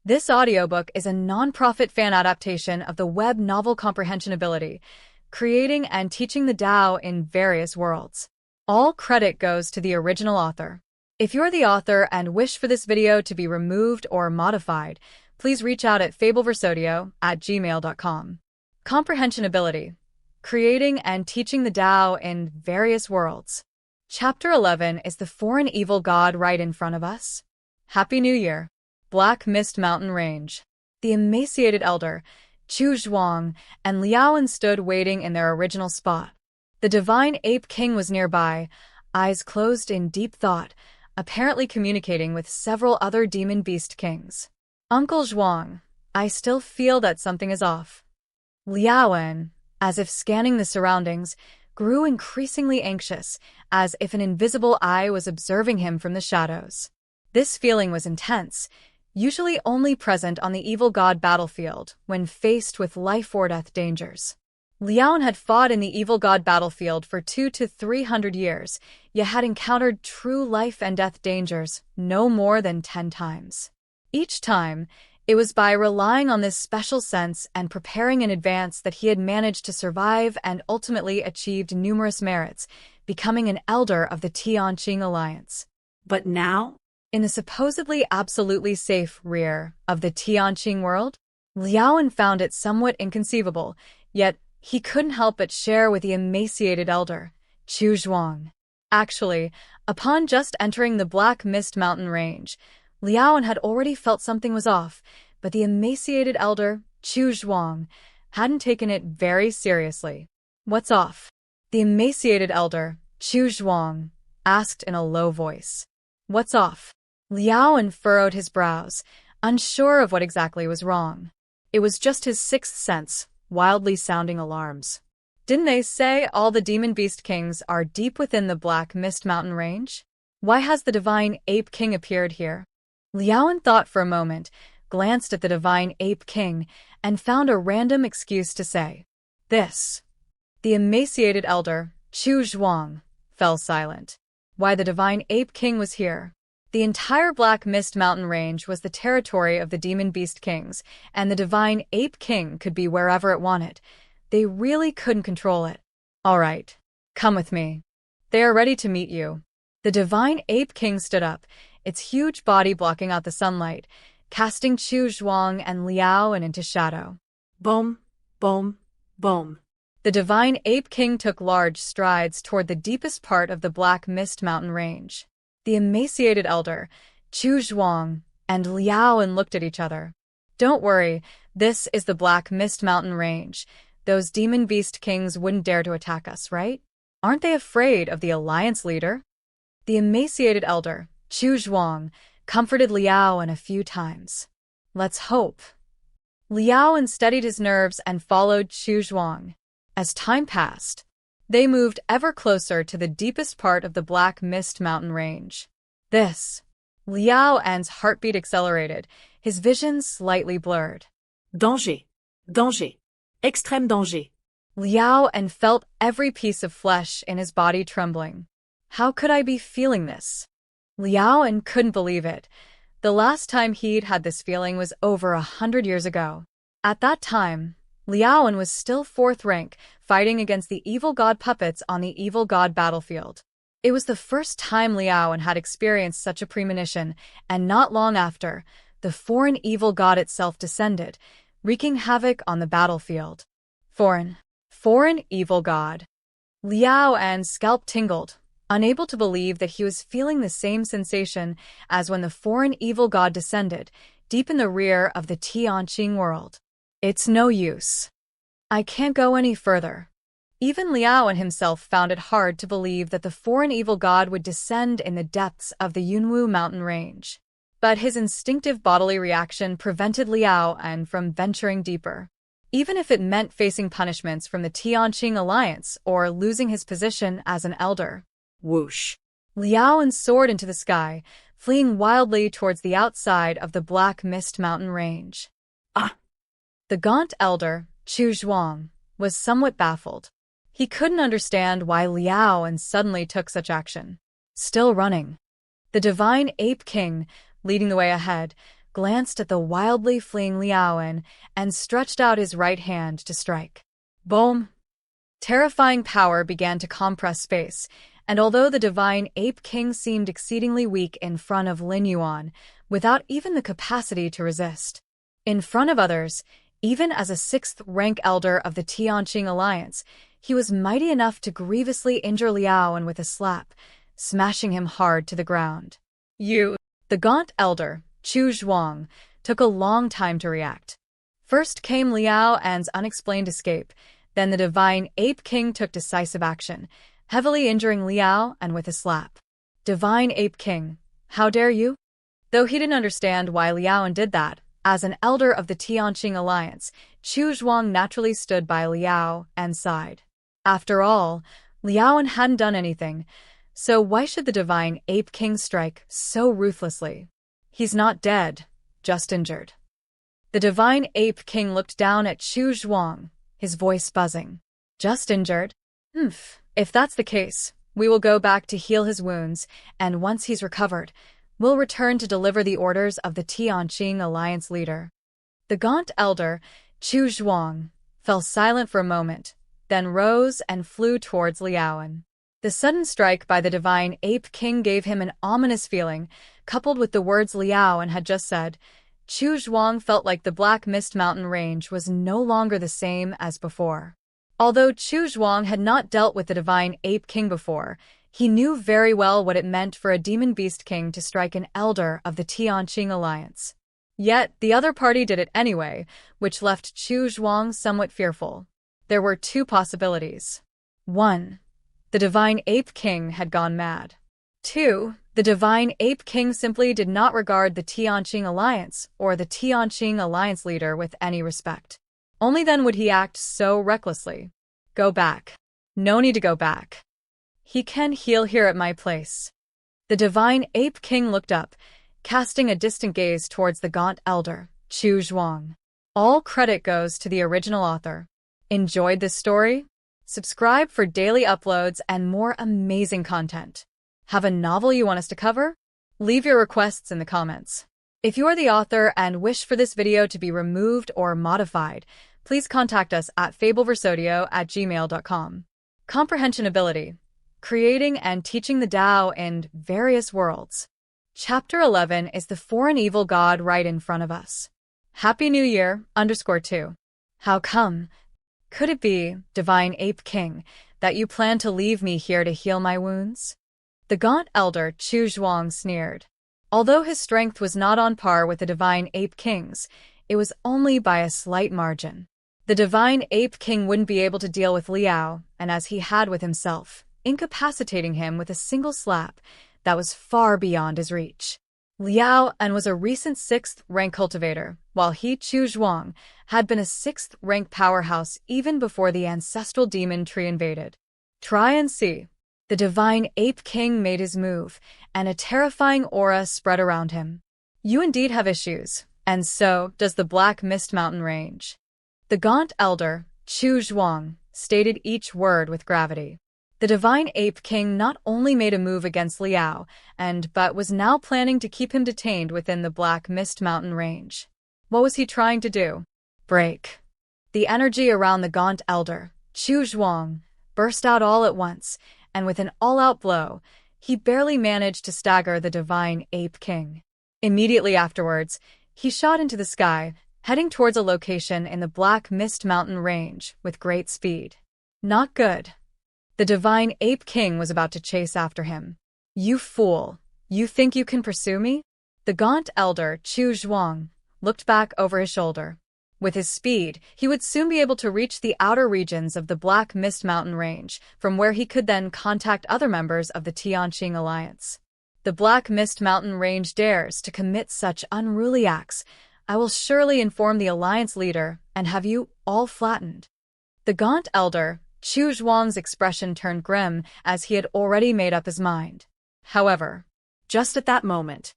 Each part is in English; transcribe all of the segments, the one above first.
This audiobook is a non-profit fan adaptation of the web novel Comprehension Ability, creating and teaching the Tao in various worlds. All credit goes to the original author. If you're the author and wish for this video to be removed or modified, please reach out at fableversodio@gmail.com. Comprehension Ability, creating and teaching the Tao in various worlds. Chapter 11 is the foreign evil god right in front of us. Happy New Year. Black Mist Mountain Range. The emaciated elder, Chu Zhuang, and Liaoan stood waiting in their original spot. The divine ape king was nearby, eyes closed in deep thought, apparently communicating with several other demon beast kings. Uncle Zhuang, I still feel that something is off. Liaoan, as if scanning the surroundings, grew increasingly anxious, as if an invisible eye was observing him from the shadows. This feeling was intense, usually only present on the evil god battlefield when faced with life-or-death dangers. Liaoan had fought in the evil god battlefield for 200 to 300 years, yet had encountered true life-and-death dangers no more than 10 times. Each time, it was by relying on this special sense and preparing in advance that he had managed to survive and ultimately achieved numerous merits, becoming an elder of the Tianqing Alliance. But now, in the supposedly absolutely safe rear of the Tianqing world, Liaoan found it somewhat inconceivable, yet he couldn't help but share with the emaciated elder, Chu Zhuang. Actually, upon just entering the Black Mist Mountain Range, Liaoan had already felt something was off, but the emaciated elder, Chu Zhuang, hadn't taken it very seriously. What's off? The emaciated elder, Chu Zhuang, asked in a low voice. What's off? Liaoan furrowed his brows, unsure of what exactly was wrong. It was just his sixth sense, wildly sounding alarms. Didn't they say all the demon beast kings are deep within the Black Mist Mountain Range? Why has the divine ape king appeared here? Liaoan thought for a moment, glanced at the divine ape king, and found a random excuse to say, "This." The emaciated elder, Chu Zhuang, fell silent. Why the divine ape king was here? The entire Black Mist Mountain Range was the territory of the demon beast kings, and the divine ape king could be wherever it wanted. They really couldn't control it. All right, come with me. They are ready to meet you. The divine ape king stood up, its huge body blocking out the sunlight, casting Chu Zhuang and Liaoan into shadow. boom, boom, boom. The divine ape king took large strides toward the deepest part of the Black Mist Mountain Range. The emaciated elder, Chu Zhuang, and Liaoan looked at each other. Don't worry, this is the Black Mist Mountain Range. Those demon beast kings wouldn't dare to attack us, right? Aren't they afraid of the alliance leader? The emaciated elder, Chu Zhuang, comforted Liaoan a few times. Let's hope. Liaoan steadied his nerves and followed Chu Zhuang. As time passed, they moved ever closer to the deepest part of the Black Mist Mountain Range. Liaoan's heartbeat accelerated, his vision slightly blurred. Danger, danger, extrême danger. Liaoan felt every piece of flesh in his body trembling. How could I be feeling this? Liaoan couldn't believe it. The last time he'd had this feeling was over 100 years ago. At that time, Liaoan was still 4th rank, fighting against the evil god puppets on the evil god battlefield. It was the first time Liaoan had experienced such a premonition, and not long after, the foreign evil god itself descended, wreaking havoc on the battlefield. Foreign evil god. Liaoan's scalp tingled, unable to believe that he was feeling the same sensation as when the foreign evil god descended, deep in the rear of the Tianqing world. It's no use. I can't go any further. Even Liaoan himself found it hard to believe that the foreign evil god would descend in the depths of the Yunwu mountain range. But his instinctive bodily reaction prevented Liaoan from venturing deeper, even if it meant facing punishments from the Tianqing Alliance or losing his position as an elder. Whoosh. Liaoan soared into the sky, fleeing wildly towards the outside of the Black Mist Mountain Range. Ah! The gaunt elder, Chu Zhuang, was somewhat baffled. He couldn't understand why Liaoan suddenly took such action. Still running. The divine ape king, leading the way ahead, glanced at the wildly fleeing Liaoan, and stretched out his right hand to strike. Boom! Terrifying power began to compress space, and although the divine ape king seemed exceedingly weak in front of Lin Yuan, without even the capacity to resist, in front of others, even as a sixth-rank elder of the Tianqing Alliance, he was mighty enough to grievously injure Liaoan with a slap, smashing him hard to the ground. The gaunt elder, Chu Zhuang, took a long time to react. First came Liaoan's unexplained escape, then the divine ape king took decisive action, heavily injuring Liaoan with a slap. Divine ape king, how dare you? Though he didn't understand why Liaoan did that, as an elder of the Tianqing Alliance, Chu Zhuang naturally stood by Liao and sighed. After all, Liaoan hadn't done anything, so why should the divine ape king strike so ruthlessly? He's not dead, just injured. The divine ape king looked down at Chu Zhuang, his voice buzzing. Just injured? If that's the case, we will go back to heal his wounds, and once he's recovered, we'll return to deliver the orders of the Tianqing Alliance leader. The gaunt elder, Chu Zhuang, fell silent for a moment, then rose and flew towards Liaoan. The sudden strike by the divine ape king gave him an ominous feeling, coupled with the words Liaoan had just said. Chu Zhuang felt like the Black Mist Mountain range was no longer the same as before. Although Chu Zhuang had not dealt with the divine ape king before, he knew very well what it meant for a demon beast king to strike an elder of the Tianqing Alliance. Yet, the other party did it anyway, which left Chu Zhuang somewhat fearful. There were two possibilities. 1. The divine ape king had gone mad. 2. The divine ape king simply did not regard the Tianqing Alliance or the Tianqing Alliance leader with any respect. Only then would he act so recklessly. Go back. No need to go back. He can heal here at my place. The divine ape king looked up, casting a distant gaze towards the gaunt elder, Chu Zhuang. All credit goes to the original author. Enjoyed this story? Subscribe for daily uploads and more amazing content. Have a novel you want us to cover? Leave your requests in the comments. If you are the author and wish for this video to be removed or modified, please contact us at fableversodio@gmail.com. Comprehension Ability. Creating and teaching the Tao in various worlds. Chapter 11 is the foreign evil god right in front of us. Happy New Year, _2. How come? Could it be, divine ape king, that you plan to leave me here to heal my wounds? The gaunt elder Chu Zhuang sneered. Although his strength was not on par with the divine ape king's, it was only by a slight margin. The divine ape king wouldn't be able to deal with Liao, and as he had with himself, incapacitating him with a single slap that was far beyond his reach. Liao and was a recent 6th-rank cultivator, while he, Chu Zhuang, had been a 6th-rank powerhouse even before the ancestral demon tree invaded. Try and see. The divine ape king made his move, and a terrifying aura spread around him. You indeed have issues, and so does the Black Mist Mountain range. The gaunt elder, Chu Zhuang, stated each word with gravity. The divine ape king not only made a move against Liao, but was now planning to keep him detained within the Black Mist Mountain range. What was he trying to do? Break. The energy around the gaunt elder, Chu Zhuang, burst out all at once, and with an all-out blow, he barely managed to stagger the divine ape king. Immediately afterwards, he shot into the sky, heading towards a location in the Black Mist Mountain range with great speed. Not good. The divine ape king was about to chase after him. You fool! You think you can pursue me? The gaunt elder, Chu Zhuang, looked back over his shoulder. With his speed, he would soon be able to reach the outer regions of the Black Mist Mountain range, from where he could then contact other members of the Tianqing Alliance. The Black Mist Mountain range dares to commit such unruly acts. I will surely inform the Alliance leader and have you all flattened. The gaunt elder, Chu Zhuang's expression turned grim as he had already made up his mind. However, just at that moment,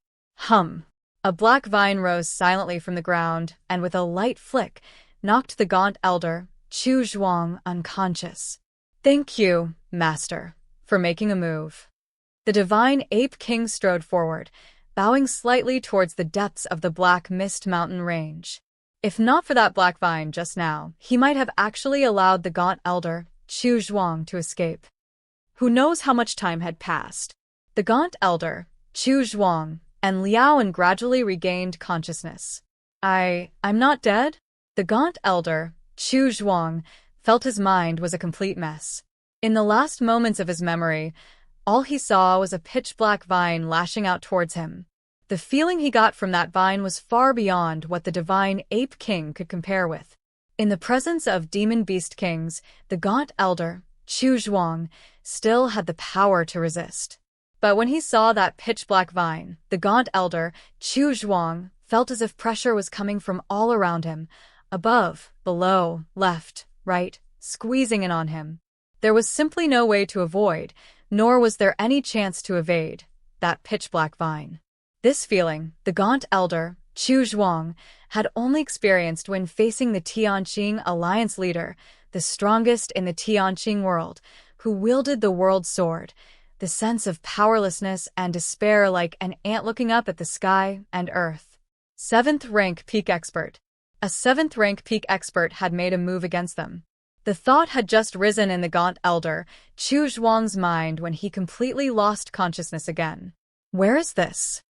a black vine rose silently from the ground and with a light flick knocked the gaunt elder, Chu Zhuang, unconscious. Thank you, master, for making a move. The divine ape king strode forward, bowing slightly towards the depths of the Black Mist Mountain range. If not for that black vine just now, he might have actually allowed the gaunt elder, Chu Zhuang, to escape. Who knows how much time had passed? The gaunt elder, Chu Zhuang, and Liao gradually regained consciousness. I'm not dead? The gaunt elder, Chu Zhuang, felt his mind was a complete mess. In the last moments of his memory, all he saw was a pitch-black vine lashing out towards him. The feeling he got from that vine was far beyond what the divine ape king could compare with. In the presence of demon beast kings, the gaunt elder, Chu Zhuang, still had the power to resist. But when he saw that pitch-black vine, the gaunt elder, Chu Zhuang, felt as if pressure was coming from all around him, above, below, left, right, squeezing in on him. There was simply no way to avoid, nor was there any chance to evade, that pitch-black vine. This feeling, the gaunt elder, Chu Zhuang, had only experienced when facing the Tianqing alliance leader, the strongest in the Tianqing world, who wielded the world sword, the sense of powerlessness and despair like an ant looking up at the sky and earth. 7th rank peak expert. A 7th rank peak expert had made a move against them. The thought had just risen in the gaunt elder, Chu Zhuang's mind when he completely lost consciousness again. Where is this?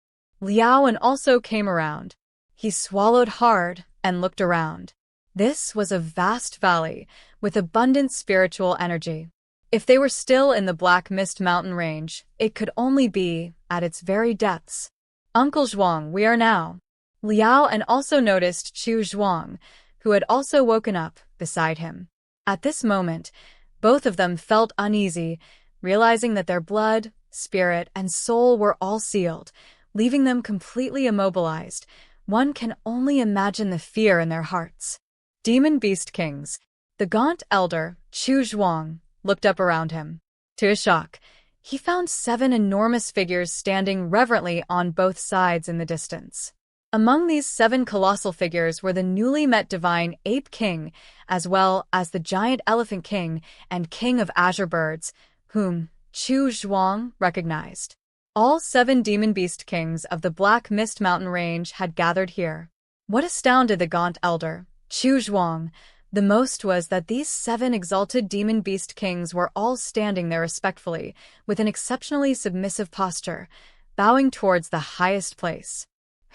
Liao also came around. He swallowed hard and looked around. This was a vast valley with abundant spiritual energy. If they were still in the Black Mist Mountain range, it could only be at its very depths. Uncle Zhuang, we are now. Liao also noticed Chu Zhuang, who had also woken up beside him. At this moment, both of them felt uneasy, realizing that their blood, spirit, and soul were all sealed, leaving them completely immobilized. One can only imagine the fear in their hearts. Demon Beast Kings. The gaunt elder, Chu Zhuang, looked up around him. To his shock, he found 7 enormous figures standing reverently on both sides in the distance. Among these 7 colossal figures were the newly met divine Ape King, as well as the giant Elephant King and King of Azure Birds, whom Chu Zhuang recognized. All 7 demon beast kings of the Black Mist Mountain range had gathered here. What astounded the gaunt elder, Chu Zhuang, the most was that these 7 exalted demon beast kings were all standing there respectfully, with an exceptionally submissive posture, bowing towards the highest place.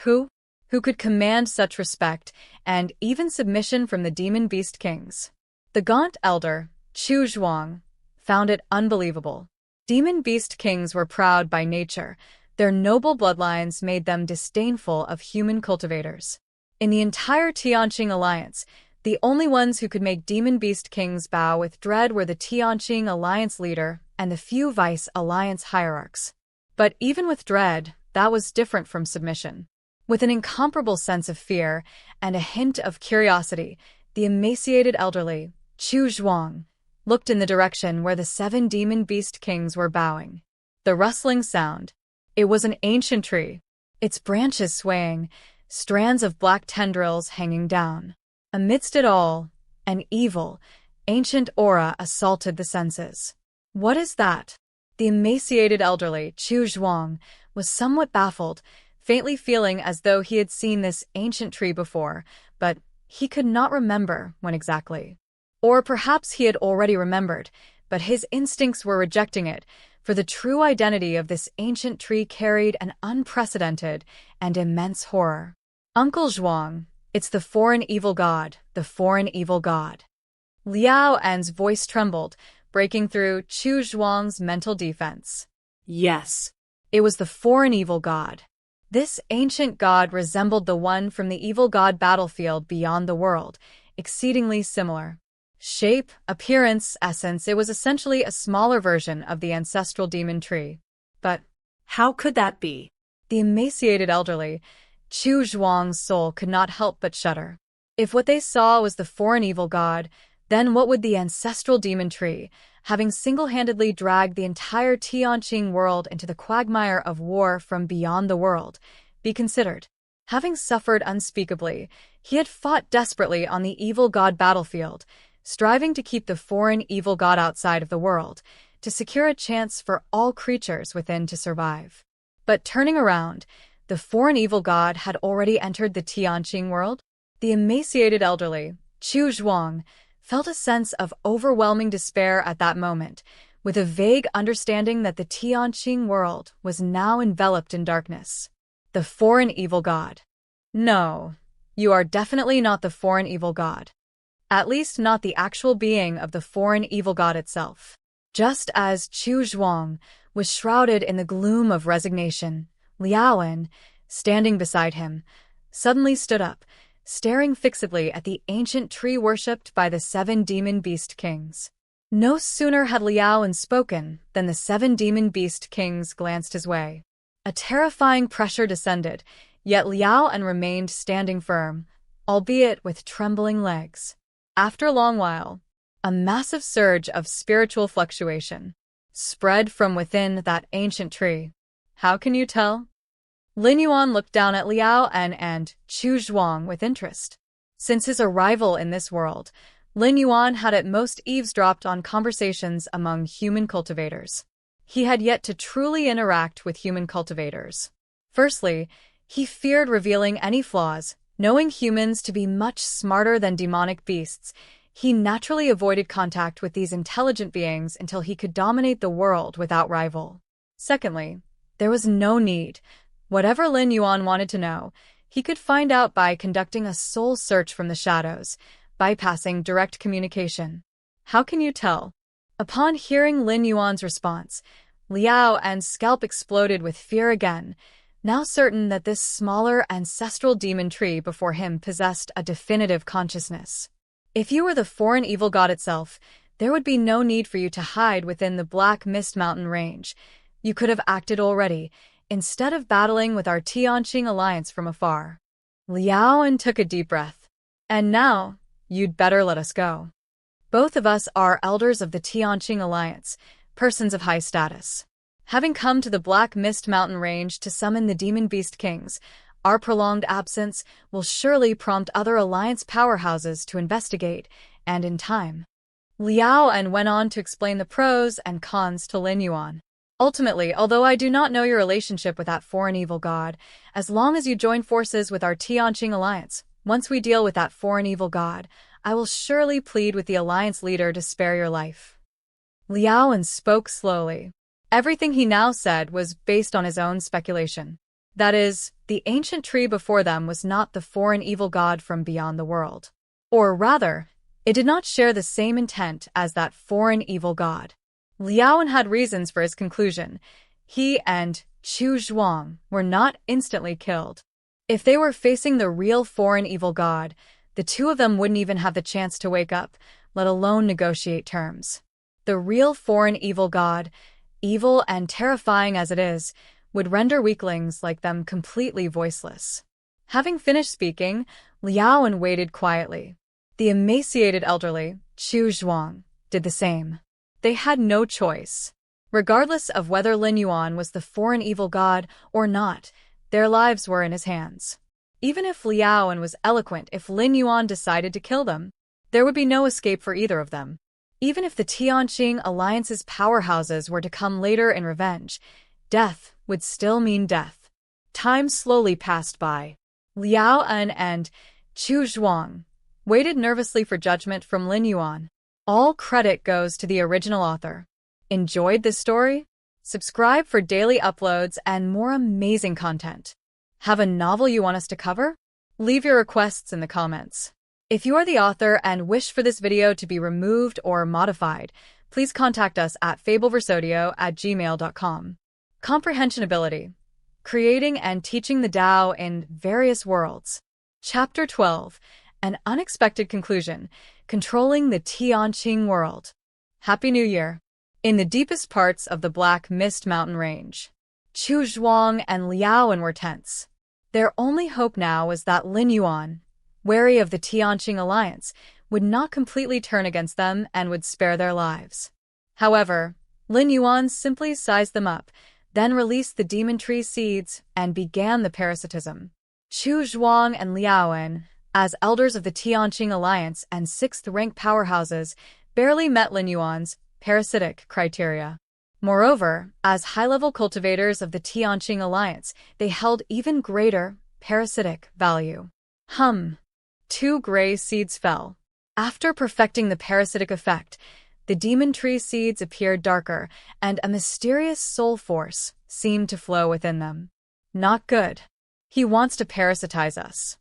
Who could command such respect and even submission from the demon beast kings? The gaunt elder, Chu Zhuang, found it unbelievable. Demon beast kings were proud by nature. Their noble bloodlines made them disdainful of human cultivators. In the entire Tianqing alliance, the only ones who could make demon beast kings bow with dread were the Tianqing alliance leader and the few vice alliance hierarchs. But even with dread, that was different from submission. With an incomparable sense of fear and a hint of curiosity, the emaciated elderly, Chu Zhuang, looked in the direction where the 7 demon beast kings were bowing. The rustling sound. It was an ancient tree, its branches swaying, strands of black tendrils hanging down. Amidst it all, an evil, ancient aura assaulted the senses. What is that? The emaciated elderly, Chu Zhuang, was somewhat baffled, faintly feeling as though he had seen this ancient tree before, but he could not remember when exactly. Or perhaps he had already remembered, but his instincts were rejecting it, for the true identity of this ancient tree carried an unprecedented and immense horror. Uncle Zhuang, it's the foreign evil god, the foreign evil god. Liao An's voice trembled, breaking through Chu Zhuang's mental defense. Yes. It was the foreign evil god. This ancient god resembled the one from the evil god battlefield beyond the world, exceedingly similar. Shape, appearance, essence, it was essentially a smaller version of the ancestral demon tree. But how could that be? The emaciated elderly, Chu Zhuang's soul could not help but shudder. If what they saw was the foreign evil god, then what would the ancestral demon tree, having single-handedly dragged the entire Tianqing world into the quagmire of war from beyond the world, be considered? Having suffered unspeakably, he had fought desperately on the evil god battlefield, striving to keep the foreign evil god outside of the world, to secure a chance for all creatures within to survive. But turning around, the foreign evil god had already entered the Tianqing world? The emaciated elderly, Chu Zhuang, felt a sense of overwhelming despair at that moment, with a vague understanding that the Tianqing world was now enveloped in darkness. The foreign evil god. No, you are definitely not the foreign evil god. At least not the actual being of the foreign evil god itself. Just as Chu Zhuang was shrouded in the gloom of resignation, Liaoan, standing beside him, suddenly stood up, staring fixedly at the ancient tree worshipped by the 7 demon beast kings. No sooner had Liaoan spoken than the 7 demon beast kings glanced his way. A terrifying pressure descended, yet Liaoan remained standing firm, albeit with trembling legs. After a long while, a massive surge of spiritual fluctuation spread from within that ancient tree. How can you tell? Lin Yuan looked down at Liaoan and Chu Zhuang with interest. Since his arrival in this world, Lin Yuan had at most eavesdropped on conversations among human cultivators. He had yet to truly interact with human cultivators. Firstly, he feared revealing any flaws. Knowing humans to be much smarter than demonic beasts, he naturally avoided contact with these intelligent beings until he could dominate the world without rival. Secondly, there was no need. Whatever Lin Yuan wanted to know, he could find out by conducting a soul search from the shadows, bypassing direct communication. How can you tell? Upon hearing Lin Yuan's response, Liaoan's scalp exploded with fear again, now certain that this smaller ancestral demon tree before him possessed a definitive consciousness. If you were the foreign evil god itself, there would be no need for you to hide within the Black Mist Mountain range. You could have acted already, instead of battling with our Tianqing alliance from afar. Liaoan took a deep breath. And now, you'd better let us go. Both of us are elders of the Tianqing alliance, persons of high status. Having come to the Black Mist Mountain range to summon the Demon Beast Kings, our prolonged absence will surely prompt other alliance powerhouses to investigate, and in time. Liaoan went on to explain the pros and cons to Lin Yuan. Ultimately, although I do not know your relationship with that foreign evil god, as long as you join forces with our Tianqing alliance, once we deal with that foreign evil god, I will surely plead with the alliance leader to spare your life. Liaoan spoke slowly. Everything he now said was based on his own speculation. That is, the ancient tree before them was not the foreign evil god from beyond the world. Or rather, it did not share the same intent as that foreign evil god. Liaoan had reasons for his conclusion. He and Chu Zhuang were not instantly killed. If they were facing the real foreign evil god, the two of them wouldn't even have the chance to wake up, let alone negotiate terms. The real foreign evil god, evil and terrifying as it is, would render weaklings like them completely voiceless. Having finished speaking, Liaoan waited quietly. The emaciated elderly, Chu Zhuang, did the same. They had no choice. Regardless of whether Lin Yuan was the foreign evil god or not, their lives were in his hands. Even if Liaoan was eloquent, if Lin Yuan decided to kill them, there would be no escape for either of them. Even if the Tianqing alliance's powerhouses were to come later in revenge, death would still mean death. Time slowly passed by. Liaoan and Chu Zhuang waited nervously for judgment from Lin Yuan. All credit goes to the original author. Enjoyed this story? Subscribe for daily uploads and more amazing content. Have a novel you want us to cover? Leave your requests in the comments. If you are the author and wish for this video to be removed or modified, please contact us at fableversodio@gmail.com. Comprehension Ability. Creating and teaching the Tao in various worlds. Chapter 12. An unexpected conclusion. Controlling the Tianqing world. Happy New Year. In the deepest parts of the Black Mist Mountain range, Chu Zhuang and Liaoan were tense. Their only hope now was that Lin Yuan, wary of the Tianqing alliance, would not completely turn against them and would spare their lives. However, Lin Yuan simply sized them up, then released the demon tree seeds and began the parasitism. Chu Zhuang and Liaoan, as elders of the Tianqing alliance and 6th-rank powerhouses, barely met Lin Yuan's parasitic criteria. Moreover, as high-level cultivators of the Tianqing Alliance, they held even greater parasitic value. 2 gray seeds fell. After perfecting the parasitic effect, the demon tree seeds appeared darker, and a mysterious soul force seemed to flow within them. Not good. He wants to parasitize us.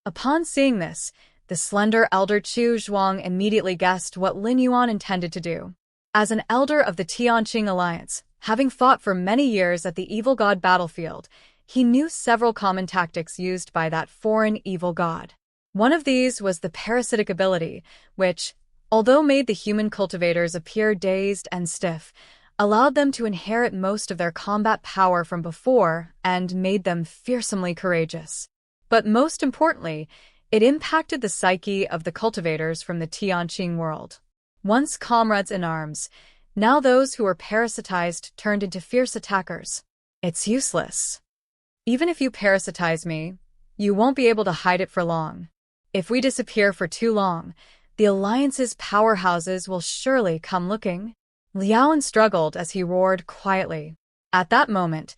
Upon seeing this, the slender elder Chu Zhuang immediately guessed what Lin Yuan intended to do. As an elder of the Tianqing Alliance, having fought for many years at the evil god battlefield, he knew several common tactics used by that foreign evil god. One of these was the parasitic ability, which, although made the human cultivators appear dazed and stiff, allowed them to inherit most of their combat power from before and made them fearsomely courageous. But most importantly, it impacted the psyche of the cultivators from the Tianqing world. Once comrades in arms, now those who were parasitized turned into fierce attackers. It's useless. Even if you parasitize me, you won't be able to hide it for long. If we disappear for too long, the Alliance's powerhouses will surely come looking. Lin Yuan struggled as he roared quietly. At that moment,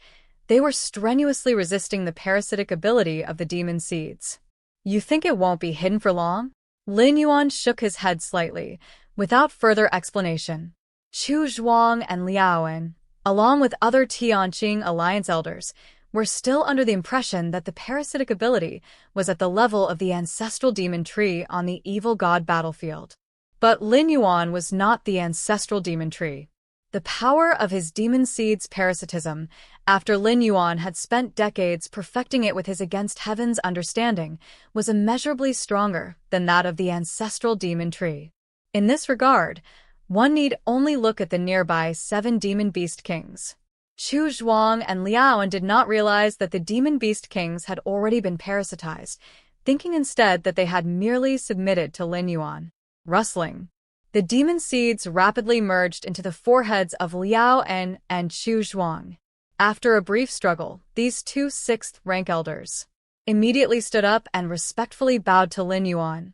they were strenuously resisting the parasitic ability of the demon seeds. You think it won't be hidden for long? Lin Yuan shook his head slightly, without further explanation. Chu Zhuang and Lin Yuan, along with other Tianqing Alliance elders, were still under the impression that the parasitic ability was at the level of the ancestral demon tree on the evil god battlefield. But Lin Yuan was not the ancestral demon tree. The power of his demon seed's parasitism, after Lin Yuan had spent decades perfecting it with his against heaven's understanding, was immeasurably stronger than that of the ancestral demon tree. In this regard, one need only look at the nearby 7 demon beast kings. Chu Zhuang and Lin Yuan did not realize that the demon beast kings had already been parasitized, thinking instead that they had merely submitted to Lin Yuan. Rustling. The demon seeds rapidly merged into the foreheads of Lin Yuan and Chu Zhuang. After a brief struggle, these 2 6th-rank elders immediately stood up and respectfully bowed to Lin Yuan.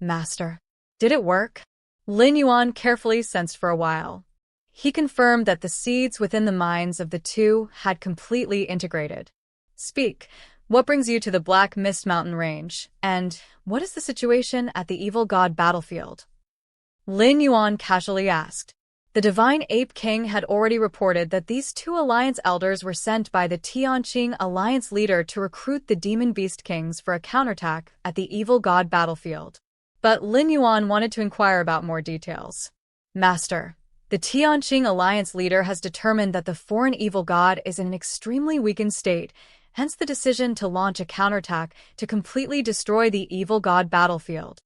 Master. Did it work? Lin Yuan carefully sensed for a while. He confirmed that the seeds within the minds of the two had completely integrated. Speak. What brings you to the Black Mist Mountain Range, and what is the situation at the evil god battlefield? Lin Yuan casually asked. The Divine Ape King had already reported that these 2 Alliance elders were sent by the Tianqing Alliance leader to recruit the Demon Beast Kings for a counterattack at the evil god battlefield. But Lin Yuan wanted to inquire about more details. Master, the Tianqing Alliance leader has determined that the foreign evil god is in an extremely weakened state, hence the decision to launch a counterattack to completely destroy the evil god battlefield.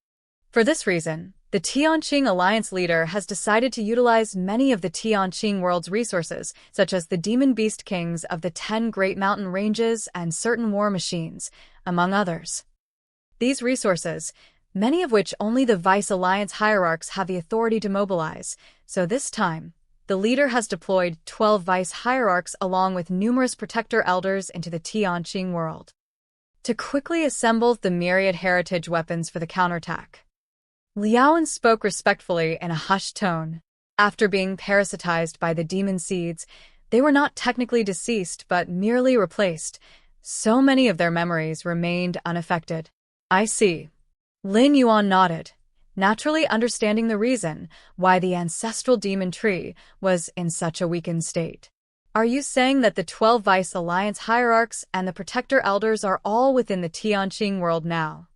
For this reason, the Tianqing Alliance leader has decided to utilize many of the Tianqing world's resources, such as the Demon Beast Kings of the 10 Great Mountain Ranges and certain war machines, among others. These resources, many of which only the Vice Alliance hierarchs have the authority to mobilize, so this time, the leader has deployed 12 Vice hierarchs along with numerous protector elders into the Tianqing world to quickly assemble the myriad heritage weapons for the counterattack. Lin Yuan spoke respectfully in a hushed tone. After being parasitized by the demon seeds, they were not technically deceased but merely replaced. So many of their memories remained unaffected. I see. Lin Yuan nodded, naturally understanding the reason why the ancestral demon tree was in such a weakened state. Are you saying that the 12 Vice Alliance hierarchs and the protector elders are all within the Tianqing world now?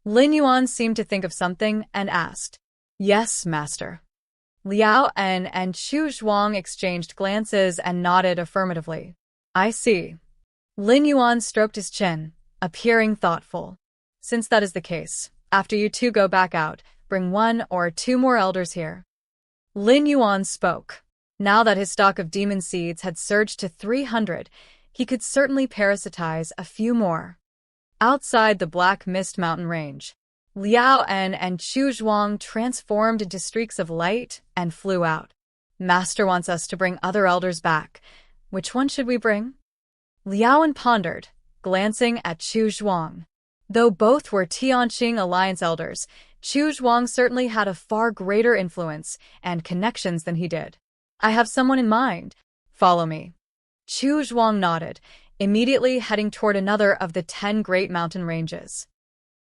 Lin Yuan seemed to think of something and asked. Yes, Master. Lin Yuan and Chu Zhuang exchanged glances and nodded affirmatively. I see. Lin Yuan stroked his chin, appearing thoughtful. Since that is the case, after you 2 go back out, bring 1 or 2 more elders here. Lin Yuan spoke. Now that his stock of demon seeds had surged to 300, he could certainly parasitize a few more. Outside the Black Mist Mountain Range, Lin Yuan and Chu Zhuang transformed into streaks of light and flew out. Master wants us to bring other elders back. Which one should we bring? Lin Yuan pondered, glancing at Chu Zhuang. Though both were Tianqing Alliance elders, Chu Zhuang certainly had a far greater influence and connections than he did. I have someone in mind. Follow me. Chu Zhuang nodded, immediately heading toward another of the 10 great mountain ranges.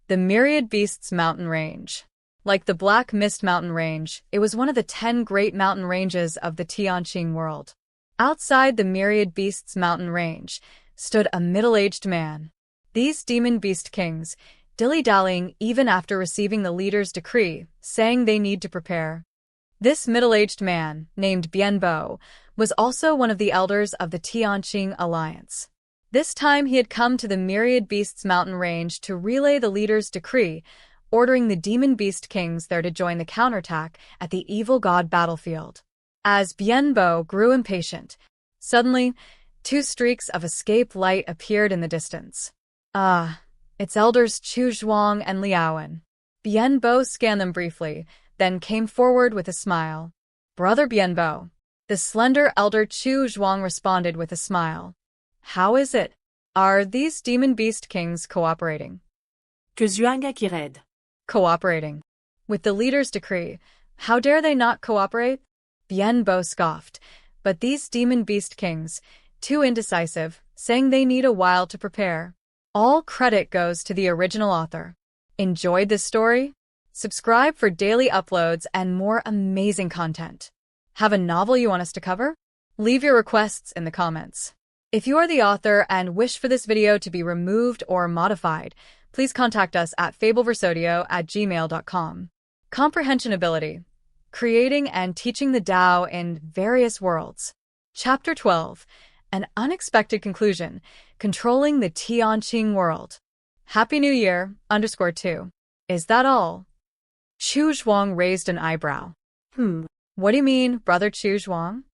The Myriad Beasts Mountain Range. Like the Black Mist Mountain Range, it was one of the 10 great mountain ranges of the Tianqing world. Outside the Myriad Beasts Mountain Range stood a middle-aged man. These demon beast kings, dilly-dallying even after receiving the leader's decree, saying they need to prepare. This middle-aged man, named Bianbo, was also one of the elders of the Tianqing Alliance. This time he had come to the Myriad Beasts Mountain Range to relay the leader's decree, ordering the demon beast kings there to join the counterattack at the evil god battlefield. As Bianbo grew impatient, suddenly, 2 streaks of escape light appeared in the distance. It's elders Chu Zhuang and Liaoan. Bianbo scanned them briefly, then came forward with a smile. Brother Bianbo. The slender elder Chu Zhuang responded with a smile. How is it? Are these demon beast kings cooperating? Que Zhuang qui raide. Cooperating. With the leader's decree, how dare they not cooperate? Bianbo scoffed, but these demon beast kings, too indecisive, saying they need a while to prepare. All credit goes to the original author. Enjoyed this story? Subscribe for daily uploads and more amazing content. Have a novel you want us to cover? Leave your requests in the comments. If you are the author and wish for this video to be removed or modified, please contact us at fableversodio@gmail.com. Comprehension Ability. Creating and teaching the Tao in various worlds. Chapter 12. An unexpected conclusion. Controlling the Tianqing world. Happy New Year, _2. Is that all? Chu Zhuang raised an eyebrow. What do you mean, Brother Chu Zhuang?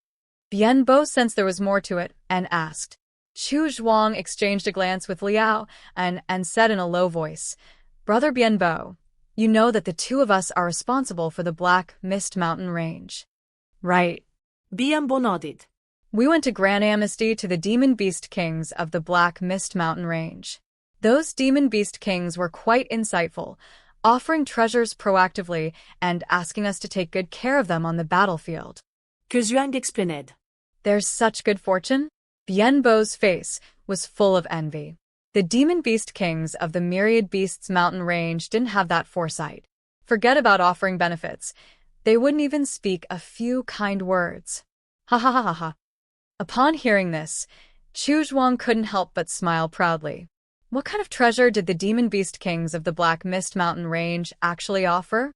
Bianbo sensed there was more to it, and asked. Chu Zhuang exchanged a glance with Liao, and said in a low voice, Brother Bianbo, you know that the 2 of us are responsible for the Black Mist Mountain Range. Right. Bianbo nodded. We went to Grand Amnesty to the Demon Beast Kings of the Black Mist Mountain Range. Those Demon Beast Kings were quite insightful, offering treasures proactively and asking us to take good care of them on the battlefield. Que Zhuang explained. There's such good fortune? Bianbo's face was full of envy. The Demon Beast Kings of the Myriad Beasts Mountain Range didn't have that foresight. Forget about offering benefits. They wouldn't even speak a few kind words. Ha ha ha ha ha. Upon hearing this, Chu Zhuang couldn't help but smile proudly. What kind of treasure did the Demon Beast Kings of the Black Mist Mountain Range actually offer?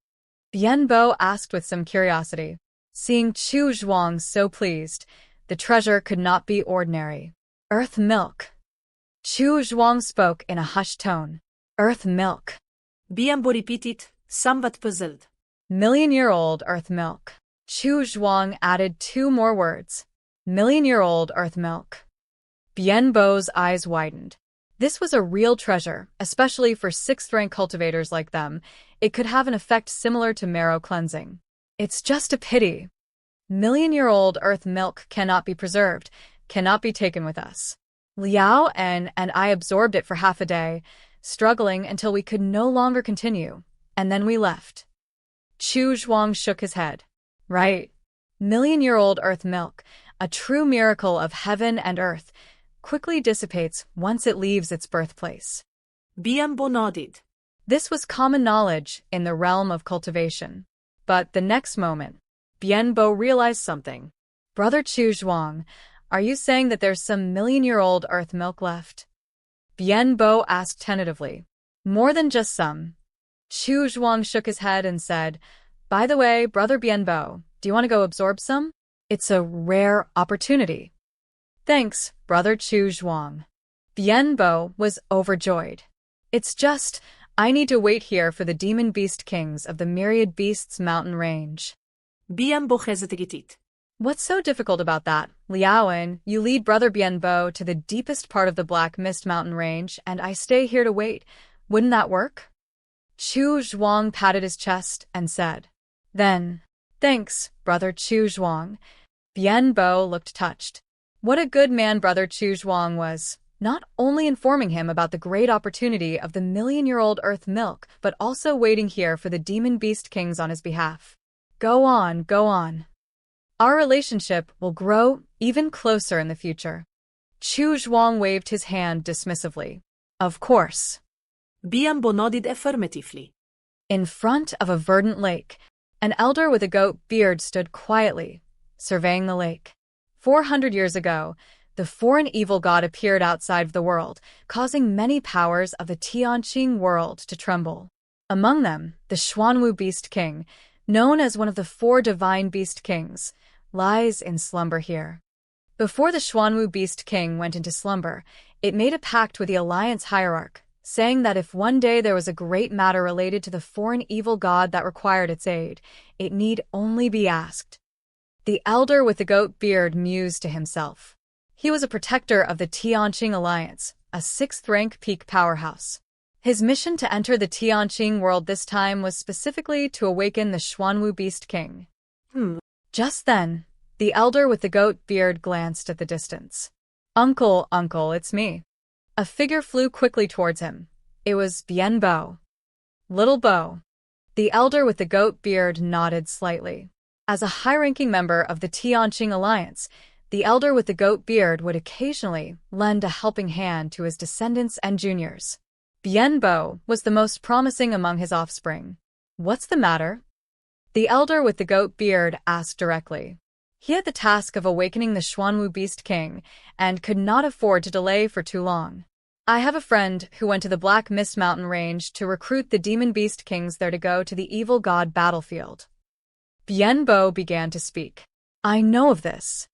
Bianbo asked with some curiosity. Seeing Chu Zhuang so pleased, the treasure could not be ordinary. Earth milk. Chu Zhuang spoke in a hushed tone. Earth milk. Bianbo repeated, somewhat puzzled. Million-year-old earth milk. Chu Zhuang added 2 more words. Million-year-old earth milk. Bianbo's eyes widened. This was a real treasure, especially for 6th-rank cultivators like them. It could have an effect similar to marrow cleansing. It's just a pity. Million-year-old earth milk cannot be preserved, cannot be taken with us. Liao and I absorbed it for half a day, struggling until we could no longer continue, and then we left. Chu Zhuang shook his head. Right. Million-year-old earth milk, a true miracle of heaven and earth, quickly dissipates once it leaves its birthplace. Bianbo nodded. This was common knowledge in the realm of cultivation. But the next moment, Bianbo realized something. Brother Chu Zhuang, are you saying that there's some million-year-old earth milk left? Bianbo asked tentatively. More than just some. Chu Zhuang shook his head and said, By the way, Brother Bianbo, do you want to go absorb some? It's a rare opportunity. Thanks, Brother Chu Zhuang. Bianbo was overjoyed. It's just, I need to wait here for the Demon Beast Kings of the Myriad Beasts Mountain Range. Bianbo hesitated. What's so difficult about that? Liaoan, you lead Brother Bianbo to the deepest part of the Black Mist Mountain Range, and I stay here to wait. Wouldn't that work? Chu Zhuang patted his chest and said, Then, thanks, Brother Chu Zhuang. Bianbo looked touched. What a good man Brother Chu Zhuang was, not only informing him about the great opportunity of the million-year-old earth milk, but also waiting here for the Demon Beast Kings on his behalf. Go on, go on. Our relationship will grow even closer in the future. Chu Zhuang waved his hand dismissively. Of course. Bienbo nodded affirmatively. In front of a verdant lake, an elder with a goat beard stood quietly, surveying the lake. 400 years ago, the foreign evil god appeared outside of the world, causing many powers of the Tianqing world to tremble. Among them, the Xuanwu Beast King, known as one of the 4 divine beast kings, lies in slumber here. Before the Xuanwu Beast King went into slumber, it made a pact with the Alliance Hierarch, saying that if one day there was a great matter related to the foreign evil god that required its aid, it need only be asked. The elder with the goat beard mused to himself. He was a protector of the Tianqing Alliance, a 6th-rank peak powerhouse. His mission to enter the Tianqing world this time was specifically to awaken the Xuanwu Beast King. Just then, the elder with the goat beard glanced at the distance. Uncle, it's me. A figure flew quickly towards him. It was Bien Bo. Little Bo. The elder with the goat beard nodded slightly. As a high-ranking member of the Tianqing Alliance, the elder with the goat beard would occasionally lend a helping hand to his descendants and juniors. Bien Bo was the most promising among his offspring. What's the matter? The elder with the goat beard asked directly. He had the task of awakening the Xuanwu Beast King and could not afford to delay for too long. I have a friend who went to the Black Mist Mountain Range to recruit the Demon Beast Kings there to go to the evil god battlefield. Bien Bo began to speak. I know of this.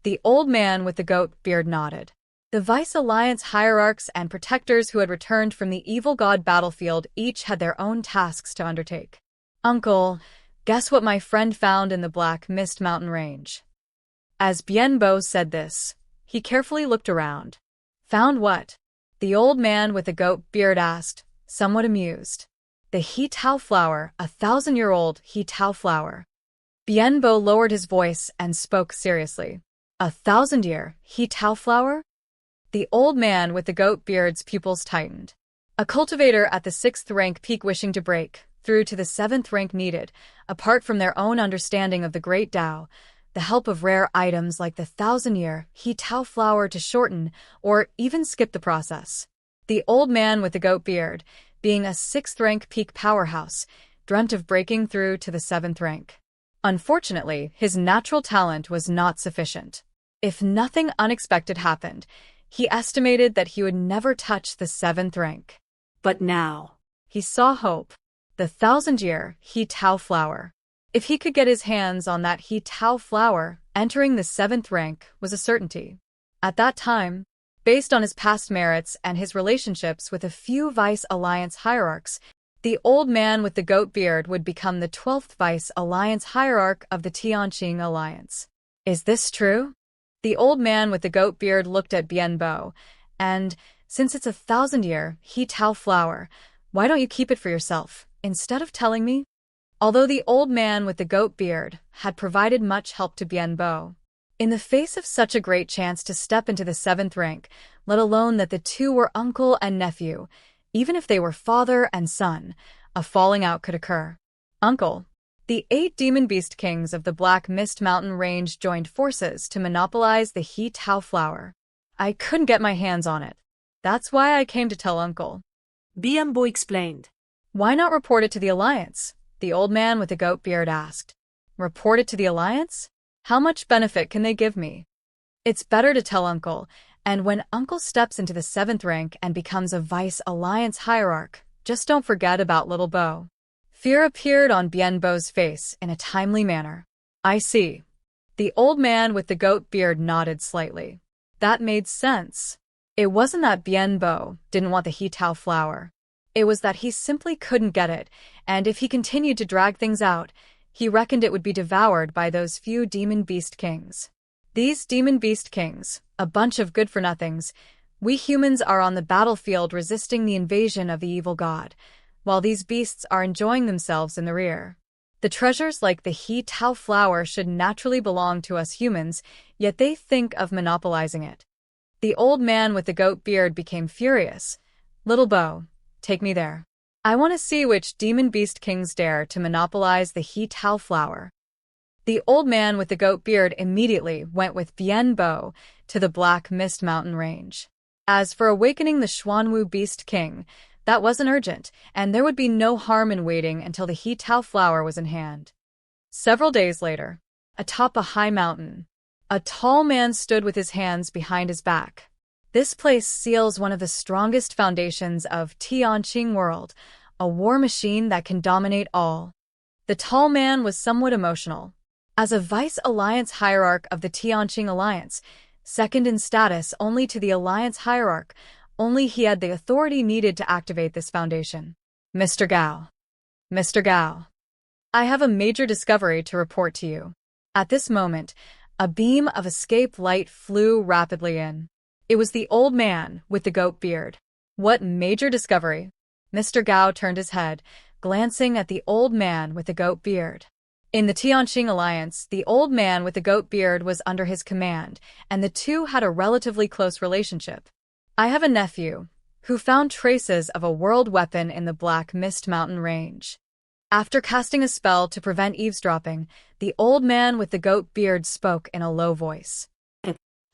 The old man with the goat beard nodded. The Vice Alliance hierarchs and protectors who had returned from the evil god battlefield each had their own tasks to undertake. Uncle, guess what my friend found in the Black Mist Mountain Range? As Bien Bo said this, he carefully looked around. Found what? The old man with the goat beard asked, somewhat amused. The He Tao flower, a 1,000-year-old He Tao flower. Bien Bo lowered his voice and spoke seriously. 1,000-year He Tao flower? The old man with the goat beard's pupils tightened. A cultivator at the 6th-rank peak wishing to break through to the 7th rank needed, apart from their own understanding of the Great Tao, the help of rare items like the 1,000-year He Tao flower to shorten or even skip the process. The old man with the goat beard, being a 6th-rank peak powerhouse, dreamt of breaking through to the 7th rank. Unfortunately, his natural talent was not sufficient. If nothing unexpected happened, he estimated that he would never touch the 7th rank. But now, he saw hope. The 1,000-year He Tao flower. If he could get his hands on that He Tao flower, entering the 7th rank was a certainty. At that time, based on his past merits and his relationships with a few Vice Alliance hierarchs, the old man with the goat beard would become the 12th Vice Alliance hierarch of the Tianqing Alliance. Is this true? The old man with the goat beard looked at Bien Bo, and, since it's a 1,000-year He Tao flower, why don't you keep it for yourself, instead of telling me? Although the old man with the goat beard had provided much help to Bien Bo, in the face of such a great chance to step into the 7th rank, let alone that the two were uncle and nephew, even if they were father and son, a falling out could occur. Uncle, the 8 demon beast kings of the Black Mist Mountain Range joined forces to monopolize the He Tao flower. I couldn't get my hands on it. That's why I came to tell Uncle. Bien Bo explained. Why not report it to the Alliance? The old man with the goat beard asked. Report it to the Alliance? How much benefit can they give me? It's better to tell Uncle, and when Uncle steps into the 7th rank and becomes a Vice Alliance hierarch, just don't forget about Little Bo. Fear appeared on Bien Bo's face in a timely manner. I see. The old man with the goat beard nodded slightly. That made sense. It wasn't that Bien Bo didn't want the He Tao flower. It was that he simply couldn't get it, and if he continued to drag things out, he reckoned it would be devoured by those few demon beast kings. These demon beast kings, a bunch of good-for-nothings, we humans are on the battlefield resisting the invasion of the evil god, while these beasts are enjoying themselves in the rear. The treasures like the He Tao flower should naturally belong to us humans, yet they think of monopolizing it. The old man with the goat beard became furious. Little Bo, take me there. I want to see which demon beast kings dare to monopolize the He Tao flower. The old man with the goat beard immediately went with Bien Bo to the Black Mist Mountain Range. As for awakening the Xuanwu Beast King, that wasn't urgent, and there would be no harm in waiting until the He Tao flower was in hand. Several days later, atop a high mountain, a tall man stood with his hands behind his back. This place seals one of the strongest foundations of Tianqing World, a war machine that can dominate all. The tall man was somewhat emotional. As a Vice Alliance Hierarch of the Tianqing Alliance, second in status only to the Alliance Hierarch, only he had the authority needed to activate this foundation. Mr. Gao. Mr. Gao. I have a major discovery to report to you. At this moment, a beam of escape light flew rapidly in. It was the old man with the goat beard. What major discovery? Mr. Gao turned his head, glancing at the old man with the goat beard. In the Tianqing Alliance, the old man with the goat beard was under his command, and the two had a relatively close relationship. I have a nephew who found traces of a world weapon in the Black Mist Mountain Range. After casting a spell to prevent eavesdropping, the old man with the goat beard spoke in a low voice.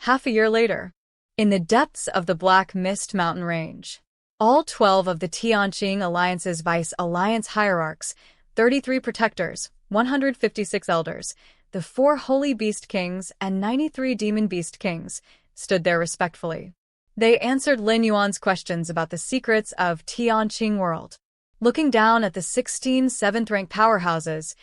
Half a year later, in the depths of the Black Mist Mountain Range, all 12 of the Tianqing Alliance's Vice Alliance Hierarchs, 33 Protectors, 156 Elders, the 4 Holy Beast Kings, and 93 Demon Beast Kings, stood there respectfully. They answered Lin Yuan's questions about the secrets of Tianqing World. Looking down at the 16 7th-rank powerhouses,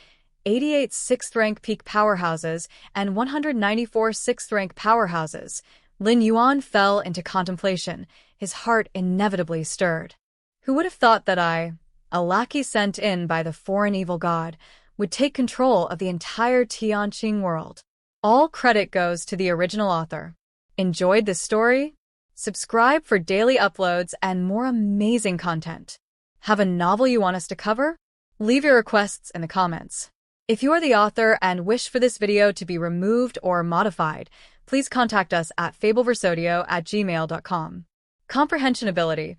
88 6th-rank peak powerhouses, and 194 6th-rank powerhouses, Lin Yuan fell into contemplation, his heart inevitably stirred. Who would have thought that I, a lackey sent in by the foreign evil god, would take control of the entire Tianqing world? All credit goes to the original author. Enjoyed this story? Subscribe for daily uploads and more amazing content. Have a novel you want us to cover? Leave your requests in the comments. If you are the author and wish for this video to be removed or modified, please contact us at fableversodio@gmail.com. Comprehension Ability: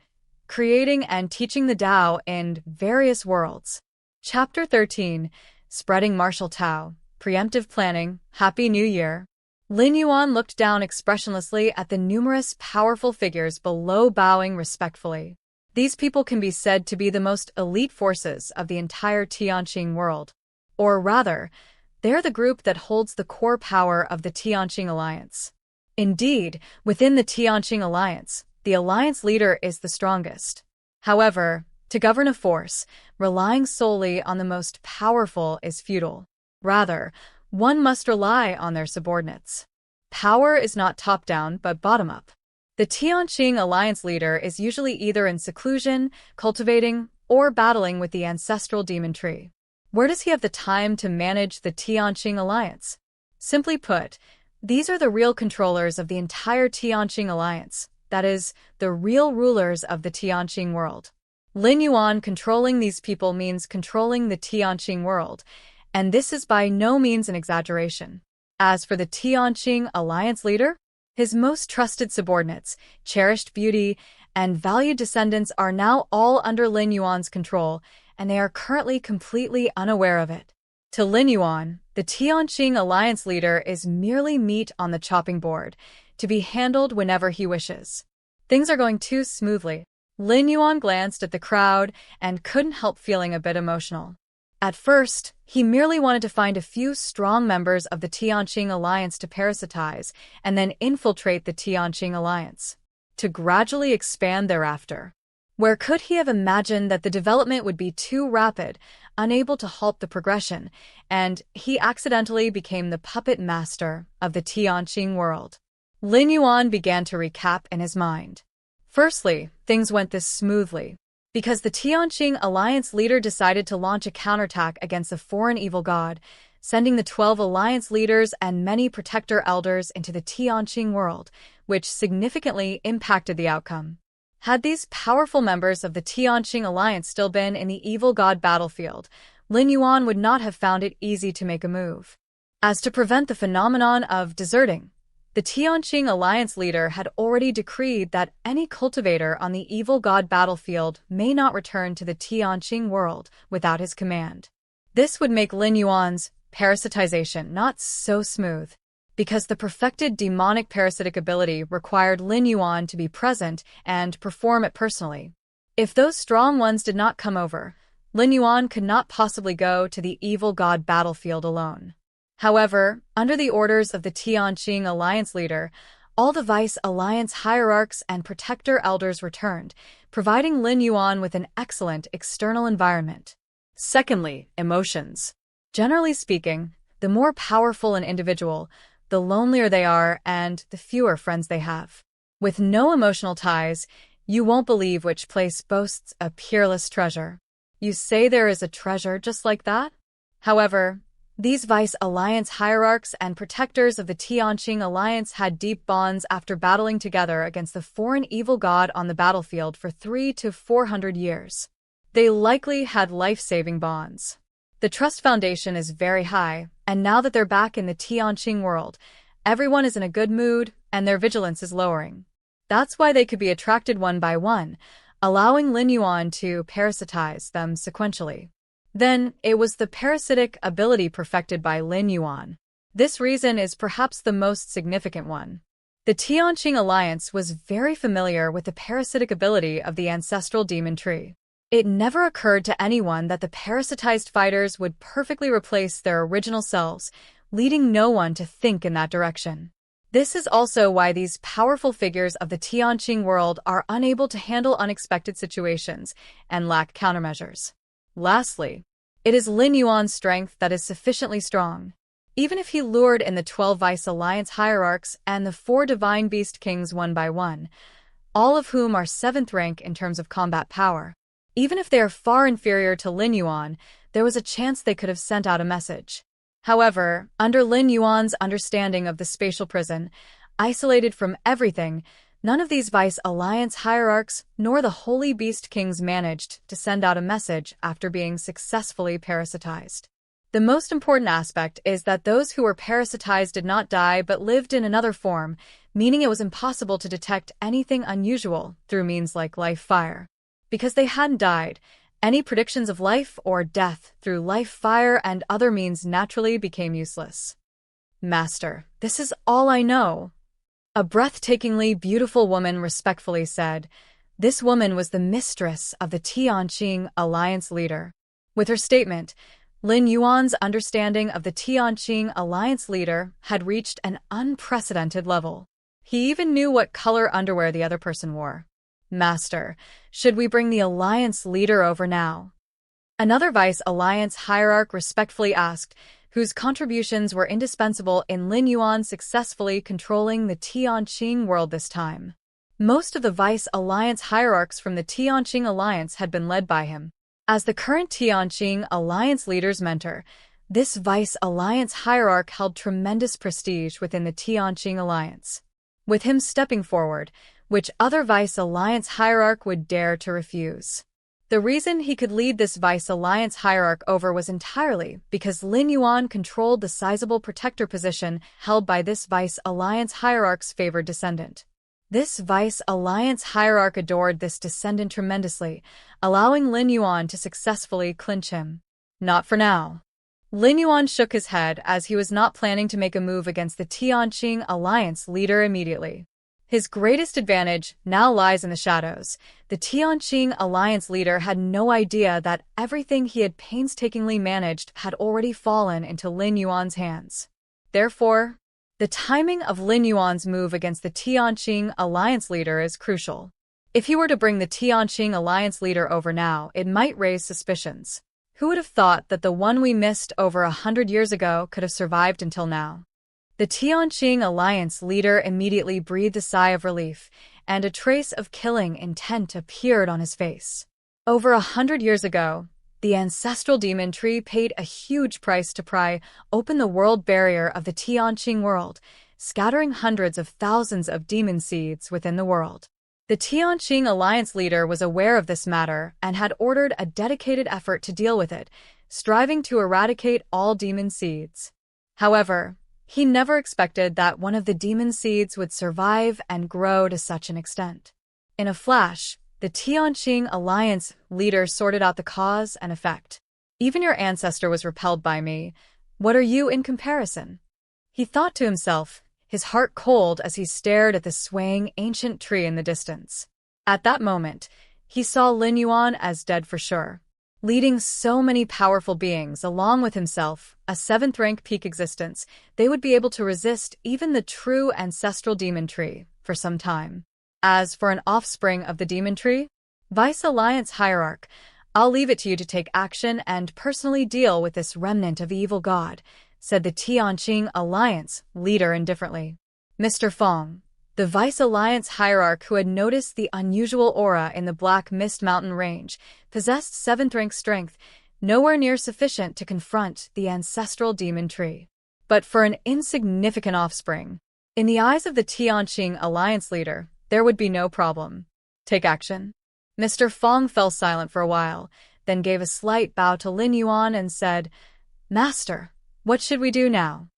Creating and Teaching the Tao in Various Worlds. Chapter 13, Spreading Martial Tao, Preemptive Planning, Happy New Year. Lin Yuan looked down expressionlessly at the numerous powerful figures below, bowing respectfully. These people can be said to be the most elite forces of the entire Tianqing world. Or rather, they're the group that holds the core power of the Tianqing Alliance. Indeed, within the Tianqing Alliance, the alliance leader is the strongest. However, to govern a force, relying solely on the most powerful is futile. Rather, one must rely on their subordinates. Power is not top-down but bottom-up. The Tianqing Alliance leader is usually either in seclusion, cultivating, or battling with the ancestral demon tree. Where does he have the time to manage the Tianqing Alliance? Simply put, these are the real controllers of the entire Tianqing Alliance, that is, the real rulers of the Tianqing world. Lin Yuan controlling these people means controlling the Tianqing world, and this is by no means an exaggeration. As for the Tianqing Alliance leader, his most trusted subordinates, cherished beauty, and valued descendants are now all under Lin Yuan's control, and they are currently completely unaware of it. To Lin Yuan, the Tianqing Alliance leader is merely meat on the chopping board, to be handled whenever he wishes. Things are going too smoothly. Lin Yuan glanced at the crowd and couldn't help feeling a bit emotional. At first, he merely wanted to find a few strong members of the Tianqing Alliance to parasitize and then infiltrate the Tianqing Alliance, to gradually expand thereafter. Where could he have imagined that the development would be too rapid, unable to halt the progression, and he accidentally became the puppet master of the Tianqing world? Lin Yuan began to recap in his mind. Firstly, things went this smoothly because the Tianqing Alliance leader decided to launch a counterattack against the foreign evil god, sending the 12 Alliance leaders and many protector elders into the Tianqing world, which significantly impacted the outcome. Had these powerful members of the Tianqing Alliance still been in the evil god battlefield, Lin Yuan would not have found it easy to make a move. As to prevent the phenomenon of deserting, the Tianqing Alliance leader had already decreed that any cultivator on the evil god battlefield may not return to the Tianqing world without his command. This would make Lin Yuan's parasitization not so smooth, because the perfected demonic parasitic ability required Lin Yuan to be present and perform it personally. If those strong ones did not come over, Lin Yuan could not possibly go to the evil god battlefield alone. However, under the orders of the Tianqing Alliance leader, all the Vice Alliance hierarchs and protector elders returned, providing Lin Yuan with an excellent external environment. Secondly, emotions. Generally speaking, the more powerful an individual, the lonelier they are and the fewer friends they have. With no emotional ties, you won't believe which place boasts a peerless treasure. You say there is a treasure just like that? However, these Vice Alliance hierarchs and protectors of the Tianqing Alliance had deep bonds after battling together against the foreign evil god on the battlefield for 300 to 400 years. They likely had life-saving bonds. The trust foundation is very high, and now that they're back in the Tianqing world, everyone is in a good mood and their vigilance is lowering. That's why they could be attracted one by one, allowing Lin Yuan to parasitize them sequentially. Then, it was the parasitic ability perfected by Lin Yuan. This reason is perhaps the most significant one. The Tianqing Alliance was very familiar with the parasitic ability of the ancestral demon tree. It never occurred to anyone that the parasitized fighters would perfectly replace their original selves, leading no one to think in that direction. This is also why these powerful figures of the Tianqing world are unable to handle unexpected situations and lack countermeasures. Lastly, it is Lin Yuan's strength that is sufficiently strong. Even if he lured in the 12 Vice Alliance hierarchs and the 4 Divine Beast Kings one by one, all of whom are 7th rank in terms of combat power, even if they are far inferior to Lin Yuan, there was a chance they could have sent out a message. However, under Lin Yuan's understanding of the spatial prison, isolated from everything, none of these Vice Alliance hierarchs nor the Holy Beast Kings managed to send out a message after being successfully parasitized. The most important aspect is that those who were parasitized did not die but lived in another form, meaning it was impossible to detect anything unusual through means like life fire. Because they hadn't died, any predictions of life or death through life fire and other means naturally became useless. Master, this is all I know. A breathtakingly beautiful woman respectfully said. This woman was the mistress of the Tianqing Alliance leader. With her statement, Lin Yuan's understanding of the Tianqing Alliance leader had reached an unprecedented level. He even knew what color underwear the other person wore. Master, should we bring the Alliance leader over now? Another Vice Alliance hierarch respectfully asked, whose contributions were indispensable in Lin Yuan successfully controlling the Tianqing world this time. Most of the Vice Alliance hierarchs from the Tianqing Alliance had been led by him. As the current Tianqing Alliance leader's mentor, this Vice Alliance hierarch held tremendous prestige within the Tianqing Alliance. With him stepping forward, which other Vice Alliance hierarch would dare to refuse? The reason he could lead this Vice Alliance hierarch over was entirely because Lin Yuan controlled the sizable protector position held by this Vice Alliance hierarch's favored descendant. This Vice Alliance hierarch adored this descendant tremendously, allowing Lin Yuan to successfully clinch him. Not for now. Lin Yuan shook his head as he was not planning to make a move against the Tianqing Alliance leader immediately. His greatest advantage now lies in the shadows. The Tianqing Alliance leader had no idea that everything he had painstakingly managed had already fallen into Lin Yuan's hands. Therefore, the timing of Lin Yuan's move against the Tianqing Alliance leader is crucial. If he were to bring the Tianqing Alliance leader over now, it might raise suspicions. Who would have thought that the one we missed over 100 years ago could have survived until now? The Tianqing Alliance leader immediately breathed a sigh of relief, and a trace of killing intent appeared on his face. Over 100 years ago, the ancestral demon tree paid a huge price to pry open the world barrier of the Tianqing world, scattering hundreds of thousands of demon seeds within the world. The Tianqing Alliance leader was aware of this matter and had ordered a dedicated effort to deal with it, striving to eradicate all demon seeds. However, he never expected that one of the demon seeds would survive and grow to such an extent. In a flash, the Tianqing Alliance leader sorted out the cause and effect. Even your ancestor was repelled by me. What are you in comparison? He thought to himself, his heart cold as he stared at the swaying ancient tree in the distance. At that moment, he saw Lin Yuan as dead for sure. Leading so many powerful beings along with himself, a seventh-rank peak existence, they would be able to resist even the true ancestral demon tree for some time. As for an offspring of the demon tree, Vice Alliance Hierarch, I'll leave it to you to take action and personally deal with this remnant of evil god, said the Tianqing Alliance leader indifferently. Mr. Fong, the Vice Alliance Hierarch who had noticed the unusual aura in the Black Mist Mountain range, possessed seventh-rank strength, nowhere near sufficient to confront the ancestral demon tree. But for an insignificant offspring, in the eyes of the Tianqing Alliance leader, there would be no problem. Take action. Mr. Fong fell silent for a while, then gave a slight bow to Lin Yuan and said, Master, what should we do now?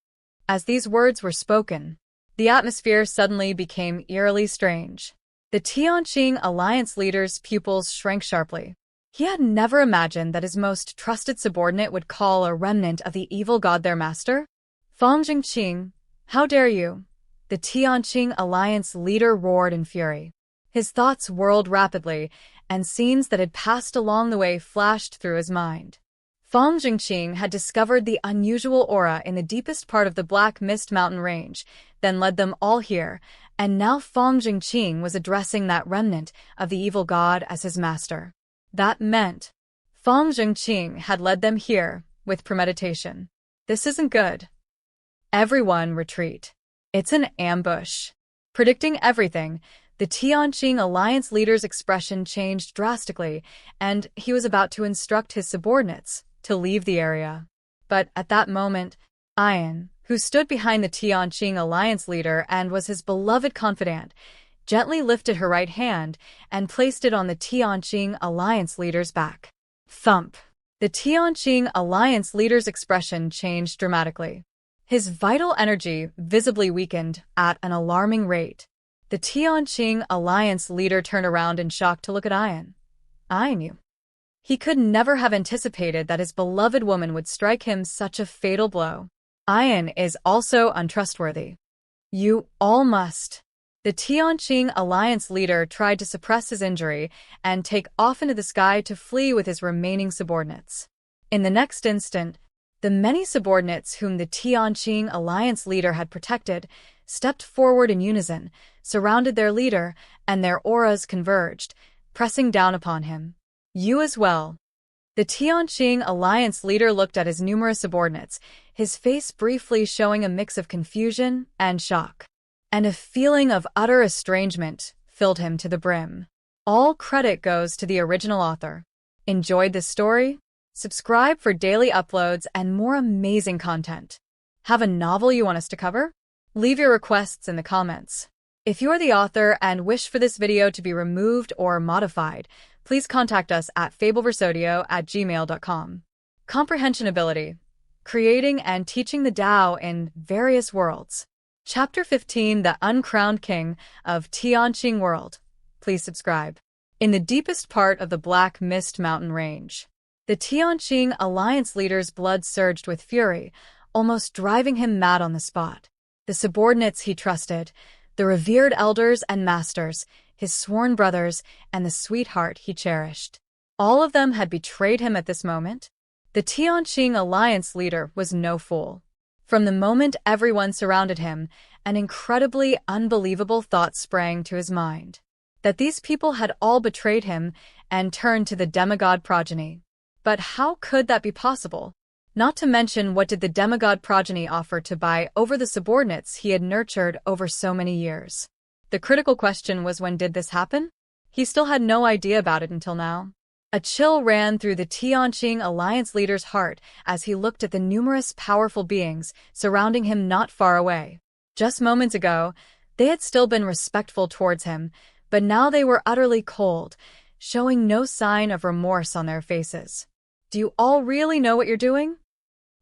As these words were spoken, the atmosphere suddenly became eerily strange. The Tianqing Alliance leader's pupils shrank sharply. He had never imagined that his most trusted subordinate would call a remnant of the evil god their master. Fong Jingqing, how dare you? The Tianqing Alliance leader roared in fury. His thoughts whirled rapidly, and scenes that had passed along the way flashed through his mind. Fong Jingqing had discovered the unusual aura in the deepest part of the Black Mist Mountain range, then led them all here, and now Fong Jingqing was addressing that remnant of the evil god as his master. That meant Fong Jingqing had led them here with premeditation. This isn't good. Everyone retreat. It's an ambush. Predicting everything, the Tianqing Alliance leader's expression changed drastically, and he was about to instruct his subordinates to leave the area. But at that moment, Ian, who stood behind the Tianqing Alliance leader and was his beloved confidant, gently lifted her right hand and placed it on the Tianqing Alliance leader's back. Thump! The Tianqing Alliance leader's expression changed dramatically. His vital energy visibly weakened at an alarming rate. The Tianqing Alliance leader turned around in shock to look at Ian. I knew. He could never have anticipated that his beloved woman would strike him such a fatal blow. Ian is also untrustworthy. You all must. The Tianqing Alliance leader tried to suppress his injury and take off into the sky to flee with his remaining subordinates. In the next instant, the many subordinates whom the Tianqing Alliance leader had protected stepped forward in unison, surrounded their leader, and their auras converged, pressing down upon him. You as well. The Tianqing Alliance leader looked at his numerous subordinates, his face briefly showing a mix of confusion and shock. And a feeling of utter estrangement filled him to the brim. All credit goes to the original author. Enjoyed this story? Subscribe for daily uploads and more amazing content. Have a novel you want us to cover? Leave your requests in the comments. If you're the author and wish for this video to be removed or modified, please contact us at fableversodio@gmail.com. Comprehension Ability. Creating and teaching the Tao in various worlds. Chapter 15, The Uncrowned King of Tianqing World. Please subscribe. In the deepest part of the Black Mist Mountain range, the Tianqing Alliance leader's blood surged with fury, almost driving him mad on the spot. The subordinates he trusted, the revered elders and masters, his sworn brothers, and the sweetheart he cherished. All of them had betrayed him at this moment. The Tianqing Alliance leader was no fool. From the moment everyone surrounded him, an incredibly unbelievable thought sprang to his mind. That these people had all betrayed him and turned to the demigod progeny. But how could that be possible? Not to mention, what did the demigod progeny offer to buy over the subordinates he had nurtured over so many years? The critical question was, when did this happen? He still had no idea about it until now. A chill ran through the Tianqing Alliance leader's heart as he looked at the numerous powerful beings surrounding him not far away. Just moments ago, they had still been respectful towards him, but now they were utterly cold, showing no sign of remorse on their faces. Do you all really know what you're doing?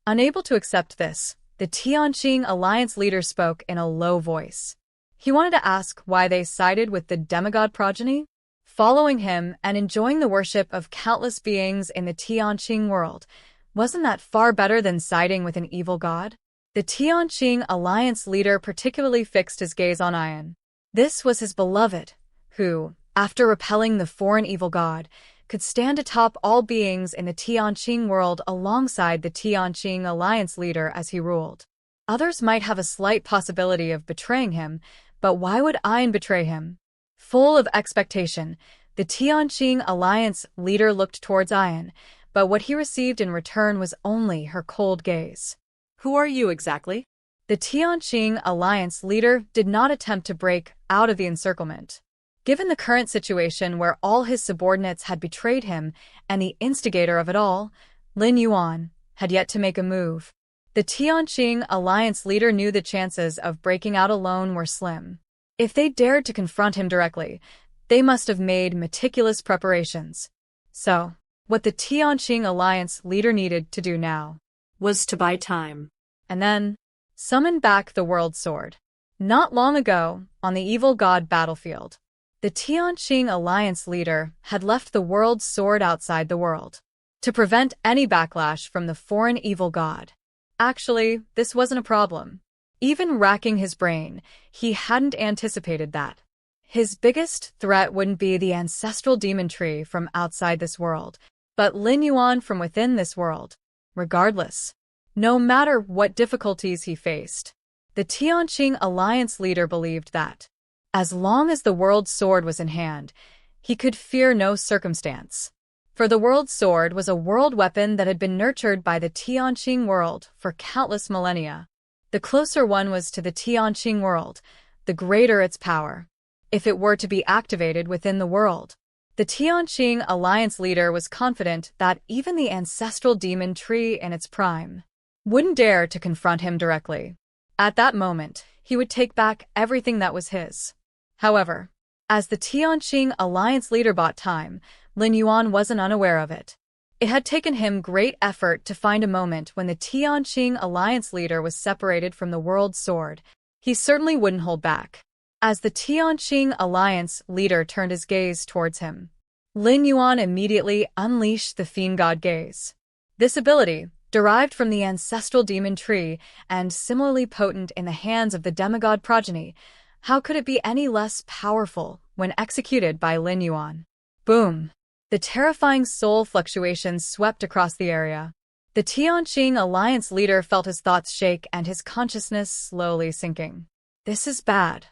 Unable to accept this, the Tianqing Alliance leader spoke in a low voice. He wanted to ask why they sided with the demigod progeny. Following him and enjoying the worship of countless beings in the Tianqing world, Wasn't that far better than siding with an evil god? The Tianqing Alliance leader particularly fixed his gaze on Ian. This was his beloved, who, after repelling the foreign evil god, could stand atop all beings in the Tianqing world alongside the Tianqing Alliance leader as he ruled. Others might have a slight possibility of betraying him, but why would Ian betray him? Full of expectation, the Tianqing Alliance leader looked towards Ian, but what he received in return was only her cold gaze. Who are you exactly? The Tianqing Alliance leader did not attempt to break out of the encirclement. Given the current situation where all his subordinates had betrayed him and the instigator of it all, Lin Yuan, had yet to make a move. The Tianqing Alliance leader knew the chances of breaking out alone were slim. If they dared to confront him directly, they must have made meticulous preparations. So, what the Tianqing Alliance leader needed to do now Was to buy time. and then summon back the World Sword. Not long ago, on the evil god battlefield, the Tianqing Alliance leader had left the World Sword outside the world to prevent any backlash from the foreign evil god. Actually, this wasn't a problem. Even racking his brain, he hadn't anticipated that. His biggest threat wouldn't be the ancestral demon tree from outside this world, but Lin Yuan from within this world. Regardless, no matter what difficulties he faced, the Tianqing Alliance leader believed that, as long as the World Sword was in hand, he could fear no circumstance. For the World Sword was a world weapon that had been nurtured by the Tianqing world for countless millennia. The closer one was to the Tianqing world, the greater its power. If it were to be activated within the world, the Tianqing Alliance leader was confident that even the ancestral demon tree in its prime wouldn't dare to confront him directly. At that moment, he would take back everything that was his. However, as the Tianqing Alliance leader bought time, Lin Yuan wasn't unaware of it. It had taken him great effort to find a moment when the Tianqing Alliance leader was separated from the World Sword. He certainly wouldn't hold back. As the Tianqing Alliance leader turned his gaze towards him, Lin Yuan immediately unleashed the Fiend God Gaze. This ability, derived from the ancestral demon tree and similarly potent in the hands of the demigod progeny, how could it be any less powerful when executed by Lin Yuan? Boom! The terrifying soul fluctuations swept across the area. The Tianqing Alliance leader felt his thoughts shake and his consciousness slowly sinking. This is bad.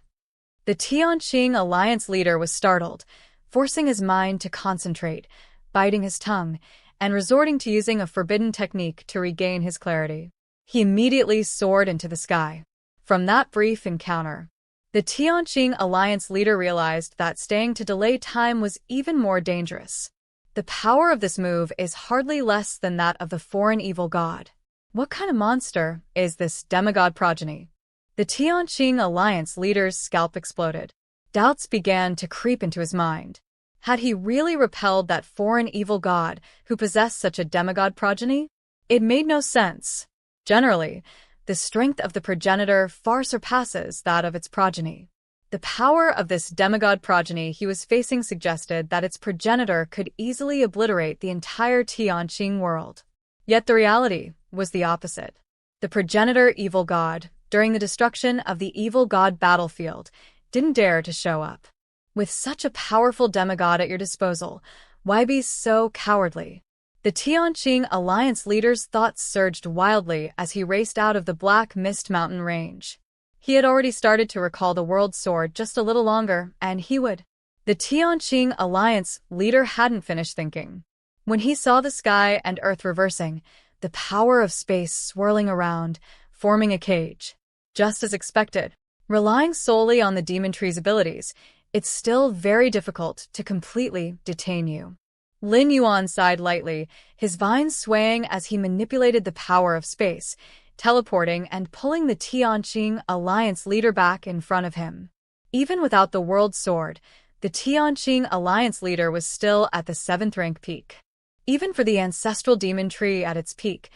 The Tianqing Alliance leader was startled, forcing his mind to concentrate, biting his tongue, and resorting to using a forbidden technique to regain his clarity. He immediately soared into the sky. From that brief encounter, the Tianqing Alliance leader realized that staying to delay time was even more dangerous. The power of this move is hardly less than that of the foreign evil god. What kind of monster is this demigod progeny? The Tianqing Alliance leader's scalp exploded. Doubts began to creep into his mind. Had he really repelled that foreign evil god who possessed such a demigod progeny? It made no sense. Generally, the strength of the progenitor far surpasses that of its progeny. The power of this demigod progeny he was facing suggested that its progenitor could easily obliterate the entire Tianqing world. Yet the reality was the opposite. The progenitor evil god, during the destruction of the evil god battlefield, didn't dare to show up. With such a powerful demigod at your disposal, why be so cowardly? The Tianqing Alliance leader's thoughts surged wildly as he raced out of the Black Mist Mountain range. He had already started to recall the World Sword just a little longer, and he would. The Tianqing Alliance leader hadn't finished thinking. When he saw the sky and earth reversing, the power of space swirling around, forming a cage. Just as expected, relying solely on the demon tree's abilities, it's still very difficult to completely detain you. Lin Yuan sighed lightly, his vines swaying as he manipulated the power of space, teleporting and pulling the Tianqing Alliance leader back in front of him. Even without the World Sword, the Tianqing Alliance leader was still at the 7th rank peak. Even for the ancestral demon tree at its peak,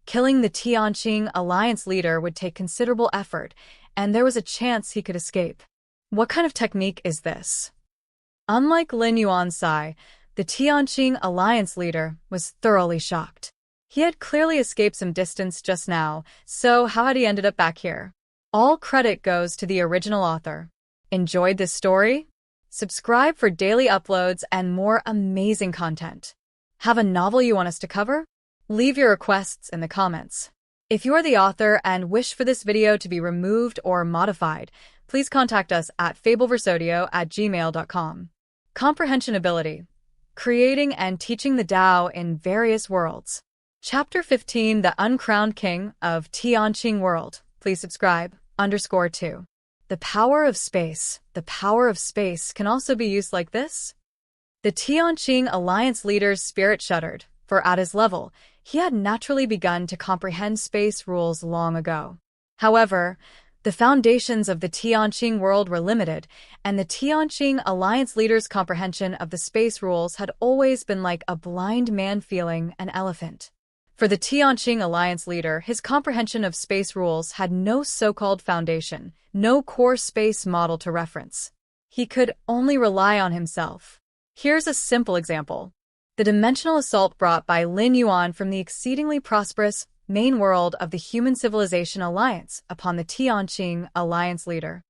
killing the Tianqing Alliance leader would take considerable effort, and there was a chance he could escape. What kind of technique is this? Unlike Lin Yuan's Sai, the Tianqing Alliance leader was thoroughly shocked. He had clearly escaped some distance just now, so how had he ended up back here? All credit goes to the original author. Enjoyed this story? Subscribe for daily uploads and more amazing content. Have a novel you want us to cover? Leave your requests in the comments. If you are the author and wish for this video to be removed or modified, please contact us at fableversodio@gmail.com. Comprehension Ability. Creating and teaching the Tao in various worlds. Chapter 15, The Uncrowned King of Tianqing World. Please subscribe. _2. The power of space. The power of space can also be used like this. The Tianqing Alliance leader's spirit shuddered, for at his level, he had naturally begun to comprehend space rules long ago. However, the foundations of the Tianqing world were limited, and the Tianqing Alliance leader's comprehension of the space rules had always been like a blind man feeling an elephant. For the Tianqing Alliance leader, his comprehension of space rules had no so-called foundation, no core space model to reference. He could only rely on himself. Here's a simple example. The dimensional assault brought by Lin Yuan from the exceedingly prosperous main world of the Human Civilization Alliance upon the Tianqing Alliance leader.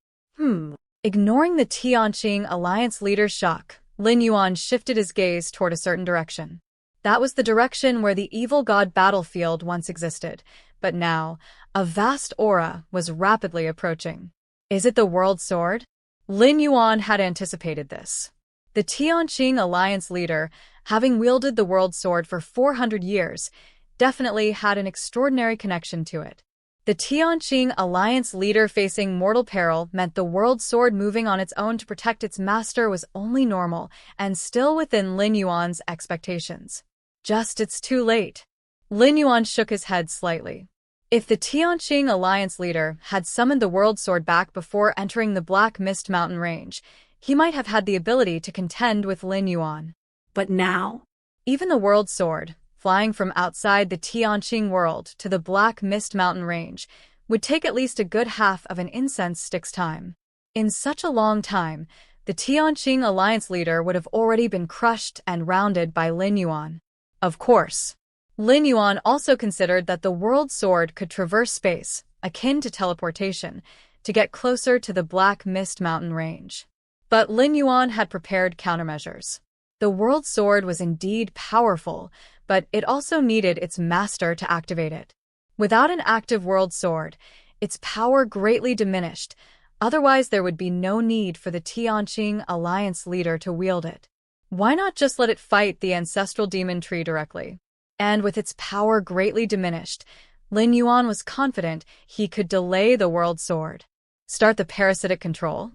Ignoring the Tianqing Alliance leader's shock, Lin Yuan shifted his gaze toward a certain direction. That was the direction where the evil god battlefield once existed, but now, a vast aura was rapidly approaching. Is it the World Sword? Lin Yuan had anticipated this. The Tianqing Alliance leader, having wielded the World Sword for 400 years, definitely had an extraordinary connection to it. The Tianqing Alliance leader facing mortal peril meant the World Sword moving on its own to protect its master was only normal and still within Lin Yuan's expectations. Just it's too late. Lin Yuan shook his head slightly. If the Tianqing Alliance leader had summoned the World Sword back before entering the Black Mist Mountain range, he might have had the ability to contend with Lin Yuan. But now, even the World Sword, flying from outside the Tianqing world to the Black Mist Mountain range, would take at least a good half of an incense stick's time. In such a long time, the Tianqing Alliance leader would have already been crushed and rounded by Lin Yuan. Of course, Lin Yuan also considered that the World Sword could traverse space, akin to teleportation, to get closer to the Black Mist Mountain range. But Lin Yuan had prepared countermeasures. The World Sword was indeed powerful, but it also needed its master to activate it. Without an active World Sword, its power greatly diminished, otherwise there would be no need for the Tianqing Alliance leader to wield it. Why not just let it fight the ancestral demon tree directly? And with its power greatly diminished, Lin Yuan was confident he could delay the World Sword. Start the parasitic control?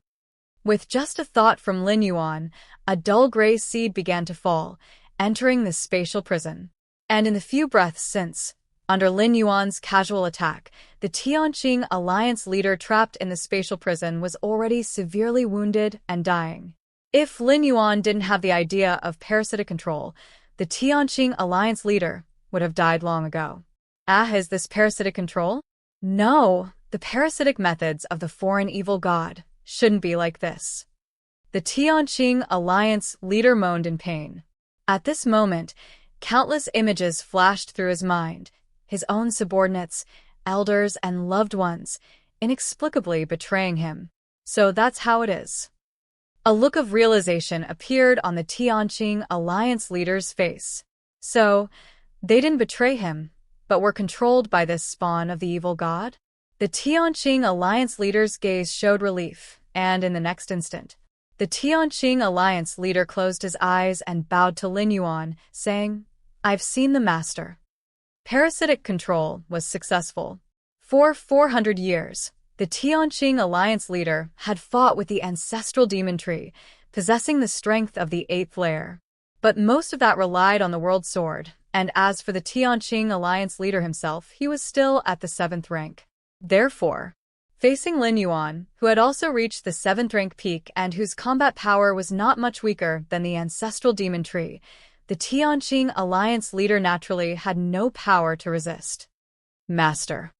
With just a thought from Lin Yuan, a dull gray seed began to fall, entering the spatial prison. And in the few breaths since, under Lin Yuan's casual attack, the Tianqing Alliance leader trapped in the spatial prison was already severely wounded and dying. If Lin Yuan didn't have the idea of parasitic control, the Tianqing Alliance leader would have died long ago. Is this parasitic control? No, the parasitic methods of the foreign evil god shouldn't be like this. The Tianqing Alliance leader moaned in pain. At this moment, countless images flashed through his mind, his own subordinates, elders, and loved ones, inexplicably betraying him. So that's how it is. A look of realization appeared on the Tianqing Alliance leader's face. So, they didn't betray him, but were controlled by this spawn of the evil god? The Tianqing Alliance leader's gaze showed relief, and in the next instant, the Tianqing Alliance leader closed his eyes and bowed to Lin Yuan, saying, "I've seen the master." Parasitic control was successful. For 400 years, the Tianqing Alliance leader had fought with the ancestral demon tree, possessing the strength of the 8th layer. But most of that relied on the World Sword, and as for the Tianqing Alliance leader himself, he was still at the 7th rank. Therefore, facing Lin Yuan, who had also reached the 7th rank peak and whose combat power was not much weaker than the ancestral demon tree, the Tianqing Alliance leader naturally had no power to resist. Master.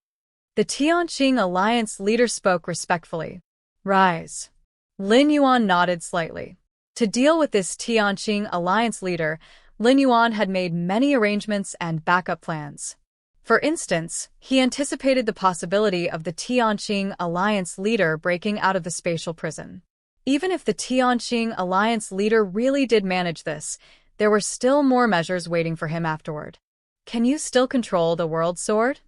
The Tianqing Alliance leader spoke respectfully. Rise. Lin Yuan nodded slightly. To deal with this Tianqing Alliance leader, Lin Yuan had made many arrangements and backup plans. For instance, he anticipated the possibility of the Tianqing Alliance leader breaking out of the spatial prison. Even if the Tianqing Alliance leader really did manage this, there were still more measures waiting for him afterward. Can you still control the world sword?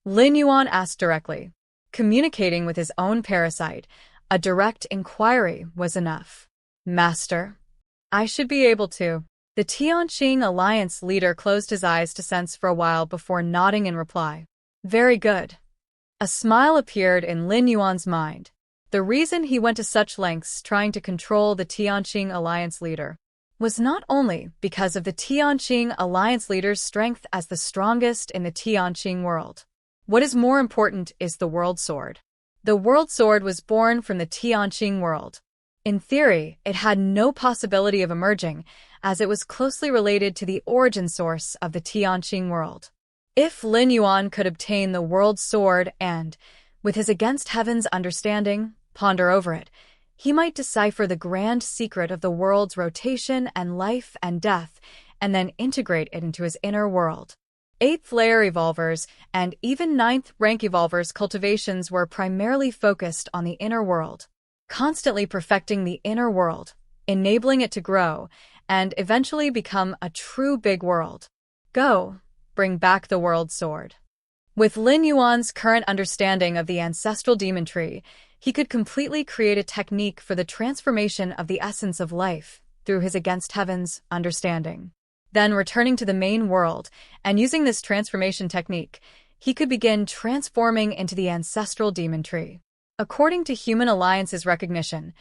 Lin Yuan asked directly. Communicating with his own parasite, a direct inquiry was enough. Master, I should be able to. The Tianqing Alliance leader closed his eyes to sense for a while before nodding in reply. Very good. A smile appeared in Lin Yuan's mind. The reason he went to such lengths trying to control the Tianqing Alliance leader was not only because of the Tianqing Alliance leader's strength as the strongest in the Tianqing world. What is more important is the World Sword. The World Sword was born from the Tianqing world. In theory, it had no possibility of emerging, as it was closely related to the origin source of the Tianqing world. If Lin Yuan could obtain the World Sword and, with his against heaven's understanding, ponder over it, he might decipher the grand secret of the world's rotation and life and death, and then integrate it into his inner world. 8th layer evolvers and even 9th rank evolvers' cultivations were primarily focused on the inner world, constantly perfecting the inner world, enabling it to grow, and eventually become a true big world. Go, bring back the World Sword. With Lin Yuan's current understanding of the ancestral demon tree, he could completely create a technique for the transformation of the essence of life through his against heaven's understanding. Then, returning to the main world and using this transformation technique, he could begin transforming into the ancestral demon tree. According to Human Alliance's recognition,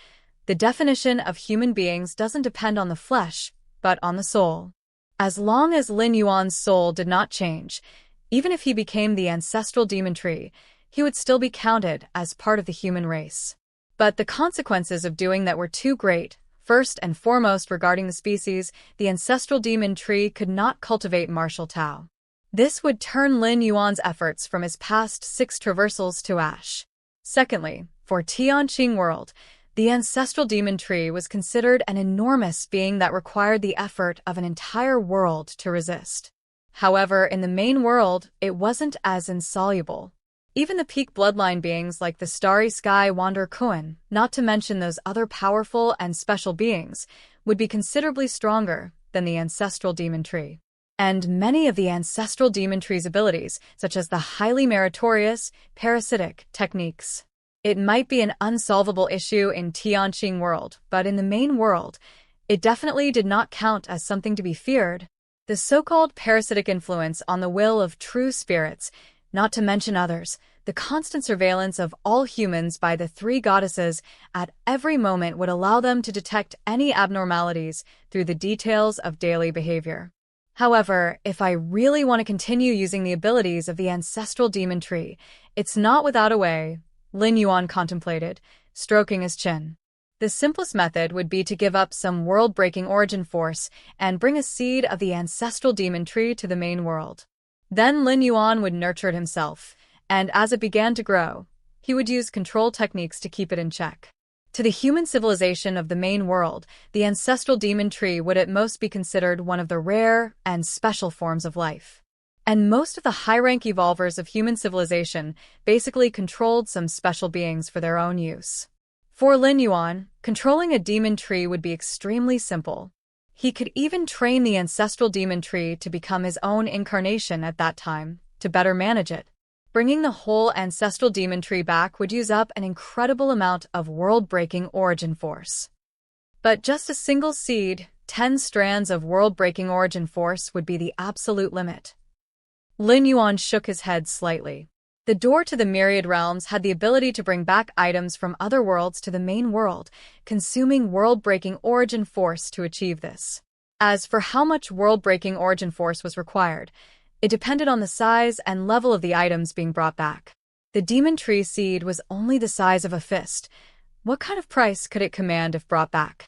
the definition of human beings doesn't depend on the flesh, but on the soul. As long as Lin Yuan's soul did not change, even if he became the ancestral demon tree, he would still be counted as part of the human race. But the consequences of doing that were too great. First and foremost, regarding the species, the ancestral demon tree could not cultivate martial Tao. This would turn Lin Yuan's efforts from his past 6 traversals to ash. Secondly, for Tianqing world, the ancestral demon tree was considered an enormous being that required the effort of an entire world to resist. However, in the main world, it wasn't as insoluble. Even the peak bloodline beings like the Starry Sky Wander Kuan, not to mention those other powerful and special beings, would be considerably stronger than the ancestral demon tree. And many of the ancestral demon tree's abilities, such as the highly meritorious, parasitic techniques. It might be an unsolvable issue in Tianqing world, but in the main world, it definitely did not count as something to be feared. The so-called parasitic influence on the will of true spirits, not to mention others, the constant surveillance of all humans by the 3 goddesses at every moment would allow them to detect any abnormalities through the details of daily behavior. However, if I really want to continue using the abilities of the ancestral demon tree, it's not without a way, Lin Yuan contemplated, stroking his chin. The simplest method would be to give up some world-breaking origin force and bring a seed of the ancestral demon tree to the main world. Then Lin Yuan would nurture it himself, and as it began to grow, he would use control techniques to keep it in check. To the human civilization of the main world, the ancestral demon tree would at most be considered one of the rare and special forms of life. And most of the high-rank evolvers of human civilization basically controlled some special beings for their own use. For Lin Yuan, controlling a demon tree would be extremely simple. He could even train the ancestral demon tree to become his own incarnation at that time, to better manage it. Bringing the whole ancestral demon tree back would use up an incredible amount of world-breaking origin force. But just a single seed, 10 strands of world-breaking origin force would be the absolute limit. Lin Yuan shook his head slightly. The door to the Myriad Realms had the ability to bring back items from other worlds to the main world, consuming world-breaking origin force to achieve this. As for how much world-breaking origin force was required, it depended on the size and level of the items being brought back. The demon tree seed was only the size of a fist. What kind of price could it command if brought back?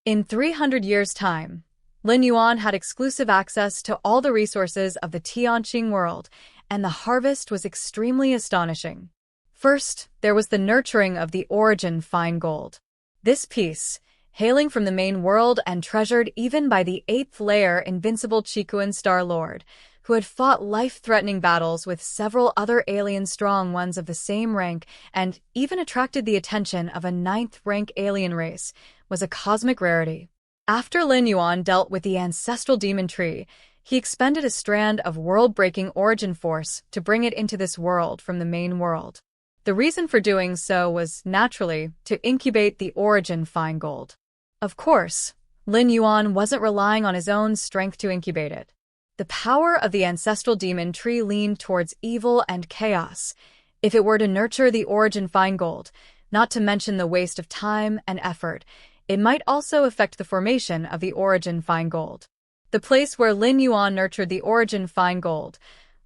In 300 years' time, Lin Yuan had exclusive access to all the resources of the Tianqing world, and the harvest was extremely astonishing. First, there was the nurturing of the origin fine gold. This piece, hailing from the main world and treasured even by the eighth-layer invincible Chikuan Star-Lord, who had fought life-threatening battles with several other alien strong ones of the same rank and even attracted the attention of a ninth-rank alien race, was a cosmic rarity. After Lin Yuan dealt with the ancestral demon tree, he expended a strand of world-breaking origin force to bring it into this world from the main world. The reason for doing so was, naturally, to incubate the origin fine gold. Of course, Lin Yuan wasn't relying on his own strength to incubate it. The power of the ancestral demon tree leaned towards evil and chaos. If it were to nurture the origin fine gold, not to mention the waste of time and effort, it might also affect the formation of the origin fine gold. The place where Lin Yuan nurtured the origin fine gold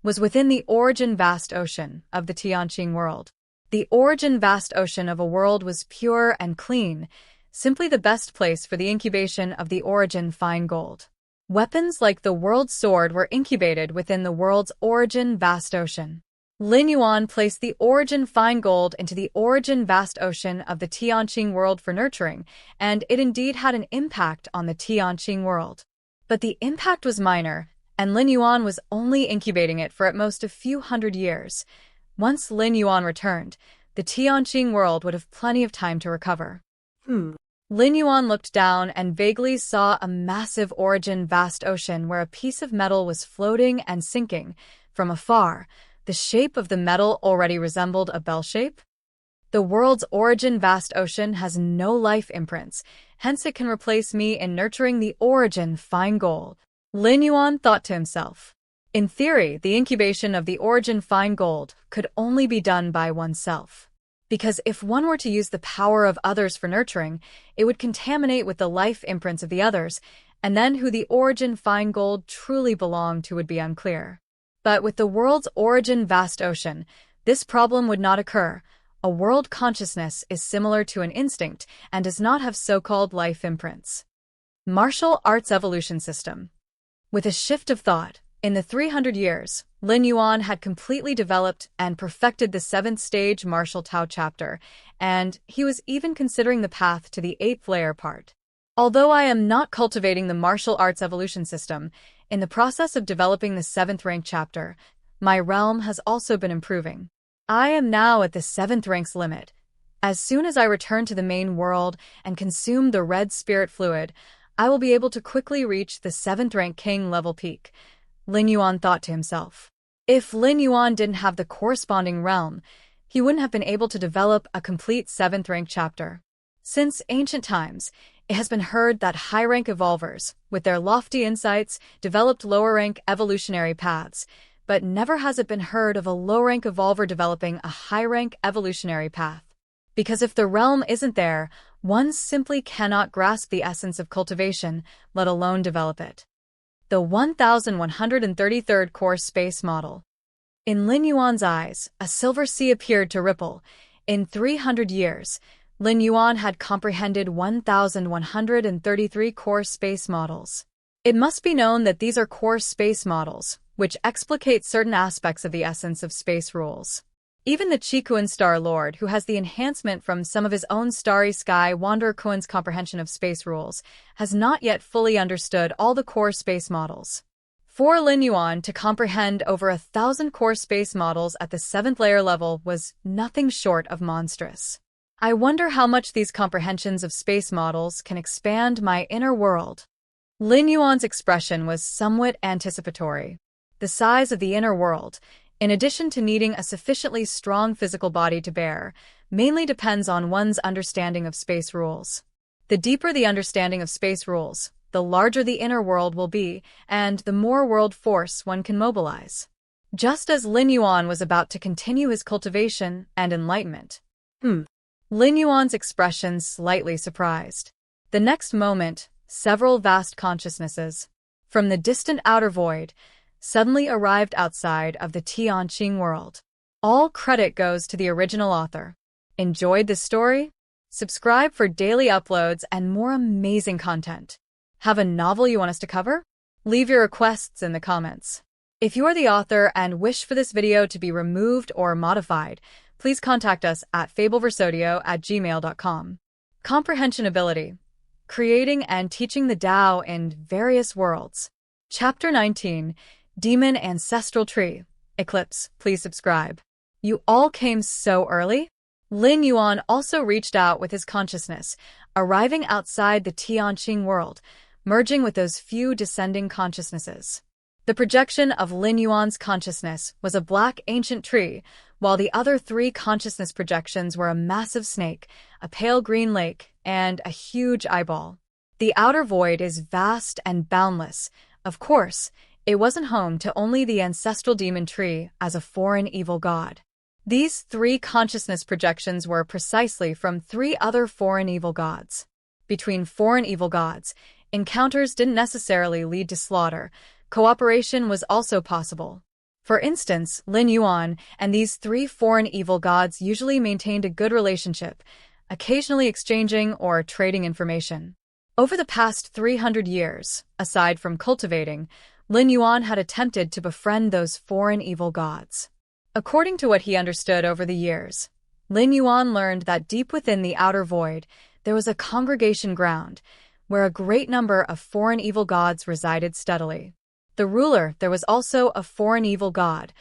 was within the origin vast ocean of the Tianqing world. The origin vast ocean of a world was pure and clean, simply the best place for the incubation of the origin fine gold. Weapons like the world's sword were incubated within the world's origin vast ocean. Lin Yuan placed the origin fine gold into the origin vast ocean of the Tianqing world for nurturing, and it indeed had an impact on the Tianqing world. But the impact was minor, and Lin Yuan was only incubating it for at most a few hundred years. Once Lin Yuan returned, the Tianqing world would have plenty of time to recover. Lin Yuan looked down and vaguely saw a massive origin vast ocean where a piece of metal was floating and sinking. From afar, the shape of the metal already resembled a bell shape. The world's origin vast ocean has no life imprints, hence it can replace me in nurturing the origin fine gold. Lin Yuan thought to himself. In theory, the incubation of the origin fine gold could only be done by oneself. Because if one were to use the power of others for nurturing, it would contaminate with the life imprints of the others, and then who the origin fine gold truly belonged to would be unclear. But with the world's origin vast ocean, this problem would not occur. A world consciousness is similar to an instinct and does not have so-called life imprints. Martial arts evolution system. With a shift of thought, in the 300 years, Lin Yuan had completely developed and perfected the 7th stage martial Tao chapter, and he was even considering the path to the 8th layer part. Although I am not cultivating the martial arts evolution system, in the process of developing the 7th rank chapter, my realm has also been improving. I am now at the 7th rank's limit. As soon as I return to the main world and consume the red spirit fluid, I will be able to quickly reach the 7th rank king level peak. Lin Yuan thought to himself. If Lin Yuan didn't have the corresponding realm, he wouldn't have been able to develop a complete 7th rank chapter. Since ancient times, it has been heard that high-rank evolvers, with their lofty insights, developed lower-rank evolutionary paths, but never has it been heard of a low-rank evolver developing a high-rank evolutionary path. Because if the realm isn't there, one simply cannot grasp the essence of cultivation, let alone develop it. The 1133rd Core Space Model. In Lin Yuan's eyes, a silver sea appeared to ripple. In 300 years, Lin Yuan had comprehended 1133 core space models. It must be known that these are core space models, which explicate certain aspects of the essence of space rules. Even the Chikuan Star-Lord, who has the enhancement from some of his own Starry Sky Wanderer Kuan's comprehension of space rules, has not yet fully understood all the core space models. For Lin Yuan to comprehend over 1,000 core space models at the 7th layer level was nothing short of monstrous. I wonder how much these comprehensions of space models can expand my inner world. Lin Yuan's expression was somewhat anticipatory. The size of the inner world, in addition to needing a sufficiently strong physical body to bear, mainly depends on one's understanding of space rules. The deeper the understanding of space rules, the larger the inner world will be, and the more world force one can mobilize. Just as Lin Yuan was about to continue his cultivation and enlightenment. Lin Yuan's expression slightly surprised. The next moment, several vast consciousnesses, from the distant outer void, suddenly arrived outside of the Tianqing world. All credit goes to the original author. Enjoyed this story? Subscribe for daily uploads and more amazing content. Have a novel you want us to cover? Leave your requests in the comments. If you are the author and wish for this video to be removed or modified, please contact us at fableversodio@gmail.com. Comprehension Ability. creating and teaching the Tao in various worlds. Chapter 19, Demon Ancestral Tree. Eclipse, please subscribe. You all came so early? Lin Yuan also reached out with his consciousness, arriving outside the Tianqing world, merging with those few descending consciousnesses. The projection of Lin Yuan's consciousness was a black ancient tree, while the other three consciousness projections were a massive snake, a pale green lake, and a huge eyeball. The outer void is vast and boundless. Of course, it wasn't home to only the ancestral demon tree as a foreign evil god. These three consciousness projections were precisely from three other foreign evil gods. Between foreign evil gods, encounters didn't necessarily lead to slaughter. Cooperation was also possible. For instance, Lin Yuan and these three foreign evil gods usually maintained a good relationship, occasionally exchanging or trading information. Over the past 300 years, aside from cultivating, Lin Yuan had attempted to befriend those foreign evil gods. According to what he understood over the years, Lin Yuan learned that deep within the outer void, there was a congregation ground, where a great number of foreign evil gods resided steadily. The ruler, there was also a foreign evil god,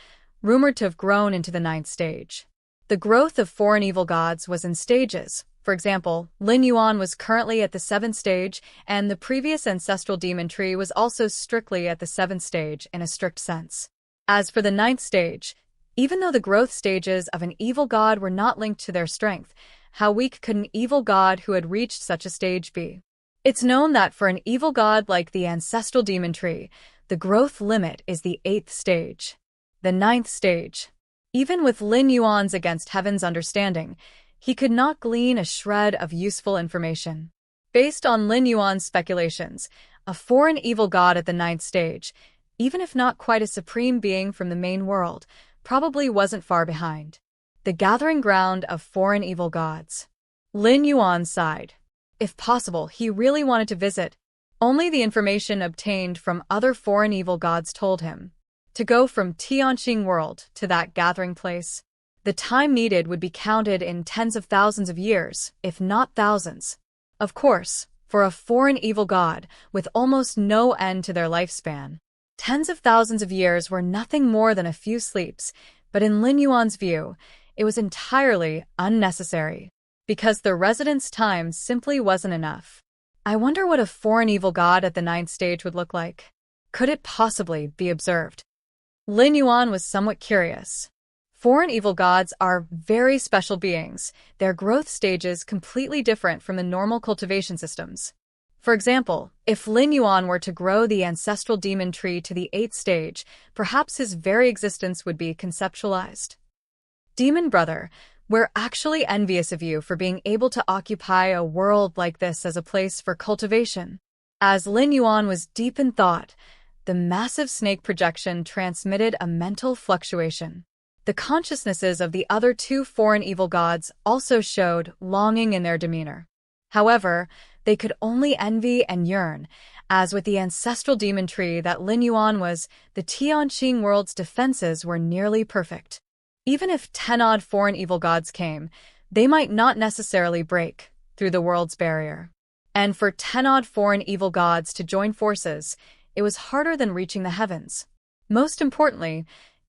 rumored to have grown into the 9th stage. The growth of foreign evil gods was in stages. For example, Lin Yuan was currently at the 7th stage, and the previous ancestral demon tree was also strictly at the 7th stage in a strict sense. As for the 9th stage, even though the growth stages of an evil god were not linked to their strength, how weak could an evil god who had reached such a stage be? It's known that for an evil god like the ancestral demon tree, the growth limit is the 8th stage. The 9th stage. Even with Lin Yuan's against heaven's understanding, he could not glean a shred of useful information. Based on Lin Yuan's speculations, a foreign evil god at the 9th stage, even if not quite a supreme being from the main world, probably wasn't far behind. The gathering ground of foreign evil gods. Lin Yuan sighed. If possible, he really wanted to visit. Only the information obtained from other foreign evil gods told him. To go from Tianqing world to that gathering place, the time needed would be counted in tens of thousands of years, if not thousands. Of course, for a foreign evil god with almost no end to their lifespan, tens of thousands of years were nothing more than a few sleeps, but in Lin Yuan's view, it was entirely unnecessary, because the residence time simply wasn't enough. I wonder what a foreign evil god at the 9th stage would look like. Could it possibly be observed? Lin Yuan was somewhat curious. Foreign evil gods are very special beings, their growth stages completely different from the normal cultivation systems. For example, if Lin Yuan were to grow the ancestral demon tree to the 8th stage, perhaps his very existence would be conceptualized. Demon brother, we're actually envious of you for being able to occupy a world like this as a place for cultivation. As Lin Yuan was deep in thought, the massive snake projection transmitted a mental fluctuation. The consciousnesses of the other two foreign evil gods also showed longing in their demeanor. However, they could only envy and yearn, as with the ancestral demon tree that Lin Yuan was, the Tianqing world's defenses were nearly perfect. Even if 10-odd foreign evil gods came, they might not necessarily break through the world's barrier. And for 10-odd foreign evil gods to join forces, it was harder than reaching the heavens. Most importantly,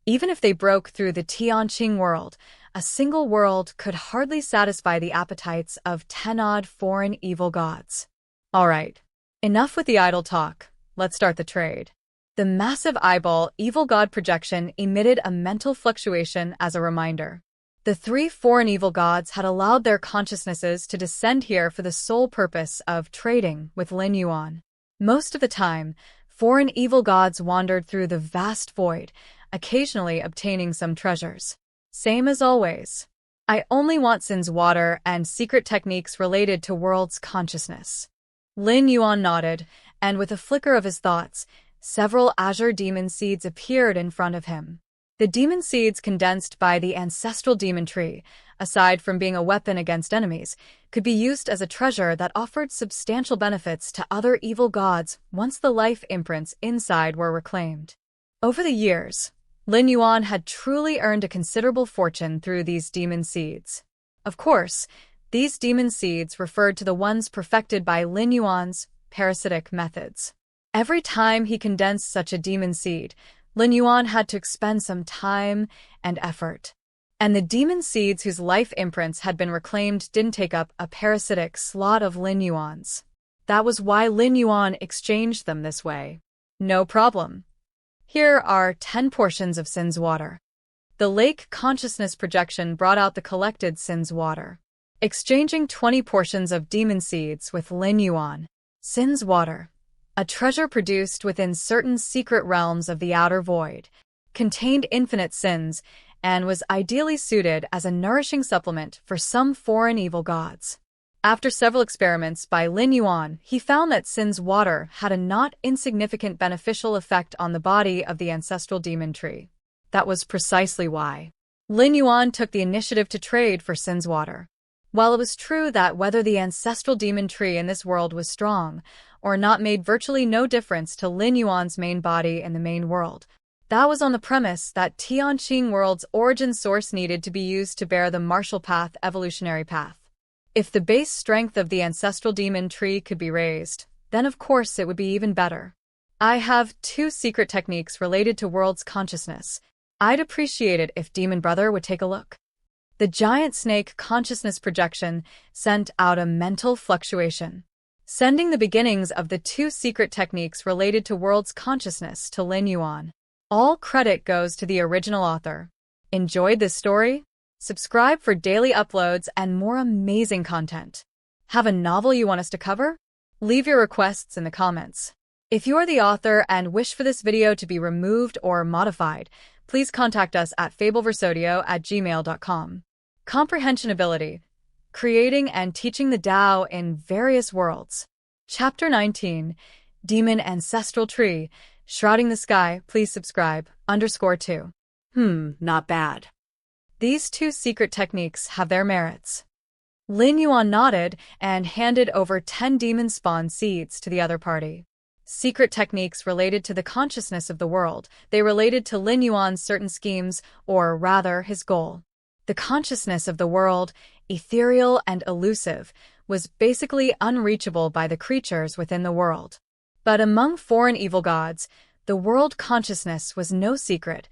even if they broke through the Tianqing world, a single world could hardly satisfy the appetites of 10-odd foreign evil gods. All right, enough with the idle talk. Let's start the trade. The massive eyeball evil god projection emitted a mental fluctuation as a reminder. The three foreign evil gods had allowed their consciousnesses to descend here for the sole purpose of trading with Lin Yuan. Most of the time, foreign evil gods wandered through the vast void, occasionally obtaining some treasures. Same as always. I only want Sin's water and secret techniques related to world's consciousness. Lin Yuan nodded, and with a flicker of his thoughts, several azure demon seeds appeared in front of him. The demon seeds condensed by the ancestral demon tree, aside from being a weapon against enemies, could be used as a treasure that offered substantial benefits to other evil gods once the life imprints inside were reclaimed. Over the years, Lin Yuan had truly earned a considerable fortune through these demon seeds. Of course, These demon seeds referred to the ones perfected by Lin Yuan's parasitic methods. Every time he condensed such a demon seed, Lin Yuan had to expend some time and effort. And the demon seeds whose life imprints had been reclaimed didn't take up a parasitic slot of Lin Yuan's. That was why Lin Yuan exchanged them this way. No problem. Here are 10 portions of Sin's water. The lake consciousness projection brought out the collected Sin's water. Exchanging 20 portions of demon seeds with Lin Yuan. Sin's water, a treasure produced within certain secret realms of the outer void, contained infinite sins and was ideally suited as a nourishing supplement for some foreign evil gods. After several experiments by Lin Yuan, he found that Sin's water had a not insignificant beneficial effect on the body of the ancestral demon tree. That was precisely why Lin Yuan took the initiative to trade for Sin's water. While it was true that whether the ancestral demon tree in this world was strong or not made virtually no difference to Lin Yuan's main body in the main world, that was on the premise that Tianqing World's origin source needed to be used to bear the martial path evolutionary path. If the base strength of the ancestral demon tree could be raised, then of course it would be even better. I have 2 secret techniques related to world's consciousness. I'd appreciate it if Demon Brother would take a look. The giant snake consciousness projection sent out a mental fluctuation, sending the beginnings of the 2 secret techniques related to world's consciousness to Lin Yuan. All credit goes to the original author. Enjoyed this story? Subscribe for daily uploads and more amazing content. Have a novel you want us to cover? Leave your requests in the comments. If you are the author and wish for this video to be removed or modified, please contact us at fableversodio@gmail.com. Comprehension Ability, Creating and Teaching the Tao in Various Worlds. Chapter 19, Demon Ancestral Tree, Shrouding the Sky. Please subscribe. _2. Not bad. These 2 secret techniques have their merits. Lin Yuan nodded and handed over 10 demon spawn seeds to the other party. Secret techniques related to the consciousness of the world. They related to Lin Yuan's certain schemes, or rather his goal. The consciousness of the world, ethereal and elusive, was basically unreachable by the creatures within the world. But among foreign evil gods, the world consciousness was no secret.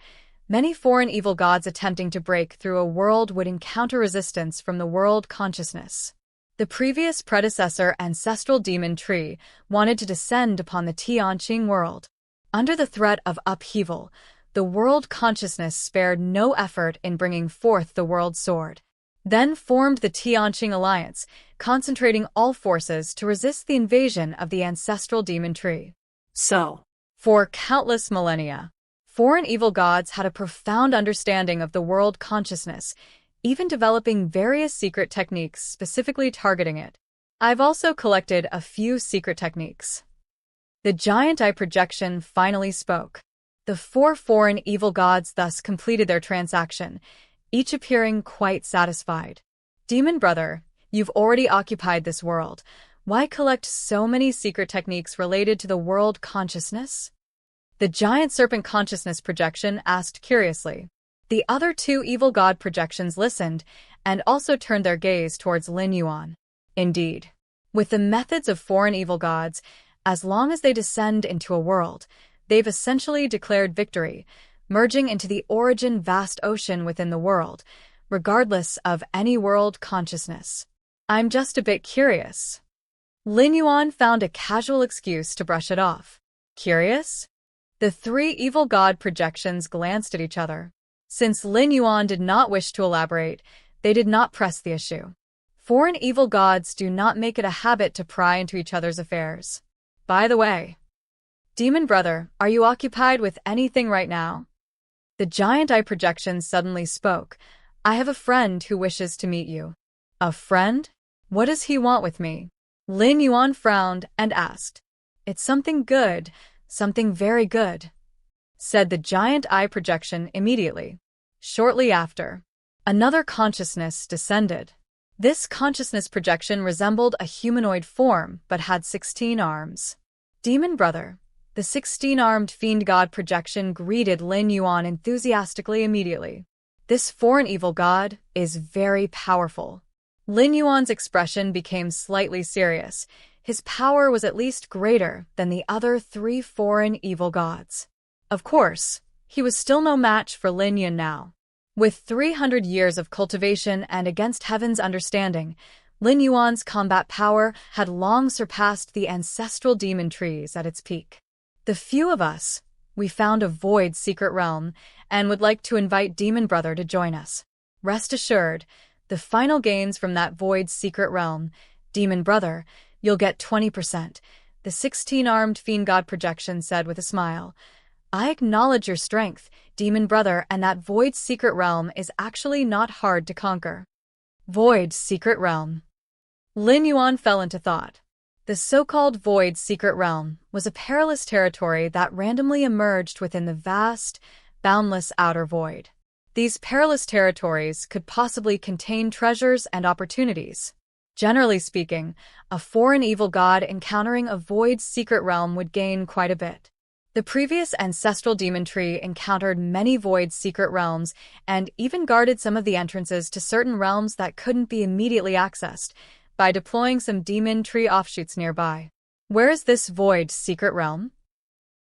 Many foreign evil gods attempting to break through a world would encounter resistance from the world consciousness. The previous predecessor ancestral demon tree wanted to descend upon the Tianqing world. Under the threat of upheaval, the world consciousness spared no effort in bringing forth the world sword. Then formed the Tianqing alliance, concentrating all forces to resist the invasion of the ancestral demon tree. So, for countless millennia, foreign evil gods had a profound understanding of the world consciousness, even developing various secret techniques specifically targeting it. I've also collected a few secret techniques. The giant eye projection finally spoke. The 4 foreign evil gods thus completed their transaction, each appearing quite satisfied. Demon Brother, you've already occupied this world. Why collect so many secret techniques related to the world consciousness? The giant serpent consciousness projection asked curiously. The other 2 evil god projections listened and also turned their gaze towards Lin Yuan. Indeed, with the methods of foreign evil gods, as long as they descend into a world, they've essentially declared victory, merging into the origin vast ocean within the world, regardless of any world consciousness. I'm just a bit curious. Lin Yuan found a casual excuse to brush it off. Curious? The 3 evil god projections glanced at each other. Since Lin Yuan did not wish to elaborate, they did not press the issue. Foreign evil gods do not make it a habit to pry into each other's affairs. By the way, Demon Brother, are you occupied with anything right now? The giant eye projection suddenly spoke. I have a friend who wishes to meet you. A friend? What does he want with me? Lin Yuan frowned and asked. It's something good, something very good, said the giant eye projection immediately. Shortly after, another consciousness descended. This consciousness projection resembled a humanoid form but had 16 arms. Demon Brother, the 16-armed fiend god projection greeted Lin Yuan enthusiastically immediately. This foreign evil god is very powerful. Lin Yuan's expression became slightly serious. His power was at least greater than the other three foreign evil gods. Of course, he was still no match for Lin Yuan now. With 300 years of cultivation and against heaven's understanding, Lin Yuan's combat power had long surpassed the ancestral demon trees at its peak. The few of us, we found a void secret realm and would like to invite Demon Brother to join us. Rest assured, the final gains from that void secret realm, Demon Brother, you'll get 20%, the 16-armed fiend god projection said with a smile. I acknowledge your strength, Demon Brother, and that void secret realm is actually not hard to conquer. Void secret realm. Lin Yuan fell into thought. The so-called void secret realm was a perilous territory that randomly emerged within the vast, boundless outer void. These perilous territories could possibly contain treasures and opportunities. Generally speaking, a foreign evil god encountering a void secret realm would gain quite a bit. The previous ancestral demon tree encountered many void secret realms and even guarded some of the entrances to certain realms that couldn't be immediately accessed by deploying some demon tree offshoots nearby. Where is this void secret realm?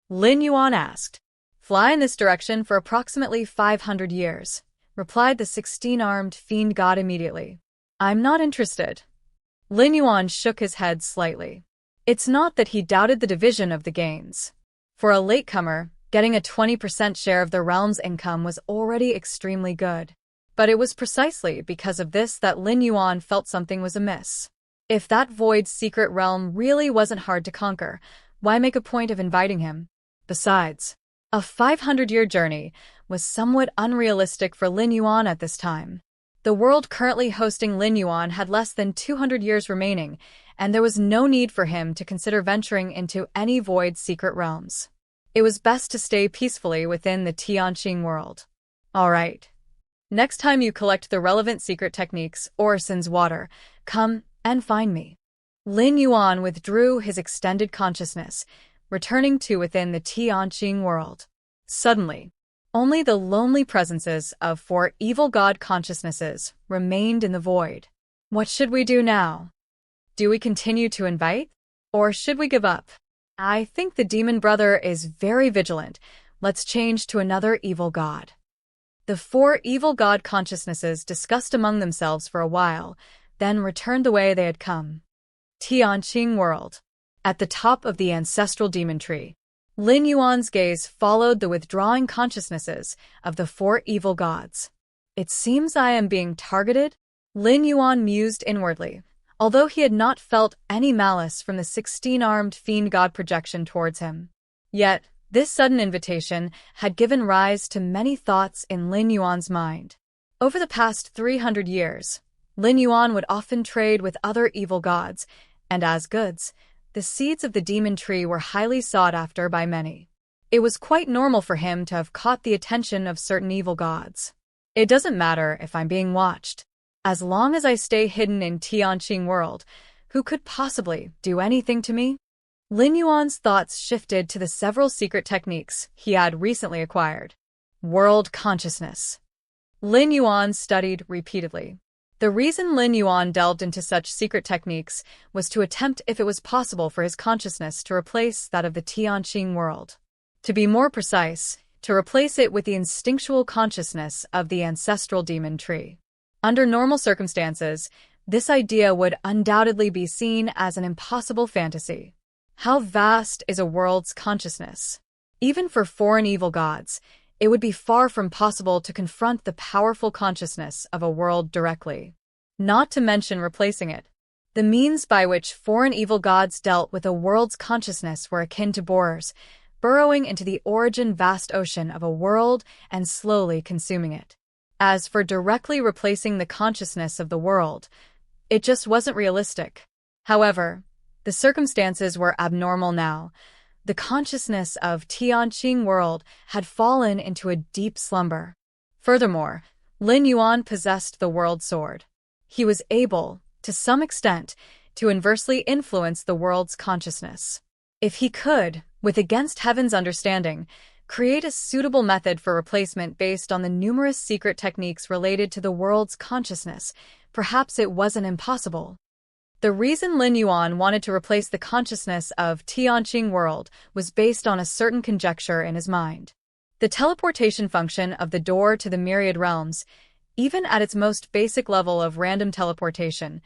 Lin Yuan asked. Fly in this direction for approximately 500 years, replied the 16-armed fiend god immediately. I'm not interested. Lin Yuan shook his head slightly. It's not that he doubted the division of the gains. For a latecomer, getting a 20% share of the realm's income was already extremely good. But it was precisely because of this that Lin Yuan felt something was amiss. If that void secret realm really wasn't hard to conquer, why make a point of inviting him? Besides, a 500-year journey was somewhat unrealistic for Lin Yuan at this time. The world currently hosting Lin Yuan had less than 200 years remaining, and there was no need for him to consider venturing into any void secret realms. It was best to stay peacefully within the Tianqing world. All right. Next time you collect the relevant secret techniques or Sin's water, come and find me. Lin Yuan withdrew his extended consciousness, returning to within the Tianqing world. Suddenly, only the lonely presences of four evil god consciousnesses remained in the void. What should we do now? Do we continue to invite? Or should we give up? I think the demon brother is very vigilant. Let's change to another evil god. The four evil god consciousnesses discussed among themselves for a while, then returned the way they had come. Tianqing world. At the top of the ancestral demon tree, Lin Yuan's gaze followed the withdrawing consciousnesses of the four evil gods. It seems I am being targeted, Lin Yuan mused inwardly, although he had not felt any malice from the 16-armed fiend god projection towards him. Yet, this sudden invitation had given rise to many thoughts in Lin Yuan's mind. Over the past 300 years, Lin Yuan would often trade with other evil gods, and as goods, the seeds of the demon tree were highly sought after by many. It was quite normal for him to have caught the attention of certain evil gods. It doesn't matter if I'm being watched. As long as I stay hidden in Tianqing world, who could possibly do anything to me? Lin Yuan's thoughts shifted to the several secret techniques he had recently acquired. World consciousness. Lin Yuan studied repeatedly. The reason Lin Yuan delved into such secret techniques was to attempt if it was possible for his consciousness to replace that of the Tianqing world. To be more precise, to replace it with the instinctual consciousness of the ancestral demon tree. Under normal circumstances, this idea would undoubtedly be seen as an impossible fantasy. How vast is a world's consciousness? Even for foreign evil gods, it would be far from possible to confront the powerful consciousness of a world directly. Not to mention replacing it. The means by which foreign evil gods dealt with a world's consciousness were akin to borers, burrowing into the origin vast ocean of a world and slowly consuming it. As for directly replacing the consciousness of the world, it just wasn't realistic. However, the circumstances were abnormal now. The consciousness of Tianqing world had fallen into a deep slumber. Furthermore, Lin Yuan possessed the world sword. He was able, to some extent, to inversely influence the world's consciousness. If he could, with against heaven's understanding, create a suitable method for replacement based on the numerous secret techniques related to the world's consciousness, perhaps it wasn't impossible. The reason Lin Yuan wanted to replace the consciousness of Tianqing world was based on a certain conjecture in his mind. The teleportation function of the door to the myriad realms, even at its most basic level of random teleportation,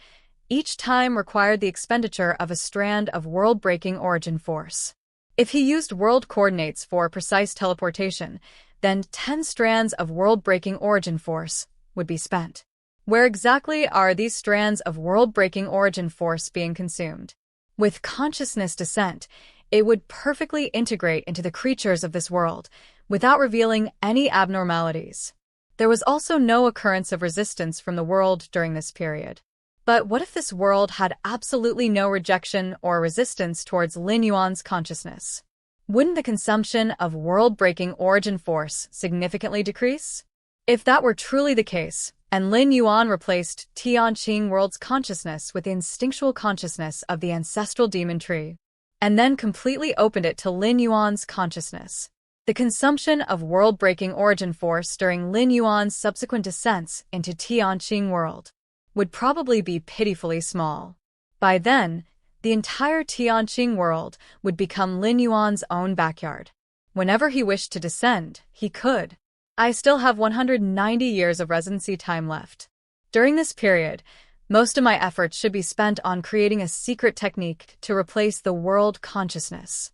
each time required the expenditure of a strand of world-breaking origin force. If he used world coordinates for precise teleportation, then 10 strands of world-breaking origin force would be spent. Where exactly are these strands of world-breaking origin force being consumed? With consciousness descent, it would perfectly integrate into the creatures of this world, without revealing any abnormalities. There was also no occurrence of resistance from the world during this period. But what if this world had absolutely no rejection or resistance towards Lin Yuan's consciousness? Wouldn't the consumption of world-breaking origin force significantly decrease? If that were truly the case, and Lin Yuan replaced Tianqing world's consciousness with the instinctual consciousness of the ancestral demon tree, and then completely opened it to Lin Yuan's consciousness, the consumption of world-breaking origin force during Lin Yuan's subsequent descents into Tianqing world would probably be pitifully small. By then, the entire Tianqing world would become Lin Yuan's own backyard. Whenever he wished to descend, he could. I still have 190 years of residency time left. During this period, most of my efforts should be spent on creating a secret technique to replace the world consciousness.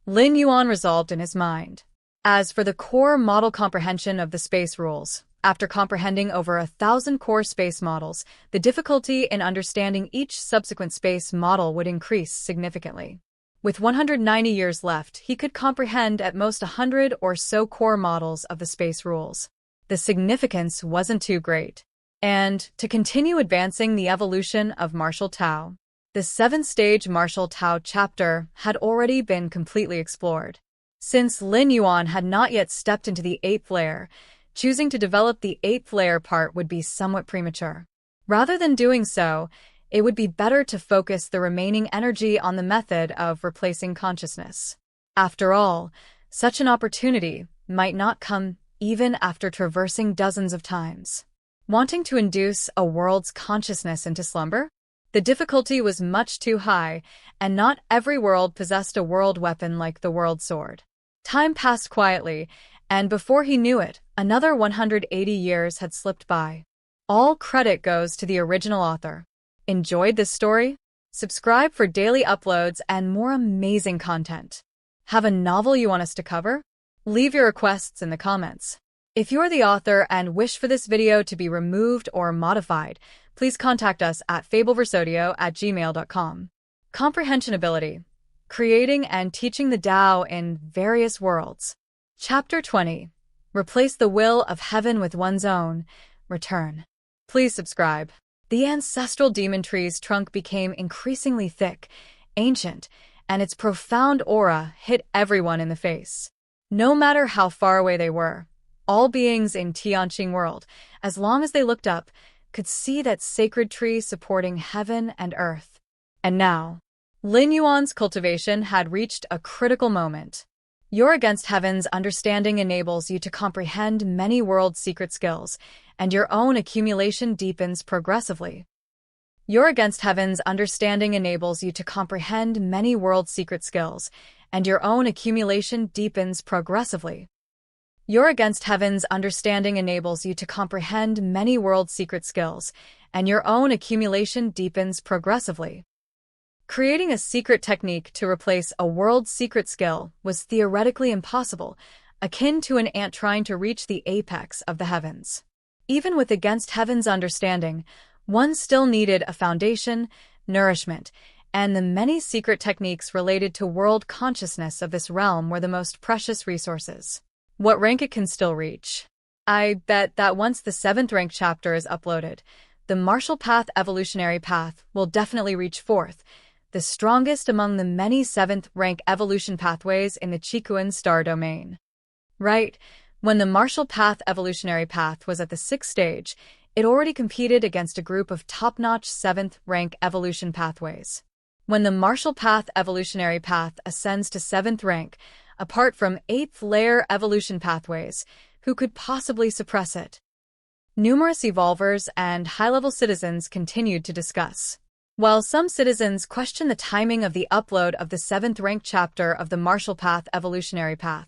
Lin Yuan resolved in his mind. As for the core model comprehension of the space rules, after comprehending over 1,000 core space models, the difficulty in understanding each subsequent space model would increase significantly. With 190 years left, he could comprehend at most 100 or so core models of the space rules. The significance wasn't too great. And to continue advancing the evolution of martial Tao, the 7-stage martial Tao chapter had already been completely explored. Since Lin Yuan had not yet stepped into the 8th layer, choosing to develop the 8th layer part would be somewhat premature. Rather than doing so, it would be better to focus the remaining energy on the method of replacing consciousness. After all, such an opportunity might not come even after traversing dozens of times. Wanting to induce a world's consciousness into slumber? The difficulty was much too high, and not every world possessed a world weapon like the world sword. Time passed quietly, and before he knew it, another 180 years had slipped by. All credit goes to the original author. Enjoyed this story? Subscribe for daily uploads and more amazing content. Have a novel you want us to cover? Leave your requests in the comments. If you're the author and wish for this video to be removed or modified, please contact us at fableversodio@gmail.com. Comprehension Ability. Creating and teaching the Tao in various worlds. Chapter 20. Replace the will of heaven with one's own. Return. Please subscribe. The ancestral demon tree's trunk became increasingly thick, ancient, and its profound aura hit everyone in the face. No matter how far away they were, all beings in Tianqing world, as long as they looked up, could see that sacred tree supporting heaven and earth. And now, Lin Yuan's cultivation had reached a critical moment. Your Against Heaven's understanding enables you to comprehend many world secret skills, and your own accumulation deepens progressively. Your Against Heaven's understanding enables you to comprehend many world secret skills, and your own accumulation deepens progressively. Your Against Heaven's understanding enables you to comprehend many world secret skills, and your own accumulation deepens progressively. Creating a secret technique to replace a world secret skill was theoretically impossible, akin to an ant trying to reach the apex of the heavens. Even with Against Heaven's understanding, one still needed a foundation, nourishment, and the many secret techniques related to world consciousness of this realm were the most precious resources. What rank it can still reach? I bet that once the 7th rank chapter is uploaded, the martial path evolutionary path will definitely reach 4th, the strongest among the many 7th rank evolution pathways in the Qikuan star domain. Right, when the martial path evolutionary path was at the 6th stage, it already competed against a group of top-notch 7th rank evolution pathways. When the martial path evolutionary path ascends to 7th rank, apart from 8th layer evolution pathways, who could possibly suppress it? Numerous evolvers and high-level citizens continued to discuss. While some citizens questioned the timing of the upload of the 7th-ranked chapter of the Marshall Path Evolutionary Path,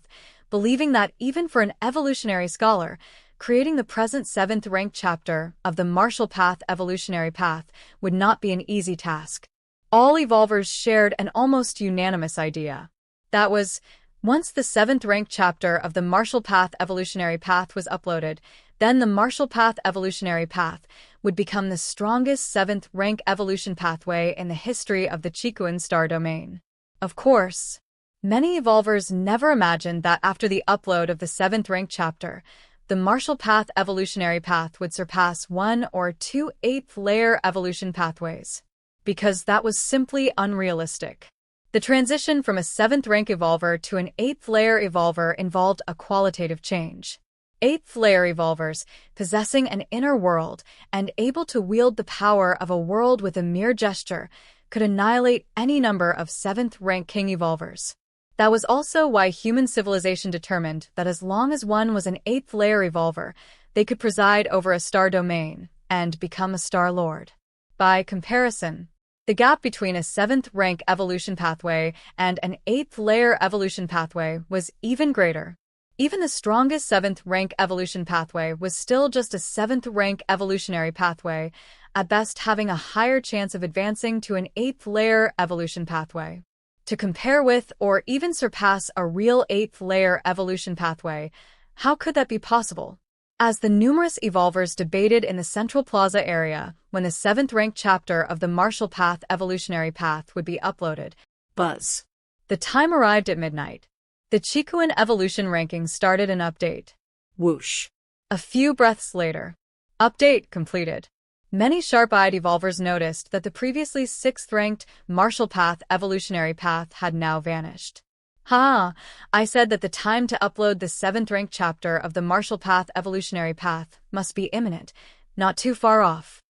believing that even for an evolutionary scholar, creating the present 7th-ranked chapter of the Marshall Path Evolutionary Path would not be an easy task. All evolvers shared an almost unanimous idea. That was, once the 7th-ranked chapter of the Marshall Path Evolutionary Path was uploaded, then the Marshall Path Evolutionary Path would become the strongest 7th-rank evolution pathway in the history of the Chikuan star domain. Of course, many evolvers never imagined that after the upload of the 7th-ranked chapter, the Marshall Path Evolutionary Path would surpass 1 or 2 8th-layer evolution pathways, because that was simply unrealistic. The transition from a 7th-rank evolver to an 8th-layer evolver involved a qualitative change. 8th-layer evolvers, possessing an inner world and able to wield the power of a world with a mere gesture, could annihilate any number of 7th-rank king evolvers. That was also why human civilization determined that as long as one was an 8th-layer evolver, they could preside over a star domain and become a star lord. By comparison, the gap between a 7th-rank evolution pathway and an 8th-layer evolution pathway was even greater. Even the strongest 7th-rank evolution pathway was still just a 7th-rank evolutionary pathway, at best having a higher chance of advancing to an 8th-layer evolution pathway. To compare with or even surpass a real 8th-layer evolution pathway, how could that be possible? As the numerous evolvers debated in the Central Plaza area when the 7th-ranked chapter of the Marshall Path Evolutionary Path would be uploaded, Buzz. the time arrived at midnight. The Chikuan evolution ranking started an update. Whoosh. A few breaths later, update completed. Many sharp-eyed evolvers noticed that the previously 6th-ranked Marshall Path Evolutionary Path had now vanished. I said that the time to upload the 7th-ranked chapter of the Marshall Path Evolutionary Path must be imminent, not too far off.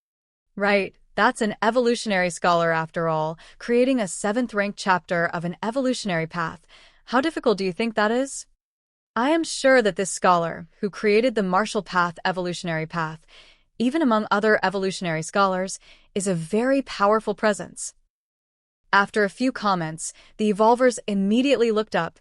Right, that's an evolutionary scholar after all, creating a 7th-ranked chapter of an evolutionary path. How difficult do you think that is? I am sure that this scholar, who created the Marshall Path Evolutionary Path, even among other evolutionary scholars, is a very powerful presence. After a few comments, the evolvers immediately looked up,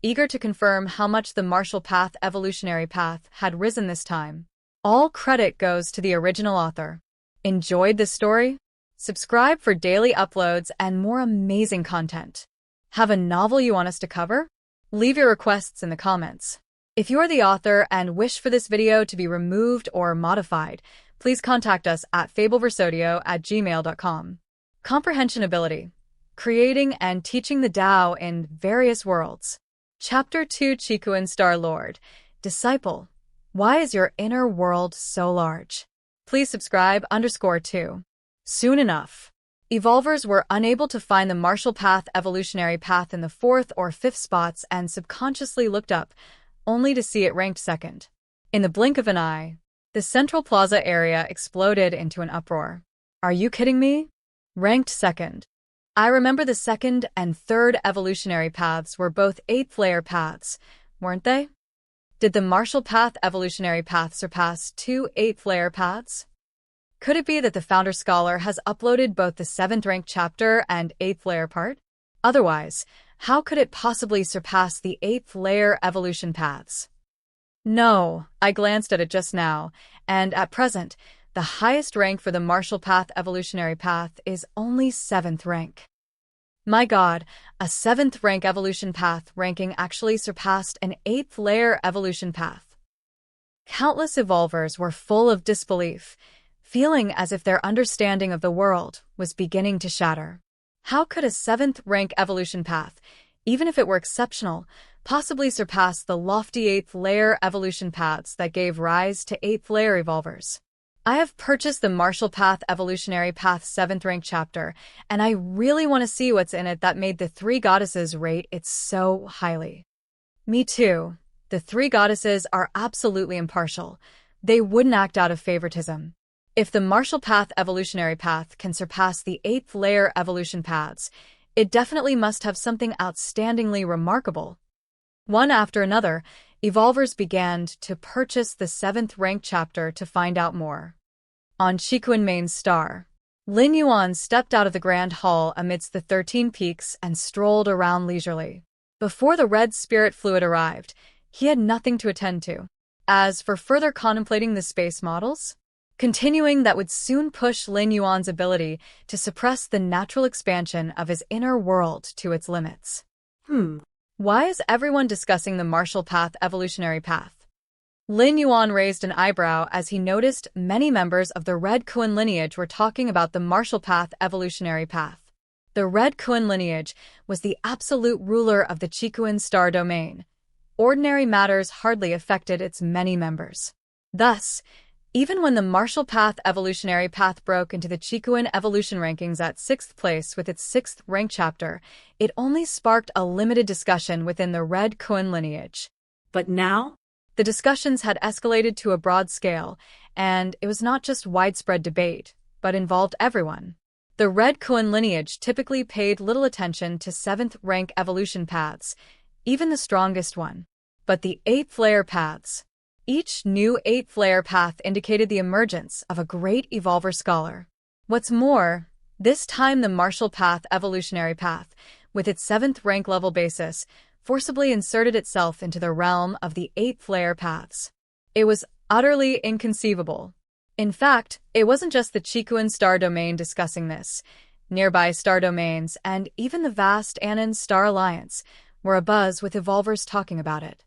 eager to confirm how much the Marshall Path Evolutionary Path had risen this time. All credit goes to the original author. Enjoyed this story? Subscribe for daily uploads and more amazing content. Have a novel you want us to cover? Leave your requests in the comments. If you are the author and wish for this video to be removed or modified, please contact us at fableversodio@gmail.com. Comprehension Ability. Creating and teaching the Tao in various worlds. Chapter 2 Chikuan Star Lord. Disciple. Why is your inner world so large? Please subscribe _2. Soon enough. Evolvers were unable to find the Marshall Path Evolutionary Path in the 4th or 5th spots and subconsciously looked up, only to see it ranked 2nd. In the blink of an eye, the Central Plaza area exploded into an uproar. Are you kidding me? Ranked 2nd. I remember the 2nd and 3rd evolutionary paths were both 8th-layer paths, weren't they? Did the Marshall Path Evolutionary Path surpass 2 8th-layer paths? Could it be that the founder scholar has uploaded both the 7th-ranked chapter and 8th-layer part? Otherwise, how could it possibly surpass the 8th-layer evolution paths? No, I glanced at it just now, and at present, the highest rank for the Marshall Path Evolutionary Path is only 7th rank. My God, a 7th rank evolution path ranking actually surpassed an 8th-layer evolution path. Countless evolvers were full of disbelief, feeling as if their understanding of the world was beginning to shatter. How could a 7th rank evolution path, even if it were exceptional, possibly surpass the lofty 8th-layer evolution paths that gave rise to 8th-layer evolvers? I have purchased the Marshall Path Evolutionary Path 7th rank chapter, and I really want to see what's in it that made the 3 goddesses rate it so highly. Me too. The 3 goddesses are absolutely impartial. They wouldn't act out of favoritism. If the Marshall Path Evolutionary Path can surpass the 8th-layer evolution paths, it definitely must have something outstandingly remarkable. One after another, evolvers began to purchase the 7th rank chapter to find out more. On Chikunmain's star, Lin Yuan stepped out of the grand hall amidst the 13 peaks and strolled around leisurely. Before the red spirit fluid arrived, he had nothing to attend to. As for further contemplating the space models, continuing that would soon push Lin Yuan's ability to suppress the natural expansion of his inner world to its limits. Why is everyone discussing the martial path evolutionary path? Lin Yuan raised an eyebrow as he noticed many members of the Red Kuan lineage were talking about the martial path evolutionary path. The Red Kuan lineage was the absolute ruler of the Chikuan star domain. Ordinary matters hardly affected its many members. Thus, even when the martial path evolutionary path broke into the Chikuan evolution rankings at 6th place with its 6th rank chapter, it only sparked a limited discussion within the Red Kuan lineage. But now? The discussions had escalated to a broad scale, and it was not just widespread debate, but involved everyone. The Red Kuan lineage typically paid little attention to 7th rank evolution paths, even the strongest one. But the 8th layer paths. Each new 8th layer path indicated the emergence of a great evolver scholar. What's more, this time the martial path evolutionary path, with its 7th rank level basis, forcibly inserted itself into the realm of the 8th layer paths. It was utterly inconceivable. In fact, it wasn't just the Chikuan star domain discussing this. Nearby star domains and even the vast Annan Star Alliance were abuzz with evolvers talking about it.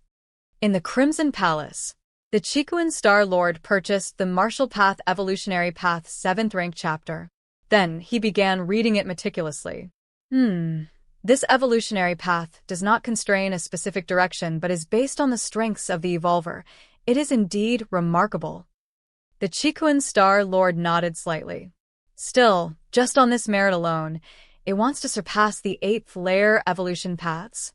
In the Crimson Palace, the Chikuan Star Lord purchased the Martial Path Evolutionary Path 7th rank chapter. Then he began reading it meticulously. This evolutionary path does not constrain a specific direction but is based on the strengths of the evolver. It is indeed remarkable. The Chikuan Star Lord nodded slightly. Still, just on this merit alone, it wants to surpass the 8th layer evolution paths.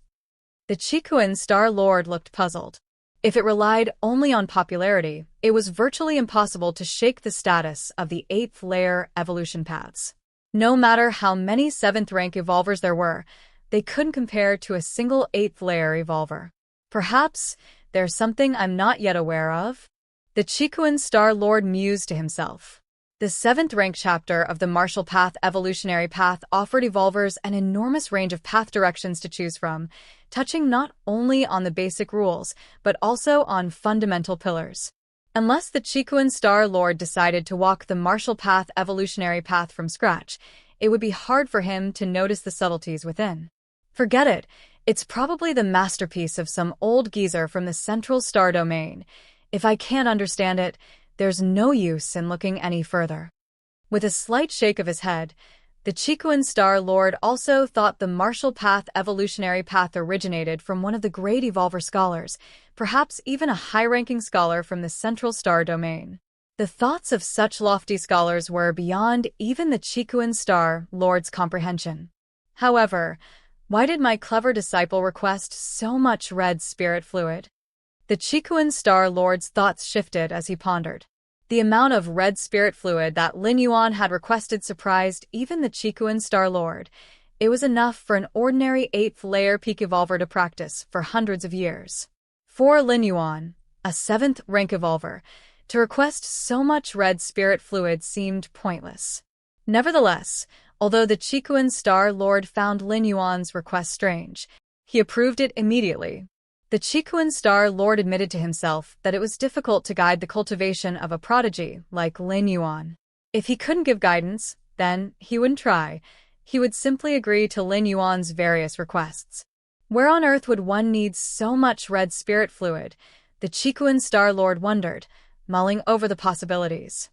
The Chikuan Star Lord looked puzzled. If it relied only on popularity, it was virtually impossible to shake the status of the 8th layer evolution paths. No matter how many 7th rank evolvers there were, they couldn't compare to a single 8th layer evolver. Perhaps there's something I'm not yet aware of? The Chikuan Star Lord mused to himself. The 7th rank chapter of the Martial Path Evolutionary Path offered evolvers an enormous range of path directions to choose from, touching not only on the basic rules, but also on fundamental pillars. Unless the Chikuan Star Lord decided to walk the Martial Path Evolutionary Path from scratch, it would be hard for him to notice the subtleties within. Forget it. It's probably the masterpiece of some old geezer from the Central Star Domain. If I can't understand it, there's no use in looking any further. With a slight shake of his head, the Chikuan Star Lord also thought the Martial Path Evolutionary Path originated from one of the great evolver scholars, perhaps even a high-ranking scholar from the Central Star Domain. The thoughts of such lofty scholars were beyond even the Chikuan Star Lord's comprehension. However, why did my clever disciple request so much red spirit fluid? The Chikuan Star Lord's thoughts shifted as he pondered. The amount of red spirit fluid that Lin Yuan had requested surprised even the Chikuan Star Lord. It was enough for an ordinary 8th layer peak evolver to practice for hundreds of years. For Lin Yuan, a 7th rank evolver, to request so much red spirit fluid seemed pointless. Nevertheless, although the Chikuan Star Lord found Lin Yuan's request strange, he approved it immediately. The Chikuan Star Lord admitted to himself that it was difficult to guide the cultivation of a prodigy like Lin Yuan. If he couldn't give guidance, then he wouldn't try. He would simply agree to Lin Yuan's various requests. Where on earth would one need so much red spirit fluid? The Chikuan Star Lord wondered, mulling over the possibilities.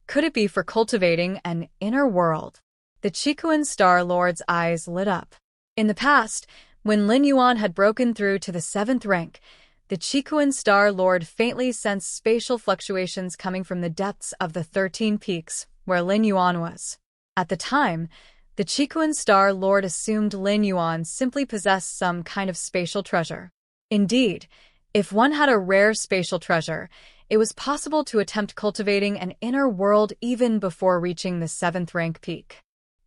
Could it be for cultivating an inner world? The Chikuan Star Lord's eyes lit up. In the past, when Lin Yuan had broken through to the 7th rank, the Chikuan Star Lord faintly sensed spatial fluctuations coming from the depths of the 13 peaks where Lin Yuan was. At the time, the Chikuan Star Lord assumed Lin Yuan simply possessed some kind of spatial treasure. Indeed, if one had a rare spatial treasure, it was possible to attempt cultivating an inner world even before reaching the 7th rank peak.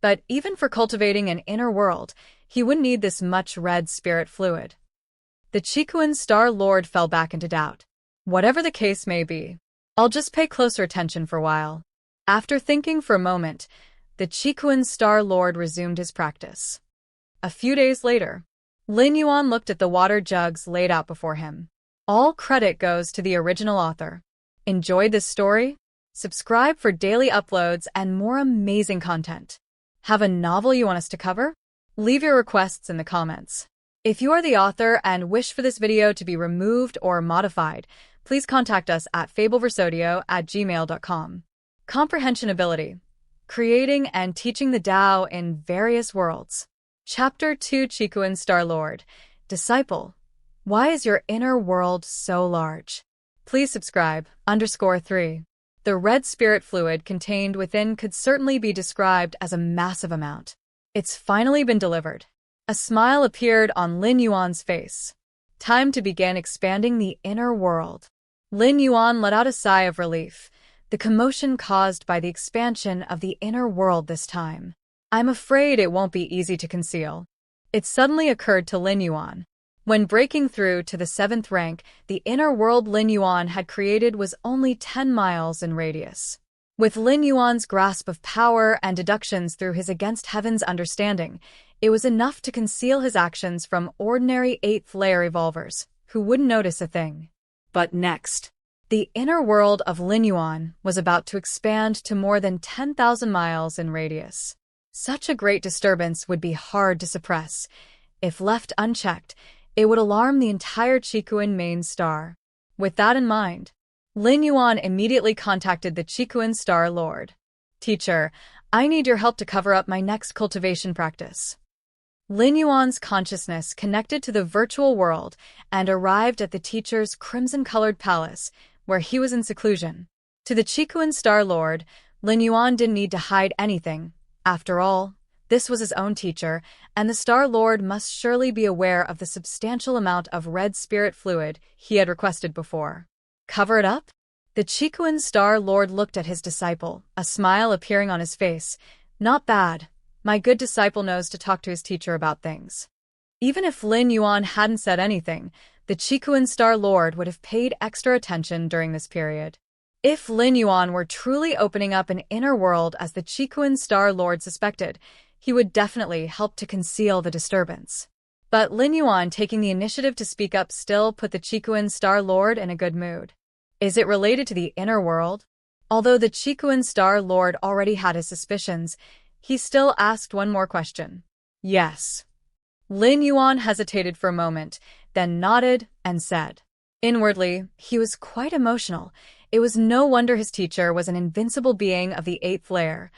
But even for cultivating an inner world, he wouldn't need this much red spirit fluid. The Chikuan Star Lord fell back into doubt. Whatever the case may be, I'll just pay closer attention for a while. After thinking for a moment, the Chikuan Star Lord resumed his practice. A few days later, Lin Yuan looked at the water jugs laid out before him. All credit goes to the original author. Enjoyed this story? Subscribe for daily uploads and more amazing content. Have a novel you want us to cover? Leave your requests in the comments. If you are the author and wish for this video to be removed or modified, please contact us at fableversodio@gmail.com. Comprehension Ability. Creating and teaching the Tao in various worlds. Chapter 2 Chikuan Star Lord. Disciple. Why is your inner world so large? Please subscribe. _3. The red spirit fluid contained within could certainly be described as a massive amount. It's finally been delivered. A smile appeared on Lin Yuan's face. Time to begin expanding the inner world. Lin Yuan let out a sigh of relief, the commotion caused by the expansion of the inner world this time. I'm afraid it won't be easy to conceal. It suddenly occurred to Lin Yuan. When breaking through to the 7th rank, the inner world Lin Yuan had created was only 10 miles in radius. With Lin Yuan's grasp of power and deductions through his against heaven's understanding, it was enough to conceal his actions from ordinary 8th layer evolvers, who wouldn't notice a thing. But next, the inner world of Lin Yuan was about to expand to more than 10,000 miles in radius. Such a great disturbance would be hard to suppress. If left unchecked, it would alarm the entire Chikuan main star. With that in mind, Lin Yuan immediately contacted the Chikuan Star Lord. Teacher, I need your help to cover up my next cultivation practice. Lin Yuan's consciousness connected to the virtual world and arrived at the teacher's crimson-colored palace, where he was in seclusion. To the Chikuan Star Lord, Lin Yuan didn't need to hide anything. After all, this was his own teacher, and the Star Lord must surely be aware of the substantial amount of red spirit fluid he had requested before. Cover it up? The Chikuan Star Lord looked at his disciple, a smile appearing on his face. Not bad. My good disciple knows to talk to his teacher about things. Even if Lin Yuan hadn't said anything, the Chikuan Star Lord would have paid extra attention during this period. If Lin Yuan were truly opening up an inner world as the Chikuan Star Lord suspected, he would definitely help to conceal the disturbance. But Lin Yuan taking the initiative to speak up still put the Chikuan Star Lord in a good mood. Is it related to the inner world? Although the Chikuan Star Lord already had his suspicions, he still asked one more question. Yes. Lin Yuan hesitated for a moment, then nodded and said. Inwardly, he was quite emotional. It was no wonder his teacher was an invincible being of the 8th layer.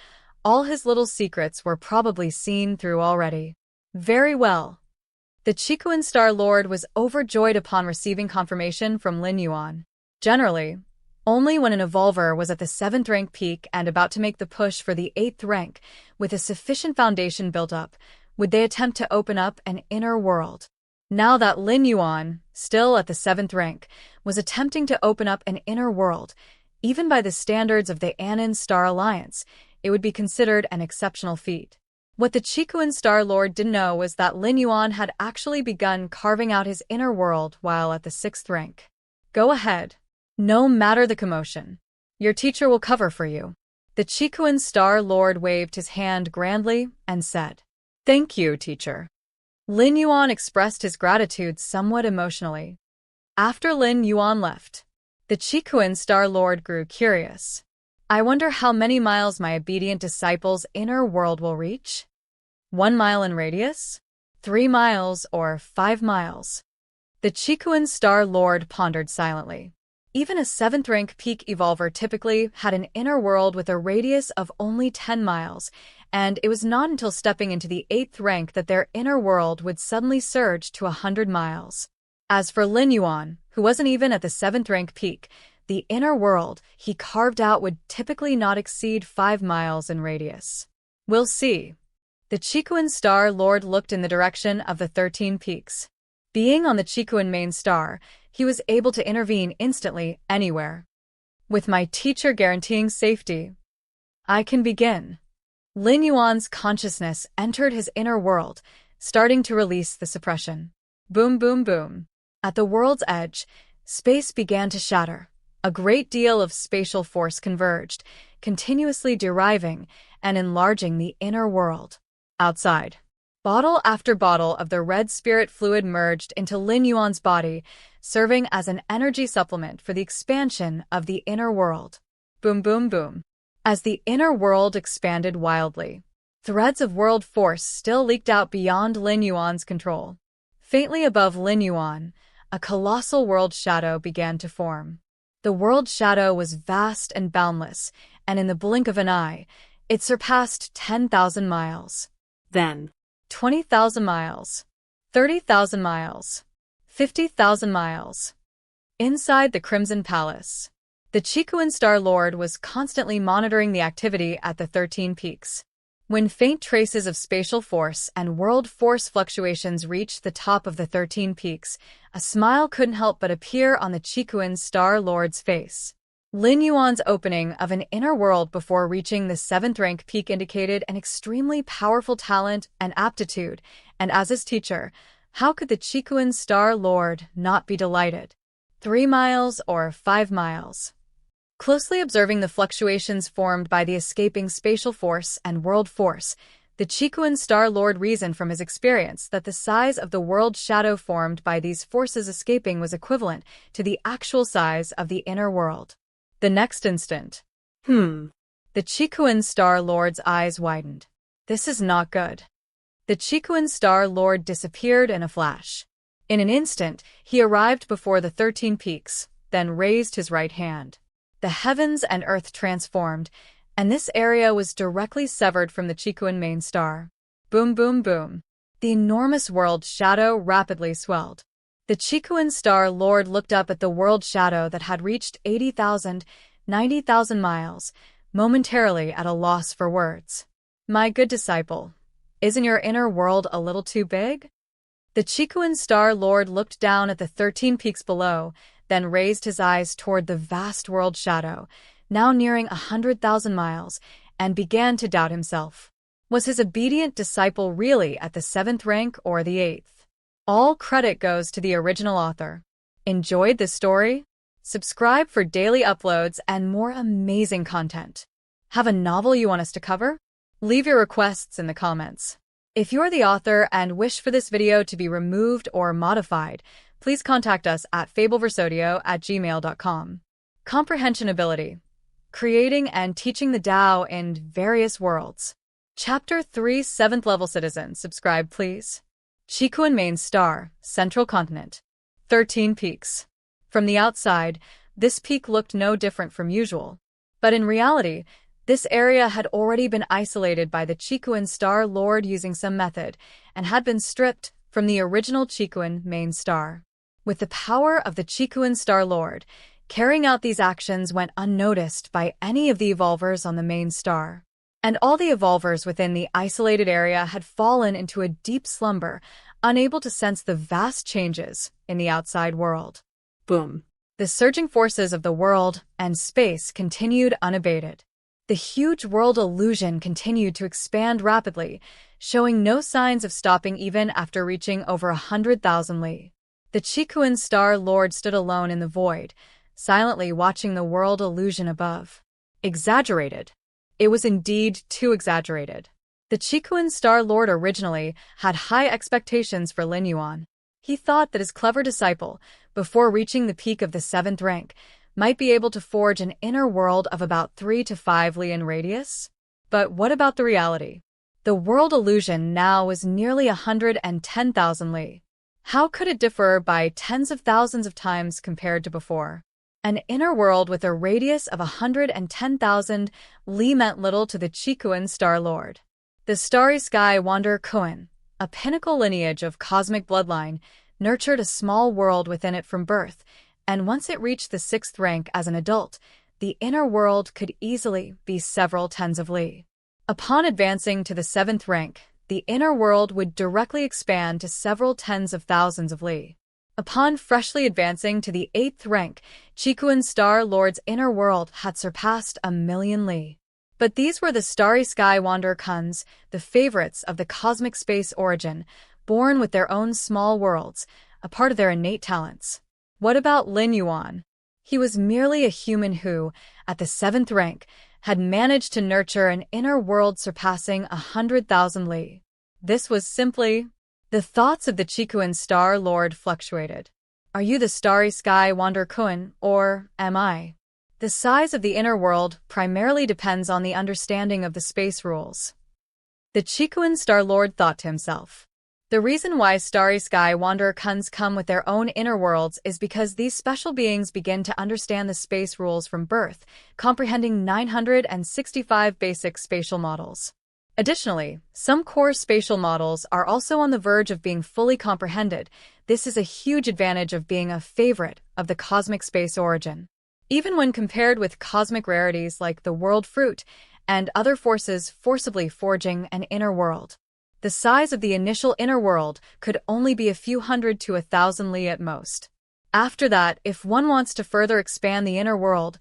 All his little secrets were probably seen through already. Very well. The Chikuan Star Lord was overjoyed upon receiving confirmation from Lin Yuan. Generally, only when an evolver was at the 7th rank peak and about to make the push for the 8th rank, with a sufficient foundation built up, would they attempt to open up an inner world. Now that Lin Yuan, still at the 7th rank, was attempting to open up an inner world, even by the standards of the Annan Star Alliance, it would be considered an exceptional feat. What the Chikuan Star Lord didn't know was that Lin Yuan had actually begun carving out his inner world while at the 6th rank. Go ahead. No matter the commotion. Your teacher will cover for you. The Chikuan Star Lord waved his hand grandly and said, Thank you, teacher. Lin Yuan expressed his gratitude somewhat emotionally. After Lin Yuan left, the Chikuan Star Lord grew curious. I wonder how many miles my obedient disciple's inner world will reach? 1 mile in radius? 3 miles or 5 miles? The Chikuan Star Lord pondered silently. Even a 7th rank peak evolver typically had an inner world with a radius of only 10 miles, and it was not until stepping into the 8th rank that their inner world would suddenly surge to 100 miles. As for Lin Yuan, who wasn't even at the 7th rank peak, the inner world he carved out would typically not exceed 5 miles in radius. We'll see. The Chikuan Star Lord looked in the direction of the 13 peaks. Being on the Chikuan main star, he was able to intervene instantly anywhere. With my teacher guaranteeing safety, I can begin. Lin Yuan's consciousness entered his inner world, starting to release the suppression. Boom, boom, boom. At the world's edge, space began to shatter. A great deal of spatial force converged, continuously deriving and enlarging the inner world. Outside, bottle after bottle of the red spirit fluid merged into Lin Yuan's body, serving as an energy supplement for the expansion of the inner world. Boom, boom, boom. As the inner world expanded wildly, threads of world force still leaked out beyond Lin Yuan's control. Faintly above Lin Yuan, a colossal world shadow began to form. The world shadow was vast and boundless, and in the blink of an eye, it surpassed 10,000 miles. Then, 20,000 miles. 30,000 miles. 50,000 miles. Inside the Crimson Palace, the Chikuan Star Lord was constantly monitoring the activity at the 13 peaks. When faint traces of spatial force and world force fluctuations reached the top of the 13 peaks, a smile couldn't help but appear on the Chikuan Star Lord's face. Lin Yuan's opening of an inner world before reaching the 7th rank peak indicated an extremely powerful talent and aptitude, and as his teacher, how could the Chikuan Star Lord not be delighted? 3 miles or 5 miles? Closely observing the fluctuations formed by the escaping spatial force and world force, the Chikuan Star Lord reasoned from his experience that the size of the world shadow formed by these forces escaping was equivalent to the actual size of the inner world. The next instant, the Chikuan Star Lord's eyes widened. This is not good. The Chikuan Star Lord disappeared in a flash. In an instant, he arrived before the 13 peaks, then raised his right hand. The heavens and earth transformed, and this area was directly severed from the Chikuan main star. Boom, boom, boom. The enormous world shadow rapidly swelled. The Chikuan Star Lord looked up at the world shadow that had reached 80,000, 90,000 miles, momentarily at a loss for words. My good disciple, isn't your inner world a little too big? The Chikuan Star Lord looked down at the 13 peaks below, then raised his eyes toward the vast world shadow, now nearing 100,000 miles, and began to doubt himself. Was his obedient disciple really at the 7th rank or the 8th? All credit goes to the original author. Enjoyed this story? Subscribe for daily uploads and more amazing content. Have a novel you want us to cover? Leave your requests in the comments. If you're the author and wish for this video to be removed or modified, please contact us at fableversodio@gmail.com. Comprehension Ability. Creating and teaching the Tao in various worlds. Chapter 3 7th Level Citizen. Subscribe, please. Chikuan Main Star, Central Continent. 13 peaks. From the outside, this peak looked no different from usual. But in reality, this area had already been isolated by the Chikuan Star Lord using some method, and had been stripped from the original Chikuan main star. With the power of the Chikuan Star Lord, carrying out these actions went unnoticed by any of the evolvers on the main star. And all the evolvers within the isolated area had fallen into a deep slumber, unable to sense the vast changes in the outside world. boom. The surging forces of the world and space continued unabated. The huge world illusion continued to expand rapidly, showing no signs of stopping even after reaching over 100,000 li. The Chikuan Star Lord stood alone in the void, silently watching the world illusion above. Exaggerated. It was indeed too exaggerated. The Chikuan Star Lord originally had high expectations for Lin Yuan. He thought that his clever disciple, before reaching the peak of the 7th rank, might be able to forge an inner world of about 3 to 5 li in radius. But what about the reality? The world illusion now was nearly 110,000 li. How could it differ by tens of thousands of times compared to before? An inner world with a radius of 110,000 li meant little to the Chikuan Star Lord. The Starry Sky Wanderer Kuan, a pinnacle lineage of cosmic bloodline, nurtured a small world within it from birth, and once it reached the 6th rank as an adult, the inner world could easily be several tens of li. Upon advancing to the 7th rank, the inner world would directly expand to several tens of thousands of li. Upon freshly advancing to the 8th rank, Chikuan Star Lord's inner world had surpassed 1,000,000 li. But these were the Starry Sky Wanderer Kuns, the favorites of the cosmic space origin, born with their own small worlds, a part of their innate talents. What about Lin Yuan? He was merely a human who, at the 7th rank, had managed to nurture an inner world surpassing 100,000 li. This was simply... The thoughts of the Chikuan Star Lord fluctuated. Are you the Starry Sky Wander Kun, or am I? The size of the inner world primarily depends on the understanding of the space rules. The Chikuan Star Lord thought to himself. The reason why Starry Sky Wanderer Kuns come with their own inner worlds is because these special beings begin to understand the space rules from birth, comprehending 965 basic spatial models. Additionally, some core spatial models are also on the verge of being fully comprehended. This is a huge advantage of being a favorite of the cosmic space origin. Even when compared with cosmic rarities like the world fruit and other forces forcibly forging an inner world, the size of the initial inner world could only be a few hundred to 1,000 li at most. After that, if one wants to further expand the inner world,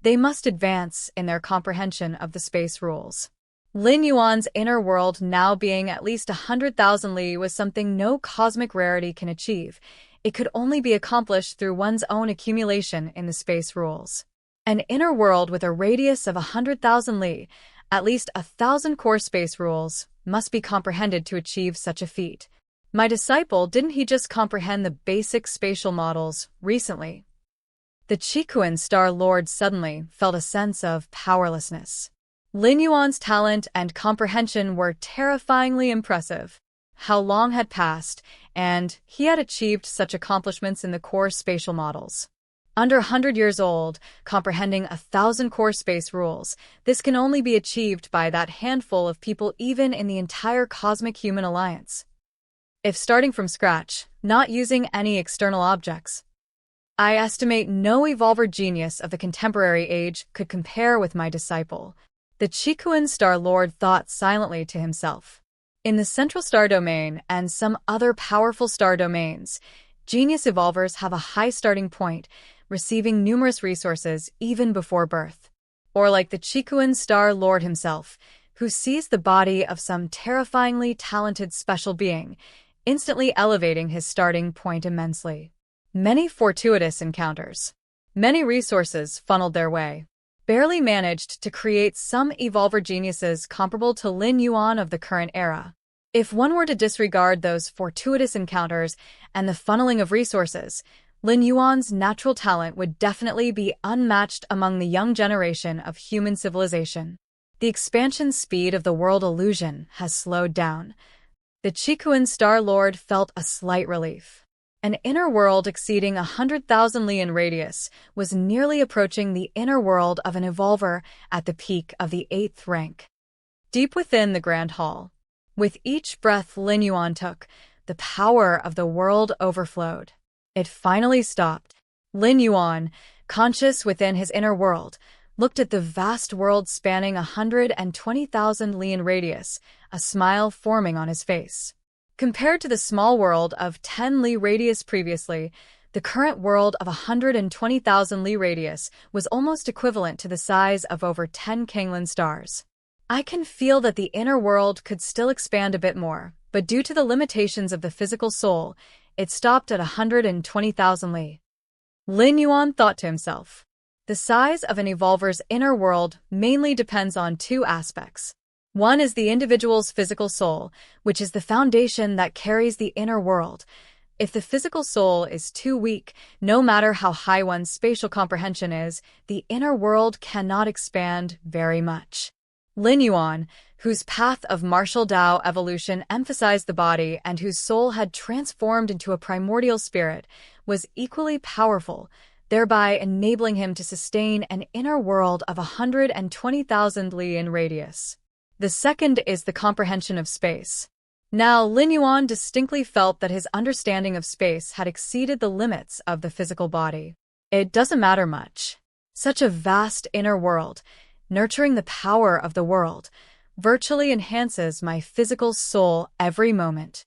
they must advance in their comprehension of the space rules. Lin Yuan's inner world now being at least 100,000 li was something no cosmic rarity can achieve. It could only be accomplished through one's own accumulation in the space rules. An inner world with a radius of 100,000 li, at least 1,000 core space rules, must be comprehended to achieve such a feat. My disciple, didn't he just comprehend the basic spatial models recently? The Chikuan Star Lord suddenly felt a sense of powerlessness. Lin Yuan's talent and comprehension were terrifyingly impressive. How long had passed, and he had achieved such accomplishments in the core spatial models. Under 100 years old, comprehending 1,000 core space rules, this can only be achieved by that handful of people even in the entire cosmic human alliance. If starting from scratch, not using any external objects, I estimate no evolver genius of the contemporary age could compare with my disciple. The Chikuan Star Lord thought silently to himself. In the central star domain and some other powerful star domains, genius evolvers have a high starting point, receiving numerous resources even before birth. Or like the Chikuan Star Lord himself, who sees the body of some terrifyingly talented special being, instantly elevating his starting point immensely. Many fortuitous encounters. Many resources funneled their way. Barely managed to create some evolver geniuses comparable to Lin Yuan of the current era. If one were to disregard those fortuitous encounters and the funneling of resources, Lin Yuan's natural talent would definitely be unmatched among the young generation of human civilization. The expansion speed of the world illusion has slowed down. The Chikuan Star Lord felt a slight relief. An inner world exceeding 100,000 li in radius was nearly approaching the inner world of an evolver at the peak of the 8th rank. Deep within the Grand Hall, with each breath Lin Yuan took, the power of the world overflowed. It finally stopped. Lin Yuan, conscious within his inner world, looked at the vast world spanning 120,000 li in radius, a smile forming on his face. Compared to the small world of 10 li radius previously, the current world of 120,000 li radius was almost equivalent to the size of over 10 Kanglan stars. I can feel that the inner world could still expand a bit more, but due to the limitations of the physical soul, it stopped at 120,000 li. Lin Yuan thought to himself. The size of an evolver's inner world mainly depends on two aspects. One is the individual's physical soul, which is the foundation that carries the inner world. If the physical soul is too weak, no matter how high one's spatial comprehension is, the inner world cannot expand very much. Lin Yuan, whose path of martial Tao evolution emphasized the body and whose soul had transformed into a primordial spirit, was equally powerful, thereby enabling him to sustain an inner world of 120,000 li in radius. The second is the comprehension of space. Now, Lin Yuan distinctly felt that his understanding of space had exceeded the limits of the physical body. It doesn't matter much. Such a vast inner world, nurturing the power of the world, virtually enhances my physical soul every moment.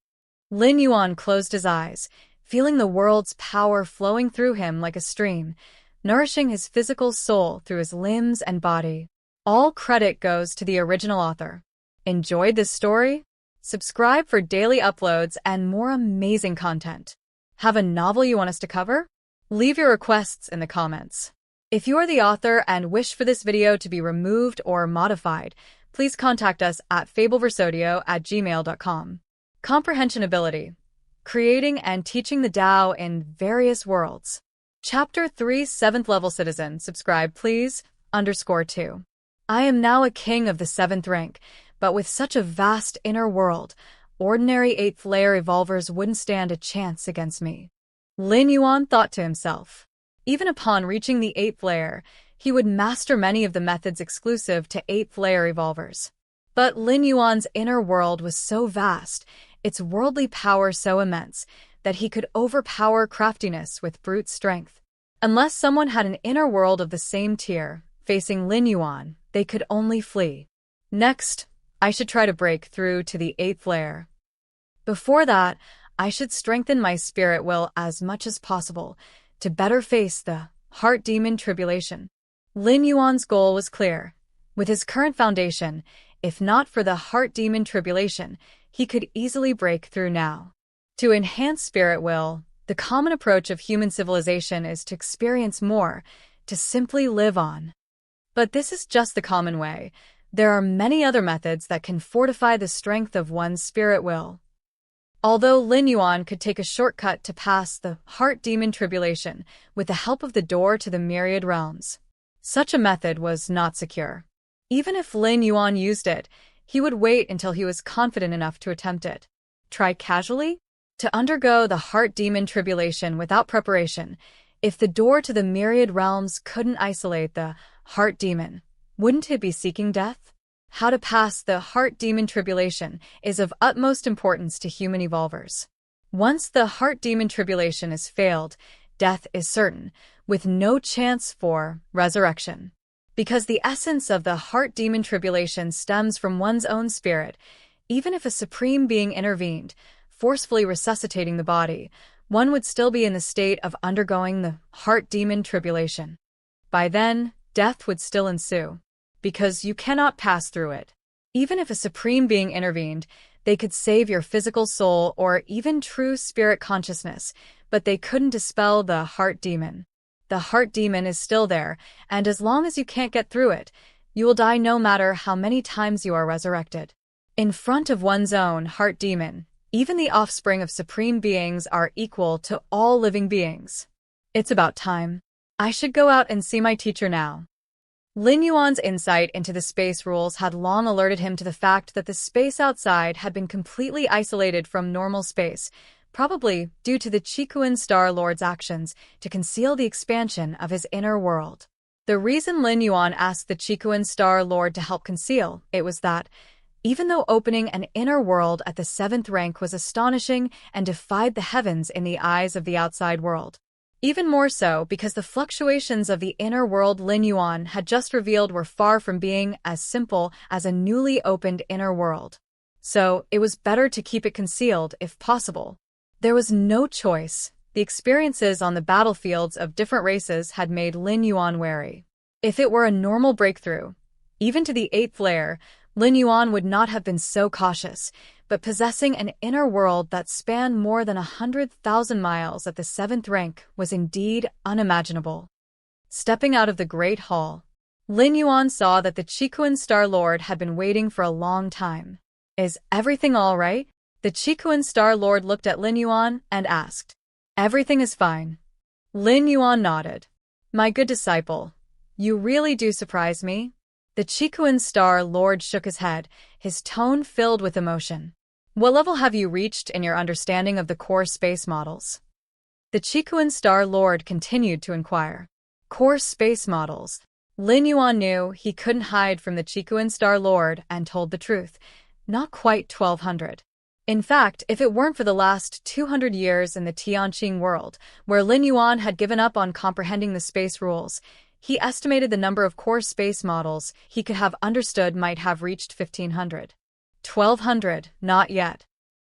Lin Yuan closed his eyes, feeling the world's power flowing through him like a stream, nourishing his physical soul through his limbs and body. All credit goes to the original author. Enjoyed this story? Subscribe for daily uploads and more amazing content. Have a novel you want us to cover? Leave your requests in the comments. If you are the author and wish for this video to be removed or modified, please contact us at fableversodio@gmail.com. Comprehension Ability. Creating and teaching the Tao in various worlds. Chapter 3, 7th Level Citizen. Subscribe, please. _2. I am now a king of the 7th rank, but with such a vast inner world, ordinary 8th layer evolvers wouldn't stand a chance against me. Lin Yuan thought to himself. Even upon reaching the 8th layer, he would master many of the methods exclusive to 8th layer evolvers. But Lin Yuan's inner world was so vast, its worldly power so immense, that he could overpower craftiness with brute strength. Unless someone had an inner world of the same tier, facing Lin Yuan, they could only flee. Next, I should try to break through to the 8th layer. Before that, I should strengthen my spirit will as much as possible to better face the heart demon tribulation. Lin Yuan's goal was clear. With his current foundation, if not for the heart demon tribulation, he could easily break through now. To enhance spirit will, the common approach of human civilization is to experience more, to simply live on. But this is just the common way. There are many other methods that can fortify the strength of one's spirit will. Although Lin Yuan could take a shortcut to pass the heart demon tribulation with the help of the door to the Myriad Realms, such a method was not secure. Even if Lin Yuan used it, he would wait until he was confident enough to attempt it. Try casually? To undergo the heart demon tribulation without preparation, if the door to the Myriad Realms couldn't isolate the heart demon, wouldn't it be seeking death? How to pass the heart demon tribulation is of utmost importance to human evolvers. Once the heart demon tribulation is failed, death is certain, with no chance for resurrection. Because the essence of the heart demon tribulation stems from one's own spirit, even if a supreme being intervened, forcefully resuscitating the body, one would still be in the state of undergoing the heart demon tribulation. By then, death would still ensue, because you cannot pass through it. Even if a supreme being intervened, they could save your physical soul or even true spirit consciousness, but they couldn't dispel the heart demon. The heart demon is still there, and as long as you can't get through it, you will die no matter how many times you are resurrected. In front of one's own heart demon, even the offspring of supreme beings are equal to all living beings. It's about time. I should go out and see my teacher now. Lin Yuan's insight into the space rules had long alerted him to the fact that the space outside had been completely isolated from normal space, probably due to the Qikuan Star Lord's actions to conceal the expansion of his inner world. The reason Lin Yuan asked the Qikuan Star Lord to help conceal it was that, even though opening an inner world at the 7th rank was astonishing and defied the heavens in the eyes of the outside world, even more so because the fluctuations of the inner world Lin Yuan had just revealed were far from being as simple as a newly opened inner world. So, it was better to keep it concealed if possible. There was no choice. The experiences on the battlefields of different races had made Lin Yuan wary. If it were a normal breakthrough, even to the 8th layer, Lin Yuan would not have been so cautious, but possessing an inner world that spanned more than 100,000 miles at the 7th rank was indeed unimaginable. Stepping out of the Great Hall, Lin Yuan saw that the Qikuan Star Lord had been waiting for a long time. Is everything all right? The Qikuan Star Lord looked at Lin Yuan and asked. Everything is fine. Lin Yuan nodded. My good disciple, you really do surprise me. The Qikuan Star Lord shook his head, his tone filled with emotion. What level have you reached in your understanding of the core space models? The Qikuan Star Lord continued to inquire. Core space models. Lin Yuan knew he couldn't hide from the Qikuan Star Lord and told the truth. Not quite 1200. In fact, if it weren't for the last 200 years in the Tianqing world, where Lin Yuan had given up on comprehending the space rules, he estimated the number of core space models he could have understood might have reached 1500. 1200, not yet.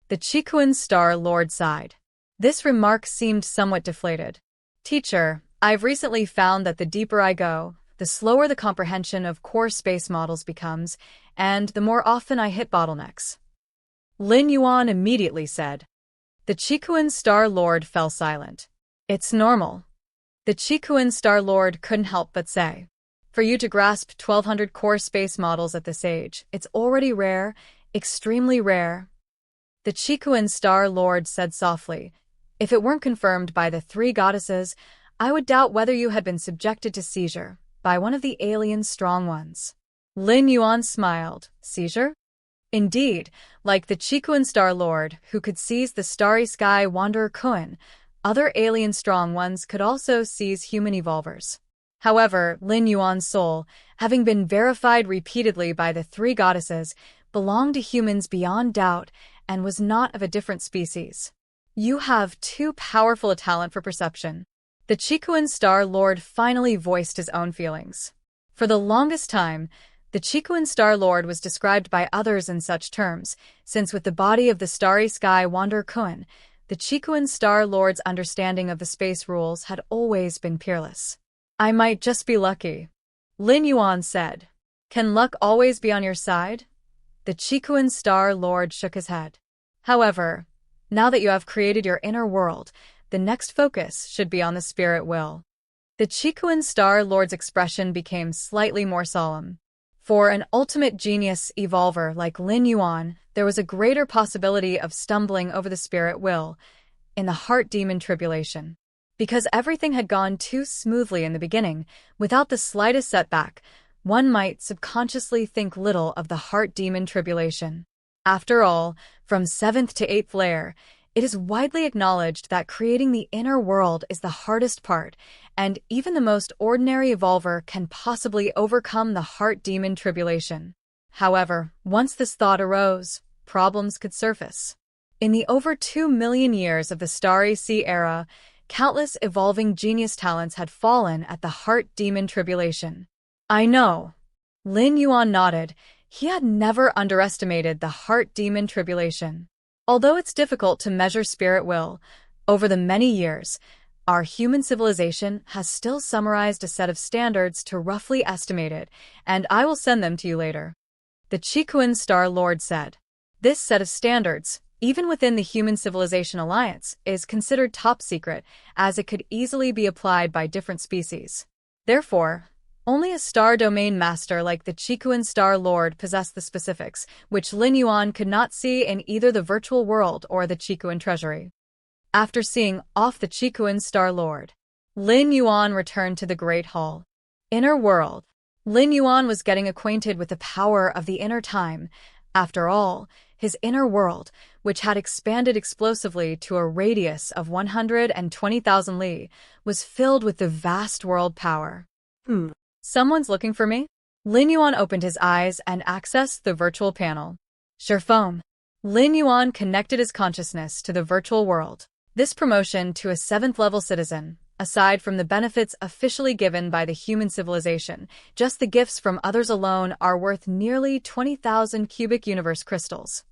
The Qikuan Star Lord sighed. This remark seemed somewhat deflated. Teacher, I've recently found that the deeper I go, the slower the comprehension of core space models becomes, and the more often I hit bottlenecks. Lin Yuan immediately said. The Chikuan Star Lord fell silent. It's normal. The Chikuan Star Lord couldn't help but say. For you to grasp 1200 core space models at this age, it's already rare, extremely rare. The Chikuan Star Lord said softly, if it weren't confirmed by the three goddesses, I would doubt whether you had been subjected to seizure by one of the alien strong ones. Lin Yuan smiled. Seizure? Indeed, like the Chikuan Star Lord, who could seize the starry sky wanderer Kuan, other alien strong ones could also seize human evolvers. However, Lin Yuan's soul, having been verified repeatedly by the three goddesses, belonged to humans beyond doubt and was not of a different species. You have too powerful a talent for perception. The Chikuan Star Lord finally voiced his own feelings. For the longest time, the Chikuan Star Lord was described by others in such terms, since with the body of the starry sky wanderer Kuan, the Chikuan Star Lord's understanding of the space rules had always been peerless. I might just be lucky, Lin Yuan said. Can luck always be on your side? The Chikuan Star Lord shook his head. However, now that you have created your inner world, the next focus should be on the spirit will. The Chikuan Star Lord's expression became slightly more solemn. For an ultimate genius evolver like Lin Yuan, there was a greater possibility of stumbling over the spirit will in the heart demon tribulation. Because everything had gone too smoothly in the beginning, without the slightest setback, one might subconsciously think little of the heart demon tribulation. After all, from 7th to 8th layer, it is widely acknowledged that creating the inner world is the hardest part, and even the most ordinary evolver can possibly overcome the heart demon tribulation. However, once this thought arose, problems could surface. In the over 2 million years of the Starry Sea era, countless evolving genius talents had fallen at the heart demon tribulation. I know. Lin Yuan nodded. He had never underestimated the heart demon tribulation. Although it's difficult to measure spirit will, over the many years, our human civilization has still summarized a set of standards to roughly estimate it, and I will send them to you later. The Chikuan Star Lord said. This set of standards, even within the Human Civilization Alliance, is considered top secret, as it could easily be applied by different species. Therefore, only a star domain master like the Chikuan Star Lord possessed the specifics, which Lin Yuan could not see in either the virtual world or the Chikuan treasury. After seeing off the Chikuan Star Lord, Lin Yuan returned to the Great Hall. Inner world. Lin Yuan was getting acquainted with the power of the inner time. After all, his inner world, which had expanded explosively to a radius of 120,000 li, was filled with the vast world power. Someone's looking for me? Lin Yuan opened his eyes and accessed the virtual panel. Sure phone. Lin Yuan connected his consciousness to the virtual world. This promotion to a 7th level citizen, aside from the benefits officially given by the human civilization, just the gifts from others alone are worth nearly 20,000 cubic universe crystals.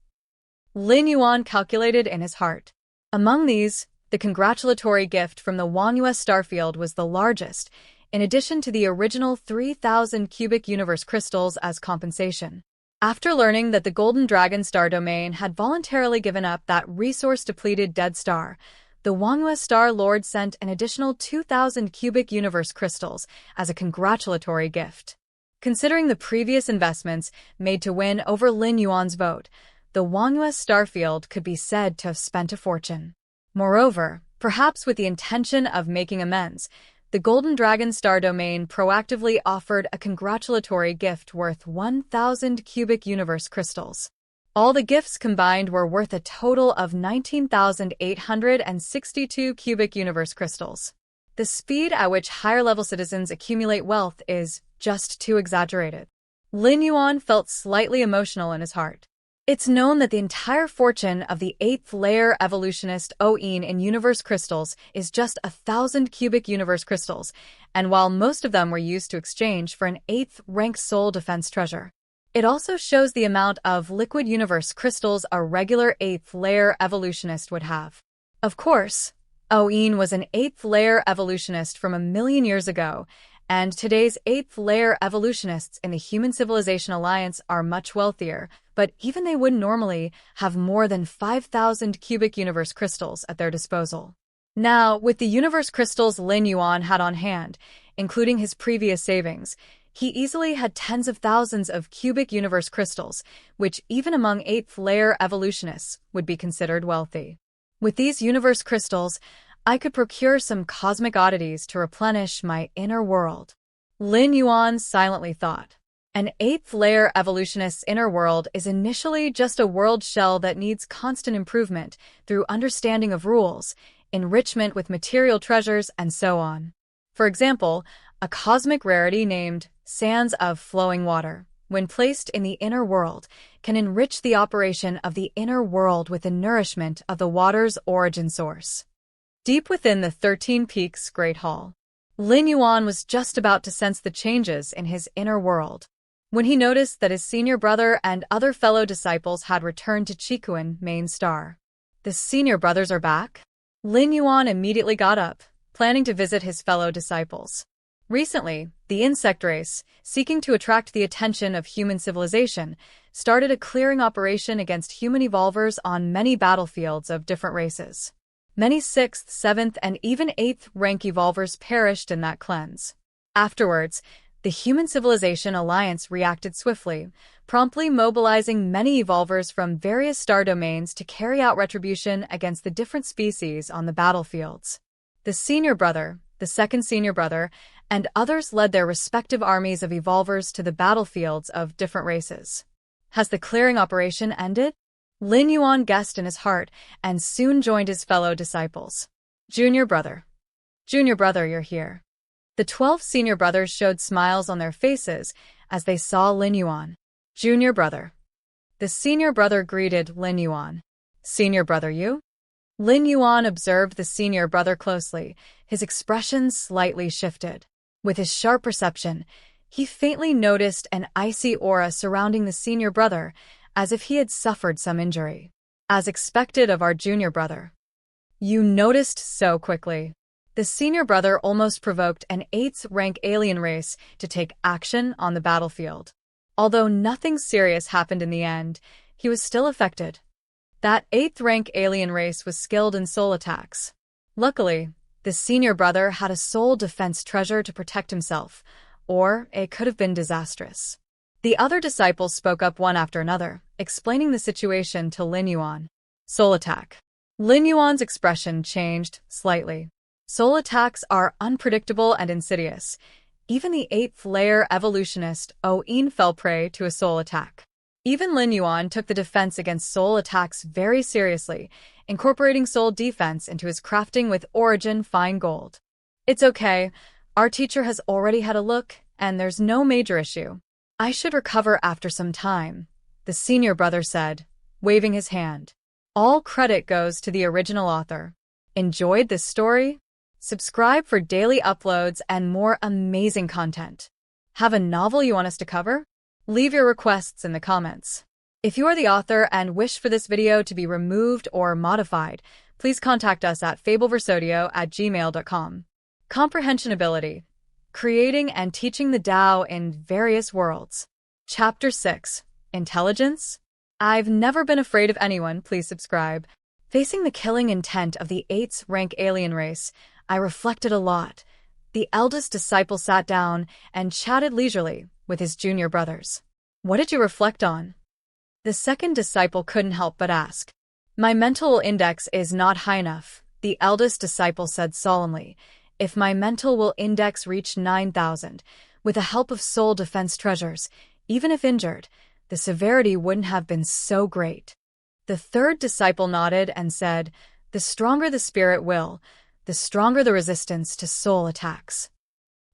Lin Yuan calculated in his heart. Among these, the congratulatory gift from the Wangyue starfield was the largest, in addition to the original 3,000 cubic universe crystals as compensation. After learning that the Golden Dragon star domain had voluntarily given up that resource-depleted dead star, the Wangyue Star Lord sent an additional 2,000 cubic universe crystals as a congratulatory gift. Considering the previous investments made to win over Lin Yuan's vote, the Wangyue starfield could be said to have spent a fortune. Moreover, perhaps with the intention of making amends, the Golden Dragon star domain proactively offered a congratulatory gift worth 1,000 cubic universe crystals. All the gifts combined were worth a total of 19,862 cubic universe crystals. The speed at which higher-level citizens accumulate wealth is just too exaggerated. Lin Yuan felt slightly emotional in his heart. It's known that the entire fortune of the 8th layer evolutionist Oin in universe crystals is just 1,000 cubic universe crystals, and while most of them were used to exchange for an 8th rank soul defense treasure, it also shows the amount of liquid universe crystals a regular 8th layer evolutionist would have. Of course, Oin was an 8th layer evolutionist from 1 million years ago, And today's 8th-layer evolutionists in the Human Civilization Alliance are much wealthier, but even they wouldn't normally have more than 5,000 cubic universe crystals at their disposal. Now, with the universe crystals Lin Yuan had on hand, including his previous savings, he easily had tens of thousands of cubic universe crystals, which even among 8th-layer evolutionists would be considered wealthy. With these universe crystals, I could procure some cosmic oddities to replenish my inner world. Lin Yuan silently thought. An 8th-layer evolutionist's inner world is initially just a world shell that needs constant improvement through understanding of rules, enrichment with material treasures, and so on. For example, a cosmic rarity named Sands of Flowing Water, when placed in the inner world, can enrich the operation of the inner world with the nourishment of the water's origin source. Deep within the 13 Peaks Great Hall, Lin Yuan was just about to sense the changes in his inner world when he noticed that his senior brother and other fellow disciples had returned to Chikuan Main Star. The senior brothers are back? Lin Yuan immediately got up, planning to visit his fellow disciples. Recently, the insect race, seeking to attract the attention of human civilization, started a clearing operation against human evolvers on many battlefields of different races. Many 6th, 7th, and even 8th rank evolvers perished in that cleanse. Afterwards, the Human Civilization Alliance reacted swiftly, promptly mobilizing many evolvers from various star domains to carry out retribution against the different species on the battlefields. The senior brother, the second senior brother, and others led their respective armies of evolvers to the battlefields of different races. Has the clearing operation ended? Lin Yuan guessed in his heart and soon joined his fellow disciples. Junior brother, you're here. The 12 senior brothers showed smiles on their faces as they saw Lin Yuan. Junior brother. The senior brother greeted Lin Yuan. Senior brother, you? Lin Yuan observed the senior brother closely, his expression slightly shifted. With his sharp perception, he faintly noticed an icy aura surrounding the senior brother, as if he had suffered some injury. As expected of our junior brother. You noticed so quickly. The senior brother almost provoked an 8th rank alien race to take action on the battlefield. Although nothing serious happened in the end, he was still affected. That 8th rank alien race was skilled in soul attacks. Luckily, the senior brother had a soul defense treasure to protect himself, or it could have been disastrous. The other disciples spoke up one after another, explaining the situation to Lin Yuan. Soul attack. Lin Yuan's expression changed slightly. Soul attacks are unpredictable and insidious. Even the 8th-layer evolutionist Oin fell prey to a soul attack. Even Lin Yuan took the defense against soul attacks very seriously, incorporating soul defense into his crafting with origin fine gold. It's okay, our teacher has already had a look, and there's no major issue. I should recover after some time, the senior brother said, waving his hand. All credit goes to the original author. Enjoyed this story? Subscribe for daily uploads and more amazing content. Have a novel you want us to cover? Leave your requests in the comments. If you are the author and wish for this video to be removed or modified, please contact us at fableversodio@gmail.com. Comprehension Ability. Creating and teaching the Tao in various worlds. Chapter 6. Intelligence? I've never been afraid of anyone, please subscribe. Facing the killing intent of the 8th rank alien race, I reflected a lot. The eldest disciple sat down and chatted leisurely with his junior brothers. What did you reflect on? The second disciple couldn't help but ask. My mental index is not high enough, the eldest disciple said solemnly. If my mental will index reached 9,000, with the help of soul defense treasures, even if injured, the severity wouldn't have been so great. The third disciple nodded and said, the stronger the spirit will, the stronger the resistance to soul attacks.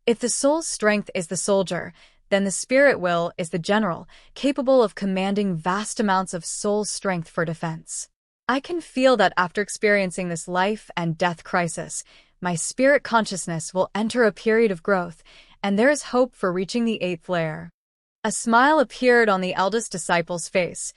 If the soul's strength is the soldier, then the spirit will is the general, capable of commanding vast amounts of soul strength for defense. I can feel that after experiencing this life and death crisis, my spirit consciousness will enter a period of growth, and there is hope for reaching the 8th layer. A smile appeared on the eldest disciple's face.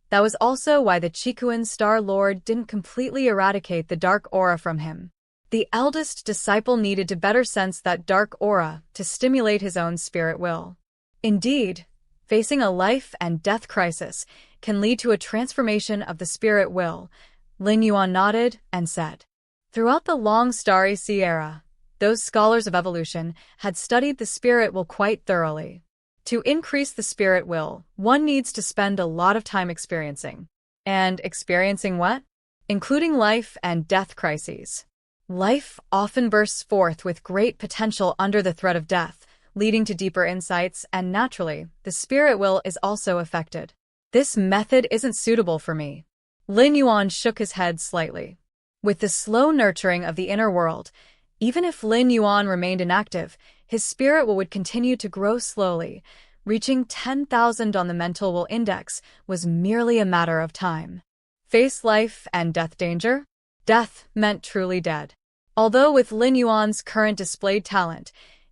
That was also why the Chikuan Star Lord didn't completely eradicate the dark aura from him. The eldest disciple needed to better sense that dark aura to stimulate his own spirit will. Indeed, facing a life and death crisis can lead to a transformation of the spirit will. Lin Yuan nodded and said. Throughout the long Starry Sea era, those scholars of evolution had studied the spirit will quite thoroughly. To increase the spirit will, one needs to spend a lot of time experiencing. And experiencing what? Including life and death crises. Life often bursts forth with great potential under the threat of death, leading to deeper insights, and naturally, the spirit will is also affected. This method isn't suitable for me. Lin Yuan shook his head slightly. With the slow nurturing of the inner world, even if Lin Yuan remained inactive, his spirit will would continue to grow slowly. Reaching 10,000 on the mental will index was merely a matter of time. Face life and death danger? Death meant truly dead. Although with Lin Yuan's current displayed talent,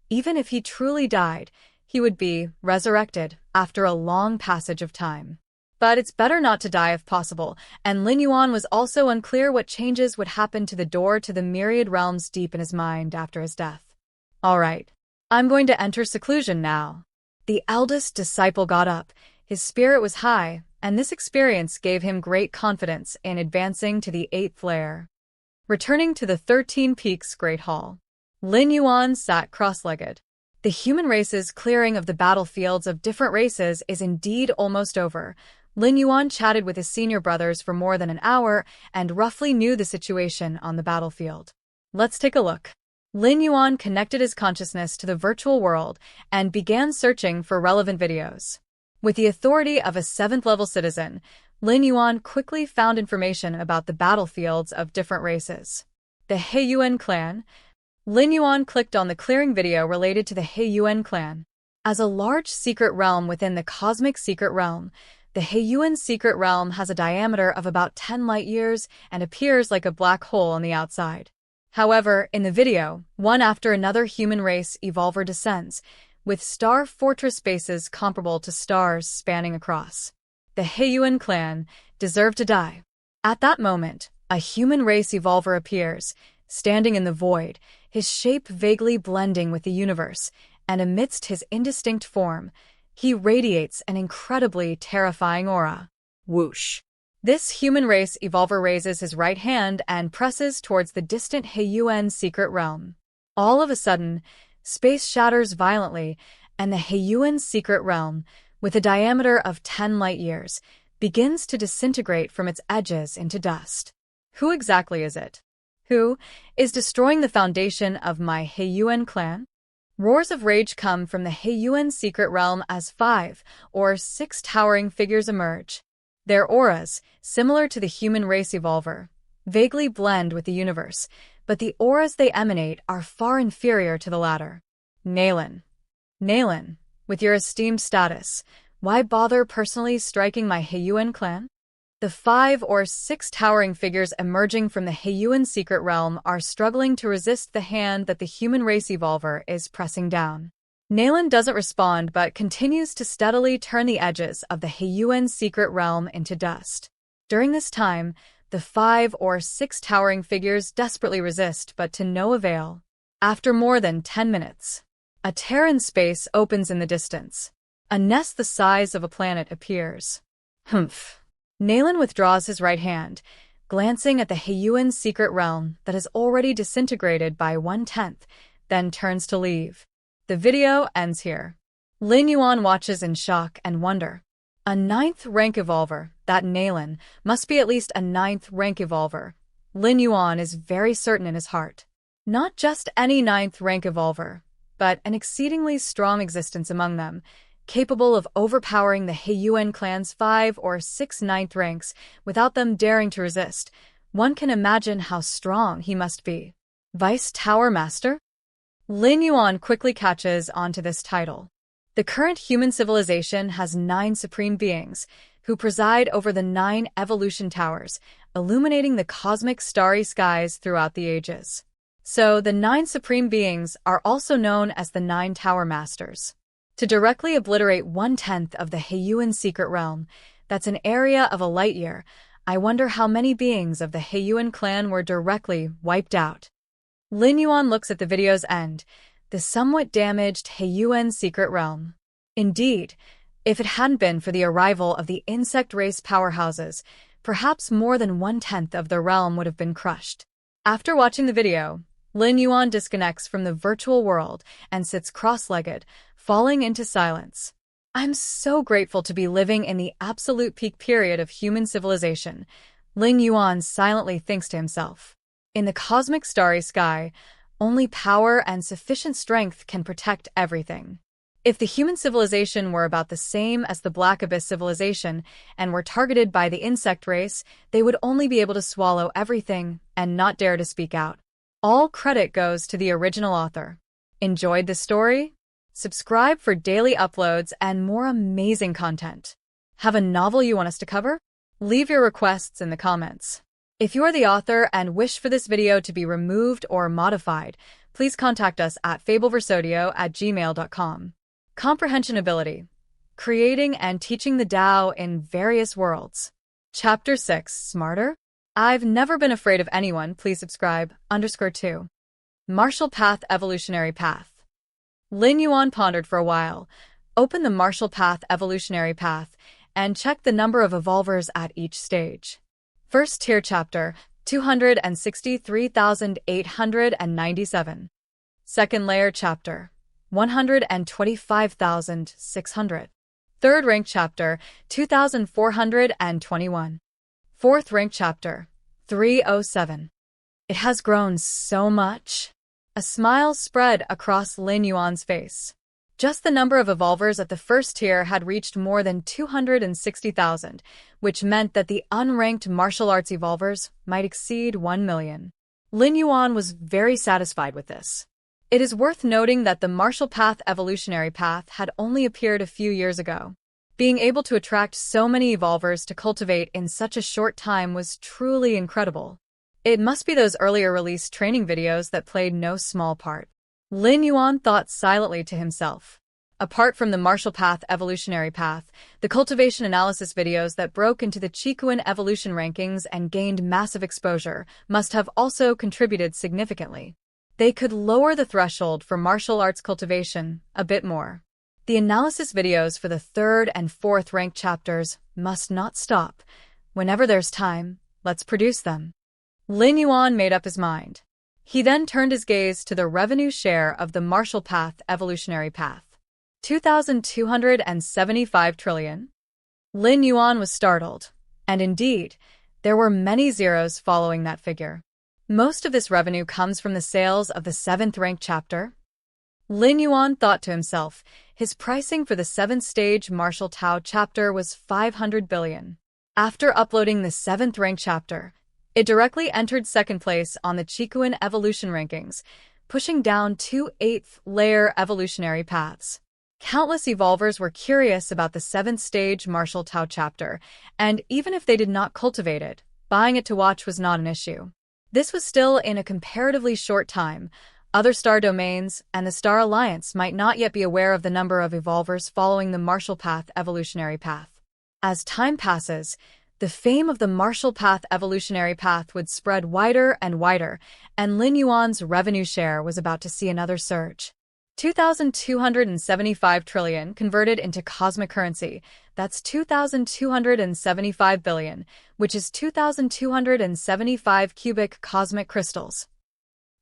even if he truly died, he would be resurrected after a long passage of time. But it's better not to die if possible, and Lin Yuan was also unclear what changes would happen to the door to the Myriad Realms deep in his mind after his death. All right, I'm going to enter seclusion now. The eldest disciple got up. His spirit was high, and this experience gave him great confidence in advancing to the 8th layer. Returning to the 13 Peaks Great Hall, Lin Yuan sat cross-legged. The human race's clearing of the battlefields of different races is indeed almost over. Lin Yuan chatted with his senior brothers for more than an hour and roughly knew the situation on the battlefield. Let's take a look. Lin Yuan connected his consciousness to the virtual world and began searching for relevant videos. With the authority of a 7th-level citizen, Lin Yuan quickly found information about the battlefields of different races. The He-Yuan clan. Lin Yuan clicked on the clearing video related to the He-Yuan clan. As a large secret realm within the cosmic secret realm, the He-Yuan secret realm has a diameter of about 10 light-years and appears like a black hole on the outside. However, in the video, one after another human race evolver descends, with star fortress bases comparable to stars spanning across. The He-Yuan clan deserve to die. At that moment, a human race evolver appears, standing in the void, his shape vaguely blending with the universe, and amidst his indistinct form, he radiates an incredibly terrifying aura. Whoosh! This human race evolver raises his right hand and presses towards the distant He-Yuan secret realm. All of a sudden, space shatters violently, and the He-Yuan secret realm, with a diameter of 10 light-years, begins to disintegrate from its edges into dust. Who exactly is it? Who is destroying the foundation of my He-Yuan clan? Roars of rage come from the He-Yuan secret realm as 5 or 6 towering figures emerge. Their auras, similar to the human race evolver, vaguely blend with the universe, but the auras they emanate are far inferior to the latter. Nalen, with your esteemed status, why bother personally striking my He-Yuan clan? The 5 or 6 towering figures emerging from the He-Yuan secret realm are struggling to resist the hand that the human race evolver is pressing down. Nalen doesn't respond but continues to steadily turn the edges of the He-Yuan secret realm into dust. During this time, the 5 or 6 towering figures desperately resist but to no avail. After more than 10 minutes, a Terran space opens in the distance. A nest the size of a planet appears. Humph. Nalen withdraws his right hand, glancing at the He-Yuan secret realm that has already disintegrated by 1/10, then turns to leave. The video ends here. Lin Yuan watches in shock and wonder. A 9th rank evolver, that Nalen, must be at least a 9th rank evolver. Lin Yuan is very certain in his heart. Not just any 9th rank evolver, but an exceedingly strong existence among them, capable of overpowering the He-Yuan clan's 5 or 6 9th ranks without them daring to resist. One can imagine how strong he must be. Vice Tower Master? Lin Yuan quickly catches onto this title. The current human civilization has 9 supreme beings, who preside over the 9 evolution towers, illuminating the cosmic starry skies throughout the ages. So, the 9 supreme beings are also known as the 9 Tower Masters. To directly obliterate 1/10 of the He-Yuan secret realm, that's an area of a light-year, I wonder how many beings of the He-Yuan clan were directly wiped out. Lin Yuan looks at the video's end, the somewhat damaged Heiyuan secret realm. Indeed, if it hadn't been for the arrival of the insect race powerhouses, perhaps more than 1/10 of the realm would have been crushed. After watching the video, Lin Yuan disconnects from the virtual world and sits cross-legged, falling into silence. I'm so grateful to be living in the absolute peak period of human civilization, Lin Yuan silently thinks to himself. In the cosmic starry sky, only power and sufficient strength can protect everything. If the human civilization were about the same as the Black Abyss civilization and were targeted by the insect race, they would only be able to swallow everything and not dare to speak out. All credit goes to the original author. Enjoyed the story? Subscribe for daily uploads and more amazing content. Have a novel you want us to cover? Leave your requests in the comments. If you are the author and wish for this video to be removed or modified, please contact us at fableversodio@gmail.com. Comprehension Ability. Creating and teaching the Tao in various worlds. Chapter 6. Smarter? I've never been afraid of anyone. Please subscribe. _2. Martial Path Evolutionary Path. Lin Yuan pondered for a while, opened the Martial Path Evolutionary Path, and checked the number of evolvers at each stage. First tier chapter, 263,897. Second layer chapter, 125,600. Third rank chapter, 2,421. Fourth rank chapter, 307. It has grown so much. A smile spread across Lin Yuan's face. Just the number of evolvers at the first tier had reached more than 260,000, which meant that the unranked martial arts evolvers might exceed 1 million. Lin Yuan was very satisfied with this. It is worth noting that the Martial Path Evolutionary Path had only appeared a few years ago. Being able to attract so many evolvers to cultivate in such a short time was truly incredible. It must be those earlier released training videos that played no small part. Lin Yuan thought silently to himself. Apart from the Martial Path Evolutionary Path, the cultivation analysis videos that broke into the Qikuan evolution rankings and gained massive exposure must have also contributed significantly. They could lower the threshold for martial arts cultivation a bit more. The analysis videos for the third and fourth ranked chapters must not stop. Whenever there's time, let's produce them. Lin Yuan made up his mind. He then turned his gaze to the revenue share of the Martial Path Evolutionary Path. 2,275 trillion? Lin Yuan was startled, and indeed, there were many zeros following that figure. Most of this revenue comes from the sales of the 7th ranked chapter. Lin Yuan thought to himself, his pricing for the 7th stage Martial Tao chapter was 500 billion. After uploading the 7th ranked chapter, it directly entered second place on the Qikuan evolution rankings, pushing down 2 8th-layer evolutionary paths. Countless evolvers were curious about the 7th stage Martial Tao chapter, and even if they did not cultivate it, buying it to watch was not an issue. This was still in a comparatively short time. Other star domains and the Star Alliance might not yet be aware of the number of evolvers following the Martial Path Evolutionary Path. As time passes, the fame of the Martial Path Evolutionary Path would spread wider and wider, and Lin Yuan's revenue share was about to see another surge. 2,275 trillion converted into cosmic currency, that's 2,275 billion, which is 2,275 cubic cosmic crystals.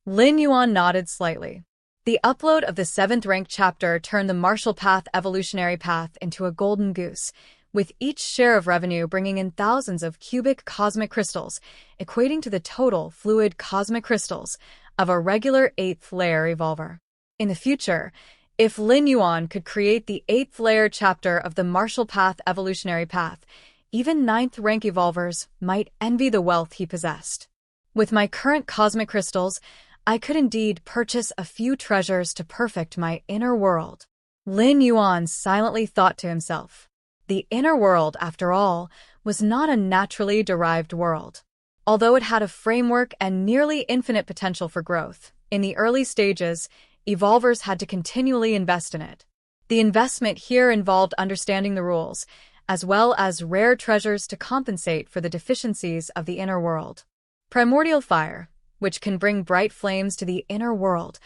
Lin Yuan nodded slightly. The upload of the 7th ranked chapter turned the Martial Path Evolutionary Path into a golden goose, with each share of revenue bringing in thousands of cubic cosmic crystals, equating to the total fluid cosmic crystals of a regular 8th-layer evolver. In the future, if Lin Yuan could create the 8th-layer chapter of the Martial Path Evolutionary Path, even 9th-rank evolvers might envy the wealth he possessed. With my current cosmic crystals, I could indeed purchase a few treasures to perfect my inner world. Lin Yuan silently thought to himself. The inner world, after all, was not a naturally derived world. Although it had a framework and nearly infinite potential for growth, in the early stages, evolvers had to continually invest in it. The investment here involved understanding the rules, as well as rare treasures to compensate for the deficiencies of the inner world. Primordial fire, which can bring bright flames to the inner world,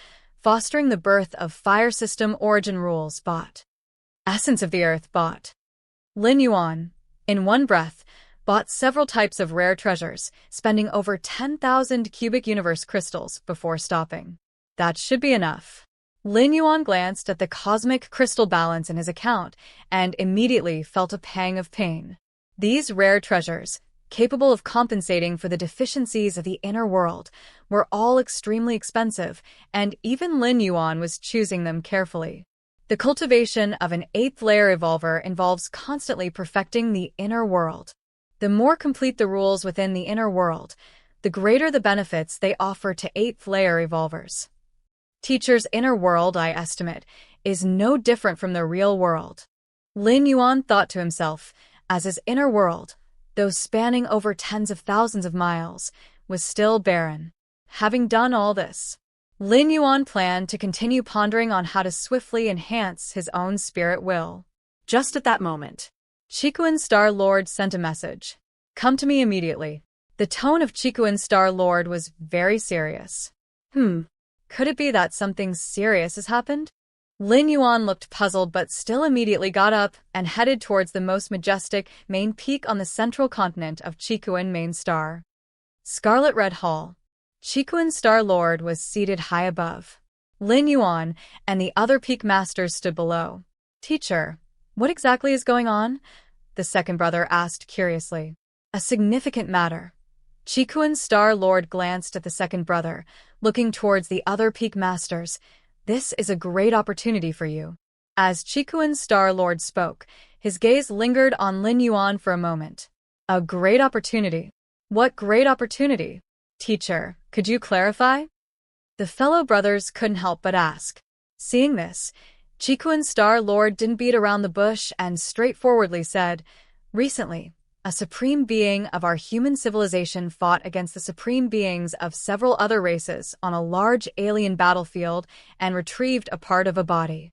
fostering the birth of fire system origin rules. Bought. Essence of the earth. Bought. Lin Yuan, in one breath, bought several types of rare treasures, spending over 10,000 cubic universe crystals before stopping. That should be enough. Lin Yuan glanced at the cosmic crystal balance in his account and immediately felt a pang of pain. These rare treasures, capable of compensating for the deficiencies of the inner world, were all extremely expensive, and even Lin Yuan was choosing them carefully. The cultivation of an 8th-layer evolver involves constantly perfecting the inner world. The more complete the rules within the inner world, the greater the benefits they offer to 8th-layer evolvers. Teacher's inner world, I estimate, is no different from the real world. Lin Yuan thought to himself, as his inner world, though spanning over tens of thousands of miles, was still barren. Having done all this, Lin Yuan planned to continue pondering on how to swiftly enhance his own spirit will. Just at that moment, Chikuan Star-Lord sent a message. Come to me immediately. The tone of Chikuan Star-Lord was very serious. Could it be that something serious has happened? Lin Yuan looked puzzled but still immediately got up and headed towards the most majestic main peak on the central continent of Chikuan Main Star. Scarlet Red Hall. Chikuan Star-Lord was seated high above. Lin Yuan and the other peak masters stood below. Teacher, what exactly is going on? The second brother asked curiously. A significant matter. Chikuan Star-Lord glanced at the second brother, looking towards the other peak masters. This is a great opportunity for you. As Chikuan Star-Lord spoke, his gaze lingered on Lin Yuan for a moment. A great opportunity? What great opportunity? Teacher, could you clarify? The fellow brothers couldn't help but ask. Seeing this, Chikuan Star-Lord didn't beat around the bush and straightforwardly said, Recently, a supreme being of our human civilization fought against the supreme beings of several other races on a large alien battlefield and retrieved a part of a body.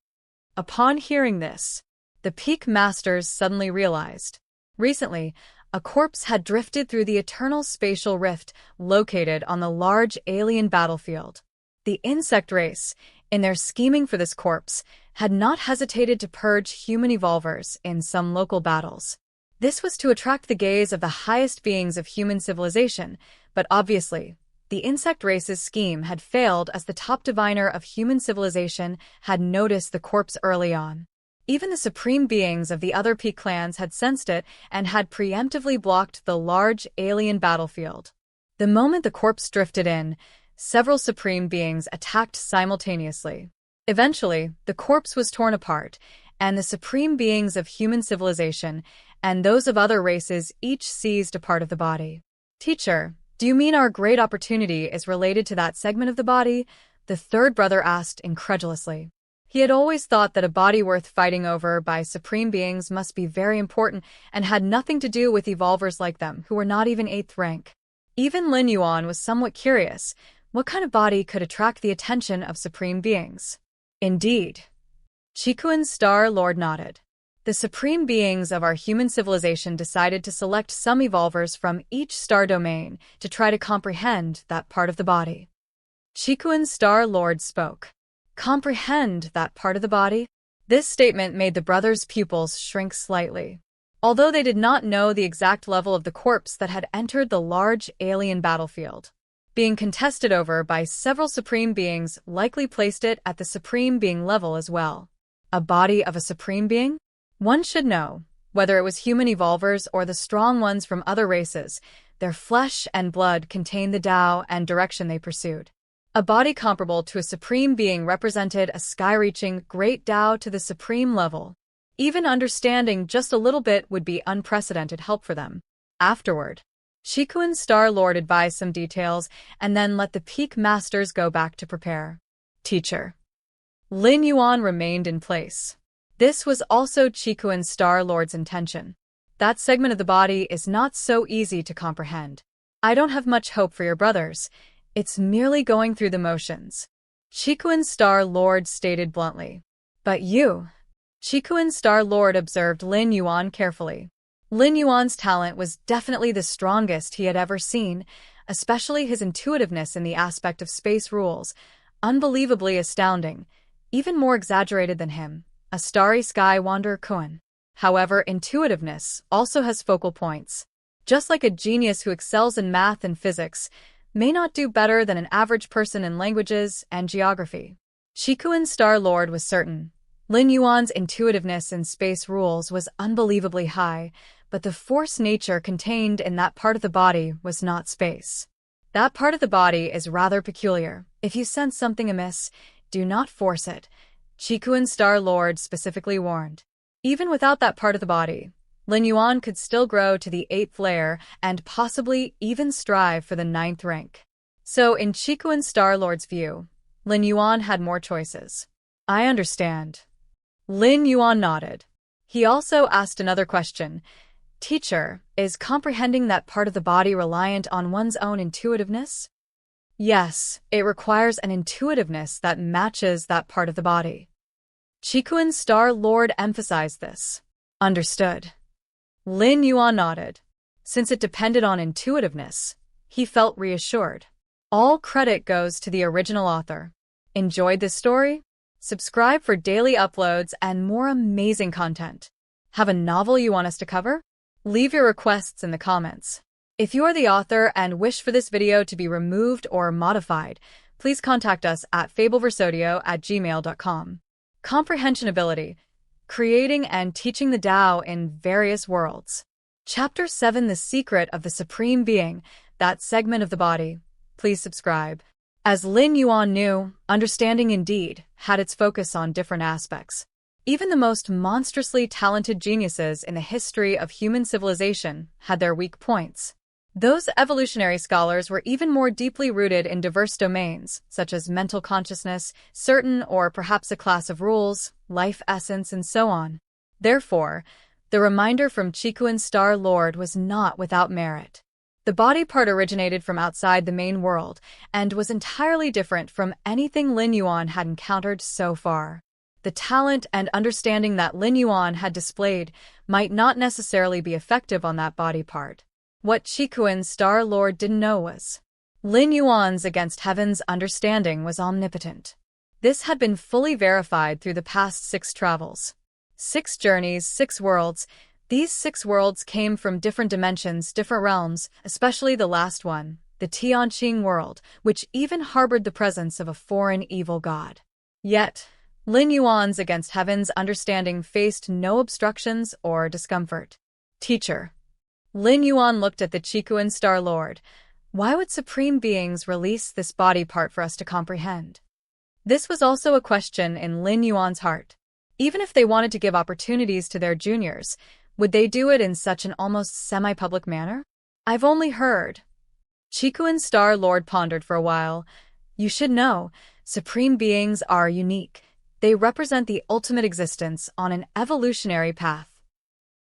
Upon hearing this, the peak masters suddenly realized. Recently, a corpse had drifted through the eternal spatial rift located on the large alien battlefield. The insect race, in their scheming for this corpse, had not hesitated to purge human evolvers in some local battles. This was to attract the gaze of the highest beings of human civilization, but obviously, the insect race's scheme had failed as the top diviner of human civilization had noticed the corpse early on. Even the supreme beings of the other peak clans had sensed it and had preemptively blocked the large alien battlefield. The moment the corpse drifted in, several supreme beings attacked simultaneously. Eventually, the corpse was torn apart, and the supreme beings of human civilization and those of other races each seized a part of the body. Teacher, do you mean our great opportunity is related to that segment of the body? The third brother asked incredulously. He had always thought that a body worth fighting over by supreme beings must be very important and had nothing to do with evolvers like them who were not even 8th rank. Even Lin Yuan was somewhat curious. What kind of body could attract the attention of supreme beings? Indeed. Chikuan Star-Lord nodded. The supreme beings of our human civilization decided to select some evolvers from each star domain to try to comprehend that part of the body. Chikuan Star-Lord spoke. Comprehend that part of the body? This statement made the brothers' pupils shrink slightly. Although they did not know the exact level of the corpse that had entered the large alien battlefield, being contested over by several supreme beings likely placed it at the supreme being level as well. A body of a supreme being? One should know, whether it was human evolvers or the strong ones from other races, their flesh and blood contained the Tao and direction they pursued. A body comparable to a supreme being represented a sky-reaching great Tao to the supreme level. Even understanding just a little bit would be unprecedented help for them. Afterward, Chikuan Star-Lord advised some details and then let the peak masters go back to prepare. Teacher. Lin Yuan remained in place. This was also Chikuan Star-Lord's intention. That segment of the body is not so easy to comprehend. I don't have much hope for your brothers. It's merely going through the motions. Chikuan Star-Lord stated bluntly. But you. Chikuan Star-Lord observed Lin Yuan carefully. Lin Yuan's talent was definitely the strongest he had ever seen, especially his intuitiveness in the aspect of space rules, unbelievably astounding, even more exaggerated than him, a starry sky wanderer Kuan. However, intuitiveness also has focal points. Just like a genius who excels in math and physics may not do better than an average person in languages and geography. Shikuan's Star Lord was certain. Lin Yuan's intuitiveness in space rules was unbelievably high, but the force nature contained in that part of the body was not space. That part of the body is rather peculiar. If you sense something amiss, do not force it, Shikuan's Star Lord specifically warned. Even without that part of the body, Lin Yuan could still grow to the 8th layer and possibly even strive for the 9th rank. So in Shikuan's Star Lord's view, Lin Yuan had more choices. I understand. Lin Yuan nodded. He also asked another question. Teacher, is comprehending that part of the body reliant on one's own intuitiveness? Yes, it requires an intuitiveness that matches that part of the body. Shikuan's Star Lord emphasized this. Understood. Lin Yuan nodded. Since it depended on intuitiveness, he felt reassured. All credit goes to the original author. Enjoyed this story? Subscribe for daily uploads and more amazing content. Have a novel you want us to cover? Leave your requests in the comments. If you are the author and wish for this video to be removed or modified, please contact us at fableversodio@gmail.com. Comprehension Ability. Creating and teaching the Tao in various worlds. Chapter 7, The Secret of the Supreme Being, that segment of the body. Please subscribe. As Lin Yuan knew, understanding indeed had its focus on different aspects. Even the most monstrously talented geniuses in the history of human civilization had their weak points. Those evolutionary scholars were even more deeply rooted in diverse domains, such as mental consciousness, certain or perhaps a class of rules, life essence, and so on. Therefore, the reminder from Shikuan's Star Lord was not without merit. The body part originated from outside the main world and was entirely different from anything Lin Yuan had encountered so far. The talent and understanding that Lin Yuan had displayed might not necessarily be effective on that body part. What Shikuan's Star Lord didn't know was Lin Yuan's against heaven's understanding was omnipotent. This had been fully verified through the past 6 travels. 6 journeys, 6 worlds. These 6 worlds came from different dimensions, different realms, especially the last one, the Tianqing world, which even harbored the presence of a foreign evil god. Yet, Lin Yuan's against heaven's understanding faced no obstructions or discomfort. Teacher. Lin Yuan looked at the Shikuan Star Lord. Why would supreme beings release this body part for us to comprehend? This was also a question in Lin Yuan's heart. Even if they wanted to give opportunities to their juniors, would they do it in such an almost semi-public manner? I've only heard. Shikuan's Star Lord pondered for a while. You should know, supreme beings are unique. They represent the ultimate existence on an evolutionary path.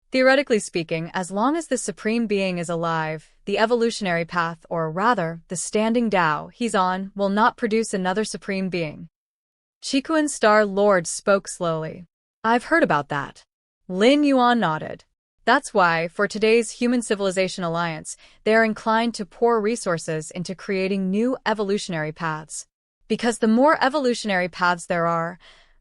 Theoretically speaking, as long as the Supreme Being is alive, the evolutionary path, or rather, the standing Tao he's on, will not produce another Supreme Being. Shikuan's Star Lord spoke slowly. I've heard about that. Lin Yuan nodded. That's why, for today's Human Civilization Alliance, they are inclined to pour resources into creating new evolutionary paths. Because the more evolutionary paths there are,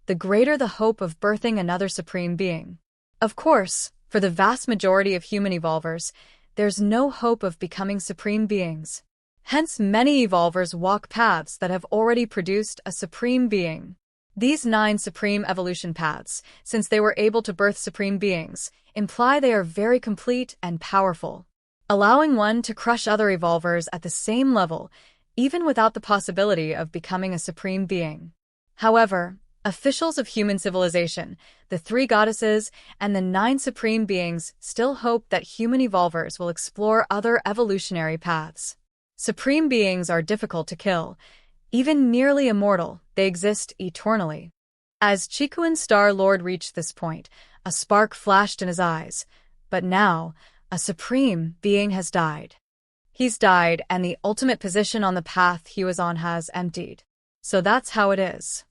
the greater the hope of birthing another Supreme Being. Of course, for the vast majority of human evolvers, there's no hope of becoming Supreme Beings. Hence, many evolvers walk paths that have already produced a Supreme Being. These 9 Supreme Evolution paths, since they were able to birth Supreme Beings, imply they are very complete and powerful, allowing one to crush other evolvers at the same level, even without the possibility of becoming a Supreme Being. However, officials of human civilization, the 3 goddesses, and the 9 supreme beings still hope that human evolvers will explore other evolutionary paths. Supreme beings are difficult to kill. Even nearly immortal, they exist eternally. As Shikuan's Star Lord reached this point, a spark flashed in his eyes. But now, a supreme being has died. He's died, and the ultimate position on the path he was on has emptied. So that's how it is.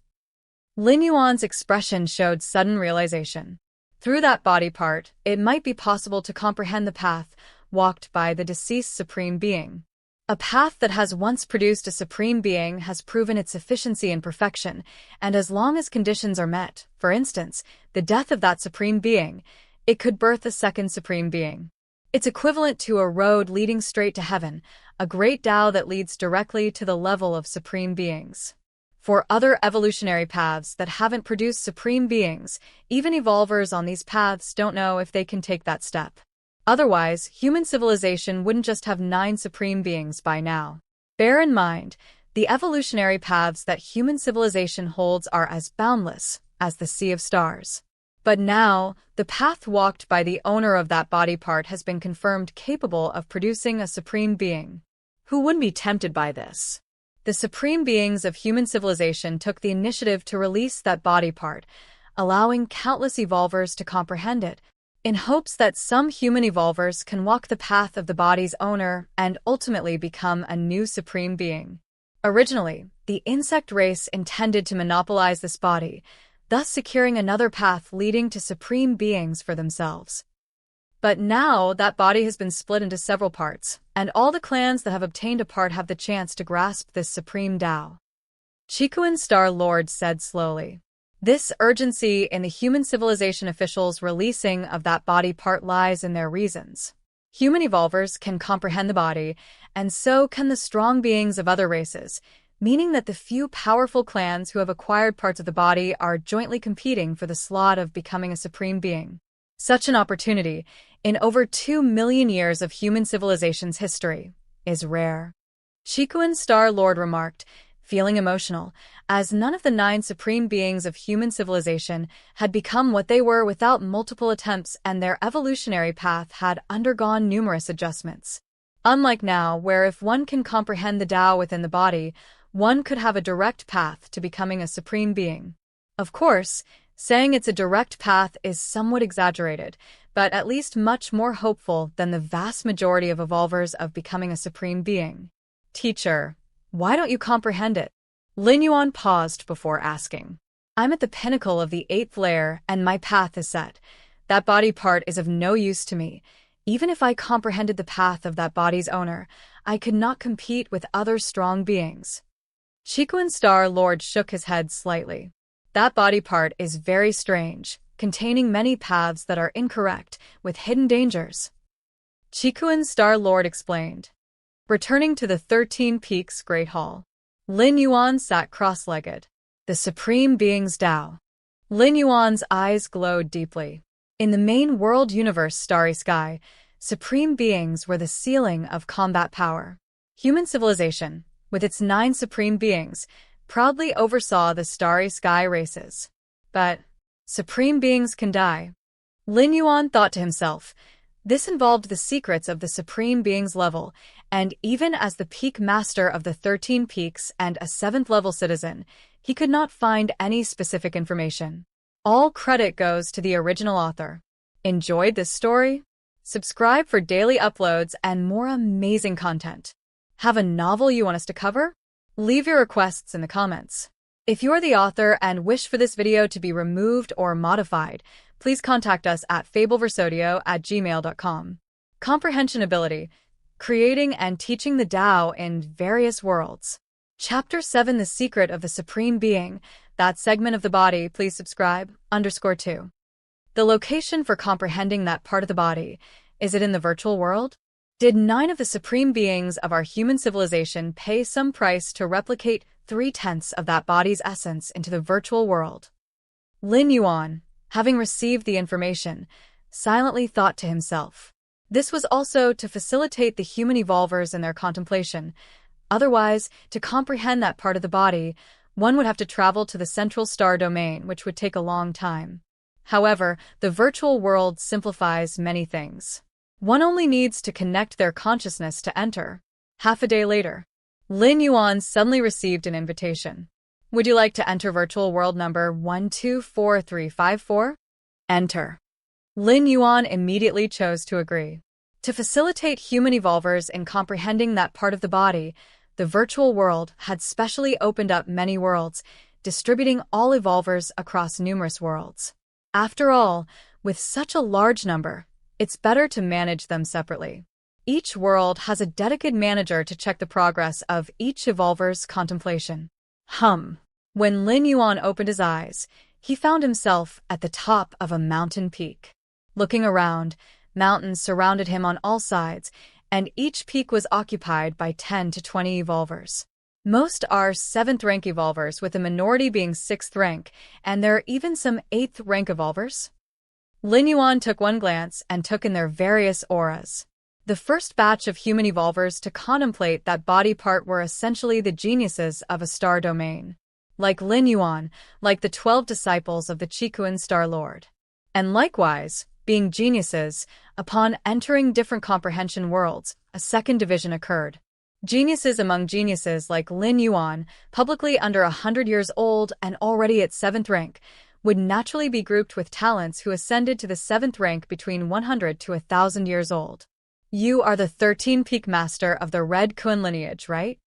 Lin Yuan's expression showed sudden realization. Through that body part, it might be possible to comprehend the path walked by the deceased Supreme Being. A path that has once produced a supreme being has proven its efficiency and perfection, and as long as conditions are met, for instance, the death of that supreme being, it could birth a second supreme being. It's equivalent to a road leading straight to heaven, a great Tao that leads directly to the level of supreme beings. For other evolutionary paths that haven't produced supreme beings, even evolvers on these paths don't know if they can take that step. Otherwise, human civilization wouldn't just have 9 supreme beings by now. Bear in mind, the evolutionary paths that human civilization holds are as boundless as the sea of stars. But now, the path walked by the owner of that body part has been confirmed capable of producing a supreme being. Who wouldn't be tempted by this? The supreme beings of human civilization took the initiative to release that body part, allowing countless evolvers to comprehend it, in hopes that some human evolvers can walk the path of the body's owner and ultimately become a new supreme being. Originally, the insect race intended to monopolize this body, thus securing another path leading to supreme beings for themselves. But now that body has been split into several parts, and all the clans that have obtained a part have the chance to grasp this supreme Tao. Chikuan Star Lord said slowly. This urgency in the human civilization officials' releasing of that body part lies in their reasons. Human evolvers can comprehend the body, and so can the strong beings of other races, meaning that the few powerful clans who have acquired parts of the body are jointly competing for the slot of becoming a supreme being. Such an opportunity, in over 2 million years of human civilization's history, is rare. Chikuan Star Lord remarked, feeling emotional, as none of the 9 supreme beings of human civilization had become what they were without multiple attempts, and their evolutionary path had undergone numerous adjustments. Unlike now, where if one can comprehend the Tao within the body, one could have a direct path to becoming a supreme being. Of course, saying it's a direct path is somewhat exaggerated, but at least much more hopeful than the vast majority of evolvers of becoming a supreme being. Teacher, why don't you comprehend it? Lin Yuan paused before asking. I'm at the pinnacle of the 8th layer, and my path is set. That body part is of no use to me. Even if I comprehended the path of that body's owner, I could not compete with other strong beings. Chikuan Star Lord shook his head slightly. That body part is very strange, containing many paths that are incorrect, with hidden dangers. Chikuan Star Lord explained. Returning to the 13 Peaks Great Hall, Lin Yuan sat cross-legged. The Supreme Being's Tao. Lin Yuan's eyes glowed deeply. In the main world universe Starry Sky, supreme beings were the ceiling of combat power. Human civilization, with its 9 supreme beings, proudly oversaw the Starry Sky races. But supreme beings can die. Lin Yuan thought to himself. This involved the secrets of the Supreme Being's level, and even as the Peak Master of the 13 Peaks and a 7th-level citizen, he could not find any specific information. All credit goes to the original author. Enjoyed this story? Subscribe for daily uploads and more amazing content. Have a novel you want us to cover? Leave your requests in the comments. If you're the author and wish for this video to be removed or modified, please contact us at fableversodio@gmail.com. Comprehension Ability, Creating and Teaching the Tao in Various Worlds. Chapter 7, The Secret of the Supreme Being, that segment of the body, please subscribe, _2. The location for comprehending that part of the body, is it in the virtual world? Did 9 of the supreme beings of our human civilization pay some price to replicate 3/10 of that body's essence into the virtual world? Lin Yuan, having received the information, silently thought to himself. This was also to facilitate the human evolvers in their contemplation. Otherwise, to comprehend that part of the body, one would have to travel to the central star domain, which would take a long time. However, the virtual world simplifies many things. One only needs to connect their consciousness to enter. Half a day later, Lin Yuan suddenly received an invitation. Would you like to enter virtual world number 124354? Enter. Lin Yuan immediately chose to agree. To facilitate human evolvers in comprehending that part of the body, the virtual world had specially opened up many worlds, distributing all evolvers across numerous worlds. After all, with such a large number, it's better to manage them separately. Each world has a dedicated manager to check the progress of each evolver's contemplation. When Lin Yuan opened his eyes, he found himself at the top of a mountain peak. Looking around, mountains surrounded him on all sides, and each peak was occupied by 10 to 20 evolvers. Most are 7th rank evolvers, with a minority being 6th rank, and there are even some 8th rank evolvers. Lin Yuan took one glance and took in their various auras. The first batch of human evolvers to contemplate that body part were essentially the geniuses of a star domain. Like Lin Yuan, like the 12 disciples of the Qikuan Star Lord. And likewise, being geniuses, upon entering different comprehension worlds, a second division occurred. Geniuses among geniuses like Lin Yuan, publicly under 100 years old and already at 7th rank, would naturally be grouped with talents who ascended to the 7th rank between 100 to 1,000 years old. You are the 13-peak master of the Red Kuan lineage, right?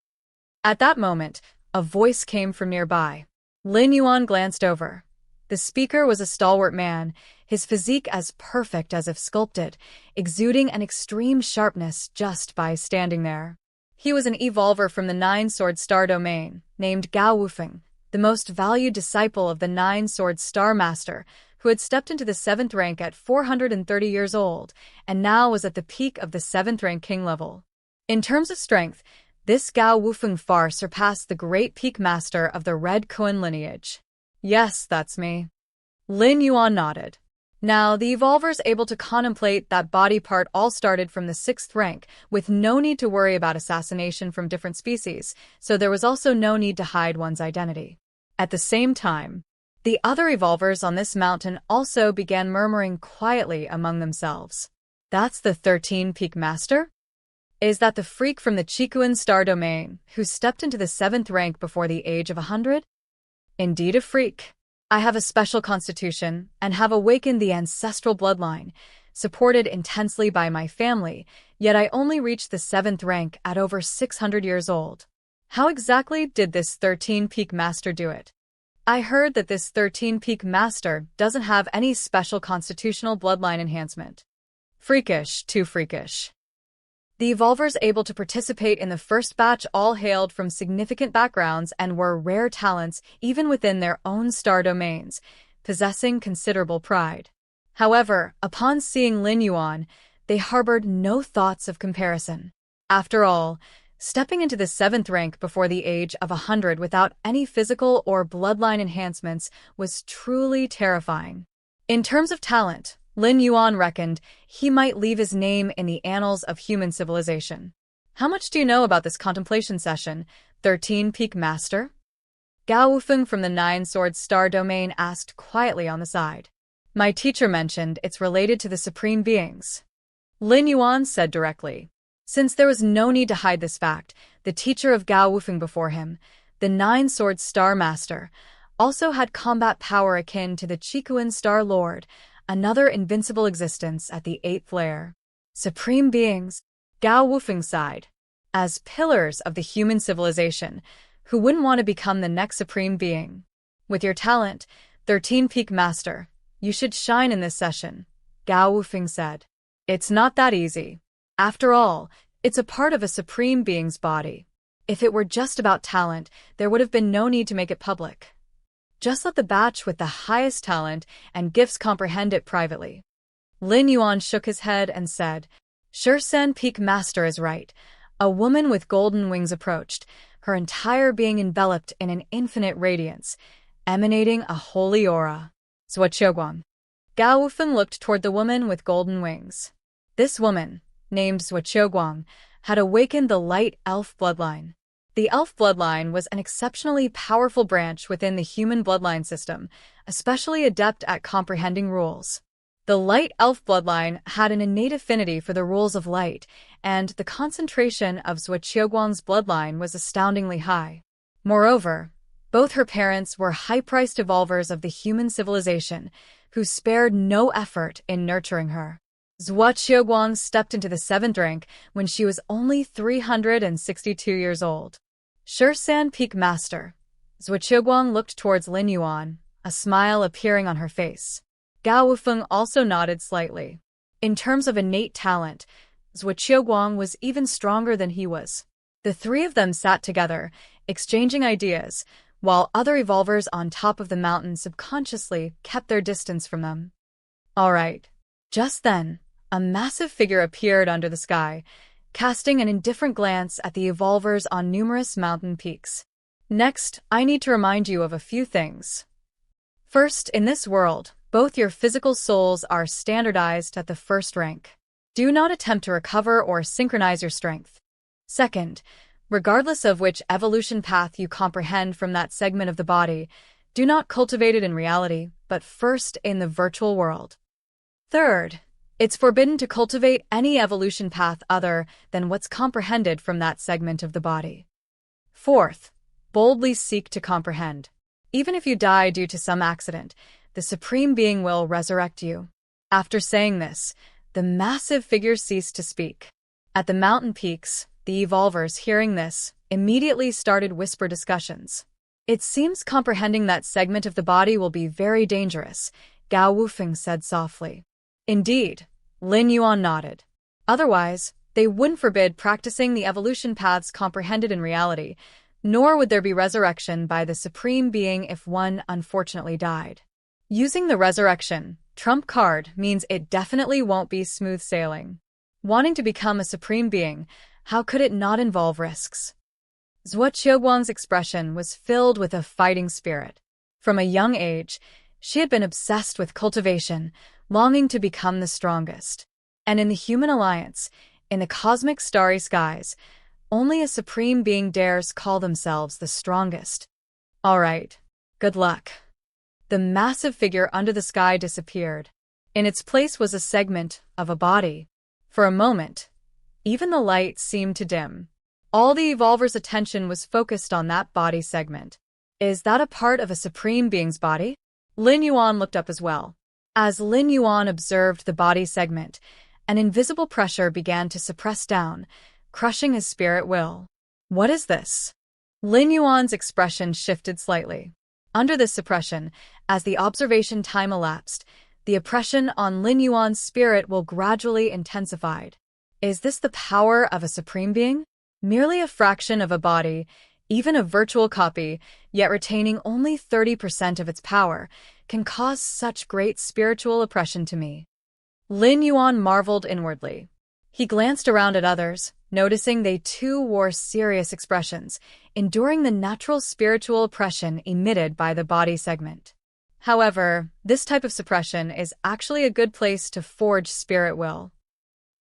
At that moment, a voice came from nearby. Lin Yuan glanced over. The speaker was a stalwart man, his physique as perfect as if sculpted, exuding an extreme sharpness just by standing there. He was an evolver from the Nine-Sword Star domain, named Gao Wufeng, the most valued disciple of the Nine-Sword Star Master, who had stepped into the 7th rank at 430 years old, and now was at the peak of the 7th rank king level. In terms of strength, this Gao Wufeng far surpassed the great peak master of the Red Kuan lineage. Yes, that's me. Lin Yuan nodded. Now, the evolvers able to contemplate that body part all started from the 6th rank, with no need to worry about assassination from different species, so there was also no need to hide one's identity. At the same time, the other evolvers on this mountain also began murmuring quietly among themselves. That's the 13-peak master? Is that the freak from the Qikuan Star domain, who stepped into the 7th rank before the age of 100? Indeed a freak. I have a special constitution, and have awakened the ancestral bloodline, supported intensely by my family, yet I only reached the 7th rank at over 600 years old. How exactly did this 13-peak master do it? I heard that this 13-peak master doesn't have any special constitutional bloodline enhancement. Freakish, too freakish. The evolvers able to participate in the first batch all hailed from significant backgrounds and were rare talents even within their own star domains, possessing considerable pride. However, upon seeing Lin Yuan, they harbored no thoughts of comparison. After all, stepping into the 7th rank before the age of 100 without any physical or bloodline enhancements was truly terrifying. In terms of talent, Lin Yuan reckoned he might leave his name in the annals of human civilization. How much do you know about this contemplation session, 13-peak master? Gao Wufeng from the Nine-Sword Star domain asked quietly on the side. My teacher mentioned it's related to the supreme beings. Lin Yuan said directly. Since there was no need to hide this fact, the teacher of Gao Wufeng before him, the Nine-Sword Star Master, also had combat power akin to the Qikuan Star Lord, another invincible existence at the 8th layer. Supreme beings, Gao Wufeng sighed. As pillars of the human civilization, who wouldn't want to become the next supreme being? With your talent, 13-peak master, you should shine in this session, Gao Wufeng said. It's not that easy. After all, it's a part of a supreme being's body. If it were just about talent, there would have been no need to make it public. Just let the batch with the highest talent and gifts comprehend it privately. Lin Yuan shook his head and said, Shursen Peak Master is right. A woman with golden wings approached, her entire being enveloped in an infinite radiance, emanating a holy aura. Zhuoqiuguang. Gao Wufeng looked toward the woman with golden wings. This woman, named Zhuoqiuguang, had awakened the light elf bloodline. The elf bloodline was an exceptionally powerful branch within the human bloodline system, especially adept at comprehending rules. The light elf bloodline had an innate affinity for the rules of light, and the concentration of Zhuoqiuguang's bloodline was astoundingly high. Moreover, both her parents were high-priced evolvers of the human civilization, who spared no effort in nurturing her. Zhuoqiuguang stepped into the 7th rank when she was only 362 years old. Shursan Peak Master. Zhuoqiuguang looked towards Lin Yuan, a smile appearing on her face. Gao Wufeng also nodded slightly. In terms of innate talent, Zhuo was even stronger than he was. The three of them sat together, exchanging ideas, while other evolvers on top of the mountain subconsciously kept their distance from them. All right. Just then, a massive figure appeared under the sky, casting an indifferent glance at the evolvers on numerous mountain peaks. Next, I need to remind you of a few things. First, in this world, both your physical souls are standardized at the first rank. Do not attempt to recover or synchronize your strength. Second, regardless of which evolution path you comprehend from that segment of the body, do not cultivate it in reality, but first in the virtual world. Third, it's forbidden to cultivate any evolution path other than what's comprehended from that segment of the body. Fourth, boldly seek to comprehend. Even if you die due to some accident, the Supreme Being will resurrect you. After saying this, the massive figure ceased to speak. At the mountain peaks, the evolvers, hearing this, immediately started whisper discussions. It seems comprehending that segment of the body will be very dangerous, Gao Wufeng said softly. Indeed, Lin Yuan nodded. Otherwise, they wouldn't forbid practicing the evolution paths comprehended in reality, nor would there be resurrection by the Supreme Being if one unfortunately died. Using the resurrection trump card means it definitely won't be smooth sailing. Wanting to become a Supreme Being, how could it not involve risks? Zhuo expression was filled with a fighting spirit. From a young age, she had been obsessed with cultivation, longing to become the strongest. And in the human alliance, in the cosmic starry skies, only a Supreme Being dares call themselves the strongest. All right, good luck. The massive figure under the sky disappeared. In its place was a segment of a body. For a moment, even the light seemed to dim. All the evolver's attention was focused on that body segment. Is that a part of a Supreme Being's body? Lin Yuan looked up as well. As Lin Yuan observed the body segment, an invisible pressure began to suppress down, crushing his spirit will. What is this? Lin Yuan's expression shifted slightly. Under this suppression, as the observation time elapsed, the oppression on Lin Yuan's spirit will gradually intensified. Is this the power of a Supreme Being? Merely a fraction of a body, even a virtual copy, yet retaining only 30% of its power, can cause such great spiritual oppression to me. Lin Yuan marveled inwardly. He glanced around at others, noticing they too wore serious expressions, enduring the natural spiritual oppression emitted by the body segment. However, this type of suppression is actually a good place to forge spirit will.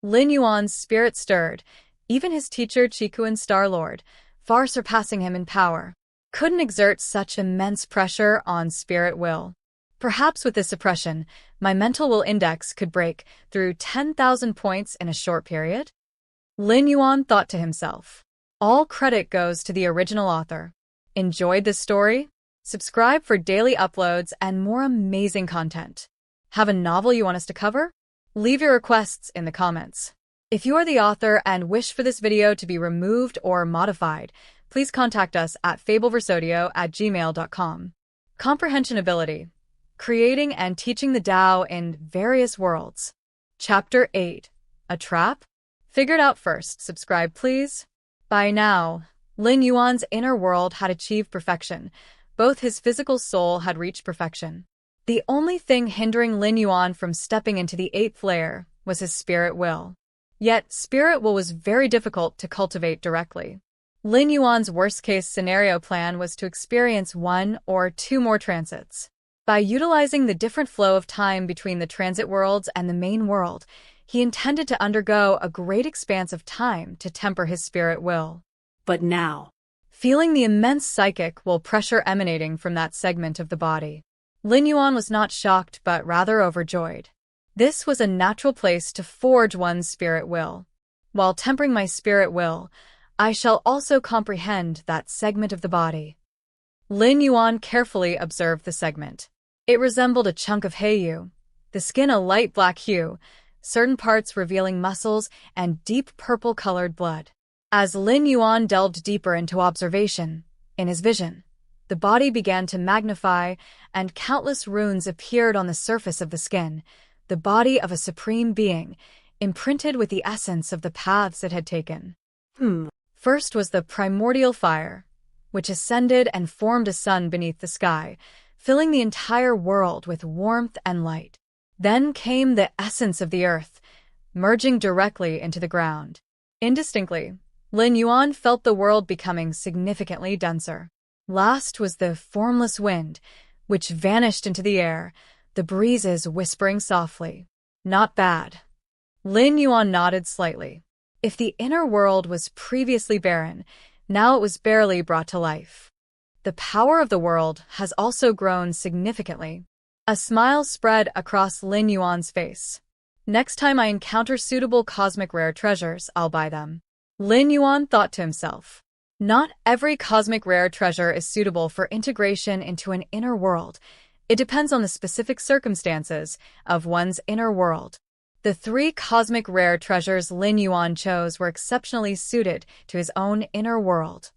Lin Yuan's spirit stirred. Even his teacher Qikuan Star-Lord, far surpassing him in power, couldn't exert such immense pressure on spirit will. Perhaps with this suppression, my mental will index could break through 10,000 points in a short period? Lin Yuan thought to himself. All credit goes to the original author. Enjoyed this story? Subscribe for daily uploads and more amazing content. Have a novel you want us to cover? Leave your requests in the comments. If you are the author and wish for this video to be removed or modified, please contact us at fableversodio@gmail.com. Comprehension Ability. Creating and teaching the Tao in various worlds. Chapter 8. A trap? Figured out first. Subscribe, please. By now, Lin Yuan's inner world had achieved perfection. Both his physical soul had reached perfection. The only thing hindering Lin Yuan from stepping into the 8th layer was his spirit will. Yet, spirit will was very difficult to cultivate directly. Lin Yuan's worst-case scenario plan was to experience 1 or 2 more transits. By utilizing the different flow of time between the transit worlds and the main world, he intended to undergo a great expanse of time to temper his spirit will. But now, feeling the immense psychic will pressure emanating from that segment of the body, Lin Yuan was not shocked but rather overjoyed. This was a natural place to forge one's spirit will. While tempering my spirit will, I shall also comprehend that segment of the body. Lin Yuan carefully observed the segment. It resembled a chunk of heiyu, the skin a light black hue, certain parts revealing muscles and deep purple-colored blood. As Lin Yuan delved deeper into observation, in his vision, the body began to magnify and countless runes appeared on the surface of the skin, the body of a Supreme Being, imprinted with the essence of the paths it had taken. Hmm. First was the primordial fire, which ascended and formed a sun beneath the sky, filling the entire world with warmth and light. Then came the essence of the earth, merging directly into the ground. Indistinctly, Lin Yuan felt the world becoming significantly denser. Last was the formless wind, which vanished into the air, the breezes whispering softly. Not bad. Lin Yuan nodded slightly. If the inner world was previously barren, now it was barely brought to life. The power of the world has also grown significantly. A smile spread across Lin Yuan's face. Next time I encounter suitable cosmic rare treasures, I'll buy them. Lin Yuan thought to himself. Not every cosmic rare treasure is suitable for integration into an inner world. It depends on the specific circumstances of one's inner world. The 3 cosmic rare treasures Lin Yuan chose were exceptionally suited to his own inner world.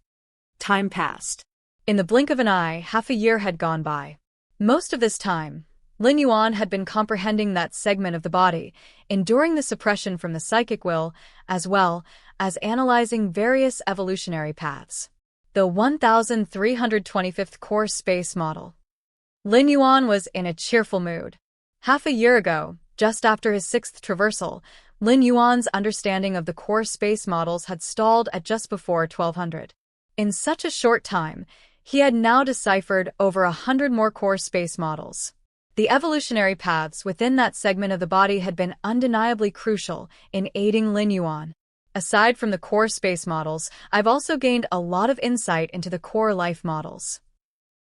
Time passed. In the blink of an eye, half a year had gone by. Most of this time, Lin Yuan had been comprehending that segment of the body, enduring the suppression from the psychic will, as well as analyzing various evolutionary paths. The 1325th Core Space Model. Lin Yuan was in a cheerful mood. Half a year ago, just after his 6th traversal, Lin Yuan's understanding of the core space models had stalled at just before 1200. In such a short time, he had now deciphered over 100 more core space models. The evolutionary paths within that segment of the body had been undeniably crucial in aiding Lin Yuan. Aside from the core space models, I've also gained a lot of insight into the core life models.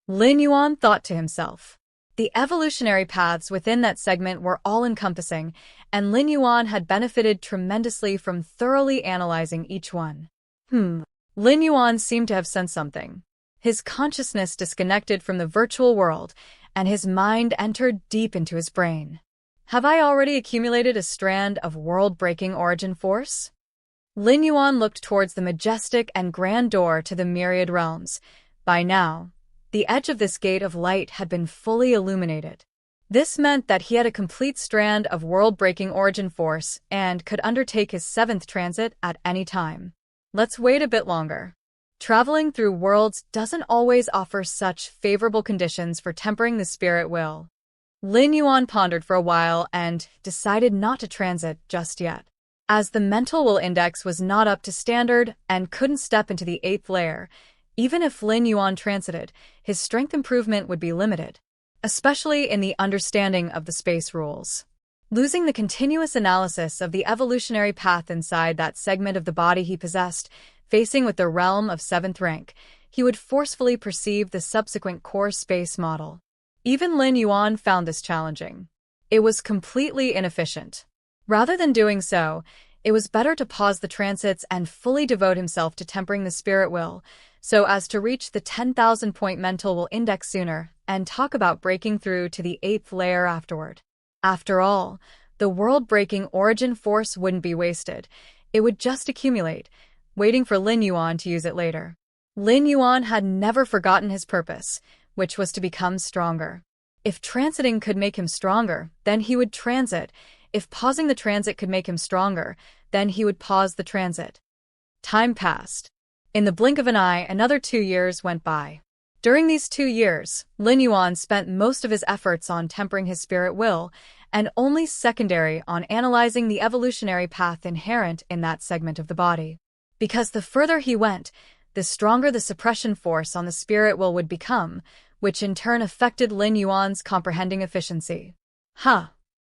Lin Yuan thought to himself. The evolutionary paths within that segment were all-encompassing, and Lin Yuan had benefited tremendously from thoroughly analyzing each one. Lin Yuan seemed to have sensed something. His consciousness disconnected from the virtual world, and his mind entered deep into his brain. Have I already accumulated a strand of world-breaking origin force? Lin Yuan looked towards the majestic and grand door to the Myriad Realms. By now, the edge of this gate of light had been fully illuminated. This meant that he had a complete strand of world-breaking origin force and could undertake his 7th transit at any time. Let's wait a bit longer. Traveling through worlds doesn't always offer such favorable conditions for tempering the spirit will. Lin Yuan pondered for a while and decided not to transit just yet. As the mental will index was not up to standard and couldn't step into the 8th layer, even if Lin Yuan transited, his strength improvement would be limited, especially in the understanding of the space rules. Losing the continuous analysis of the evolutionary path inside that segment of the body he possessed, facing with the realm of 7th rank, he would forcefully perceive the subsequent core space model. Even Lin Yuan found this challenging. It was completely inefficient. Rather than doing so, it was better to pause the transits and fully devote himself to tempering the spirit will, so as to reach the 10,000-point mental will index sooner and talk about breaking through to the 8th layer afterward. After all, the world-breaking origin force wouldn't be wasted. It would just accumulate, waiting for Lin Yuan to use it later. Lin Yuan had never forgotten his purpose, which was to become stronger. If transiting could make him stronger, then he would transit. If pausing the transit could make him stronger, then he would pause the transit. Time passed. In the blink of an eye, another 2 years went by. During these 2 years, Lin Yuan spent most of his efforts on tempering his spirit will, and only secondary on analyzing the evolutionary path inherent in that segment of the body. Because the further he went, the stronger the suppression force on the spirit will would become, which in turn affected Lin Yuan's comprehending efficiency.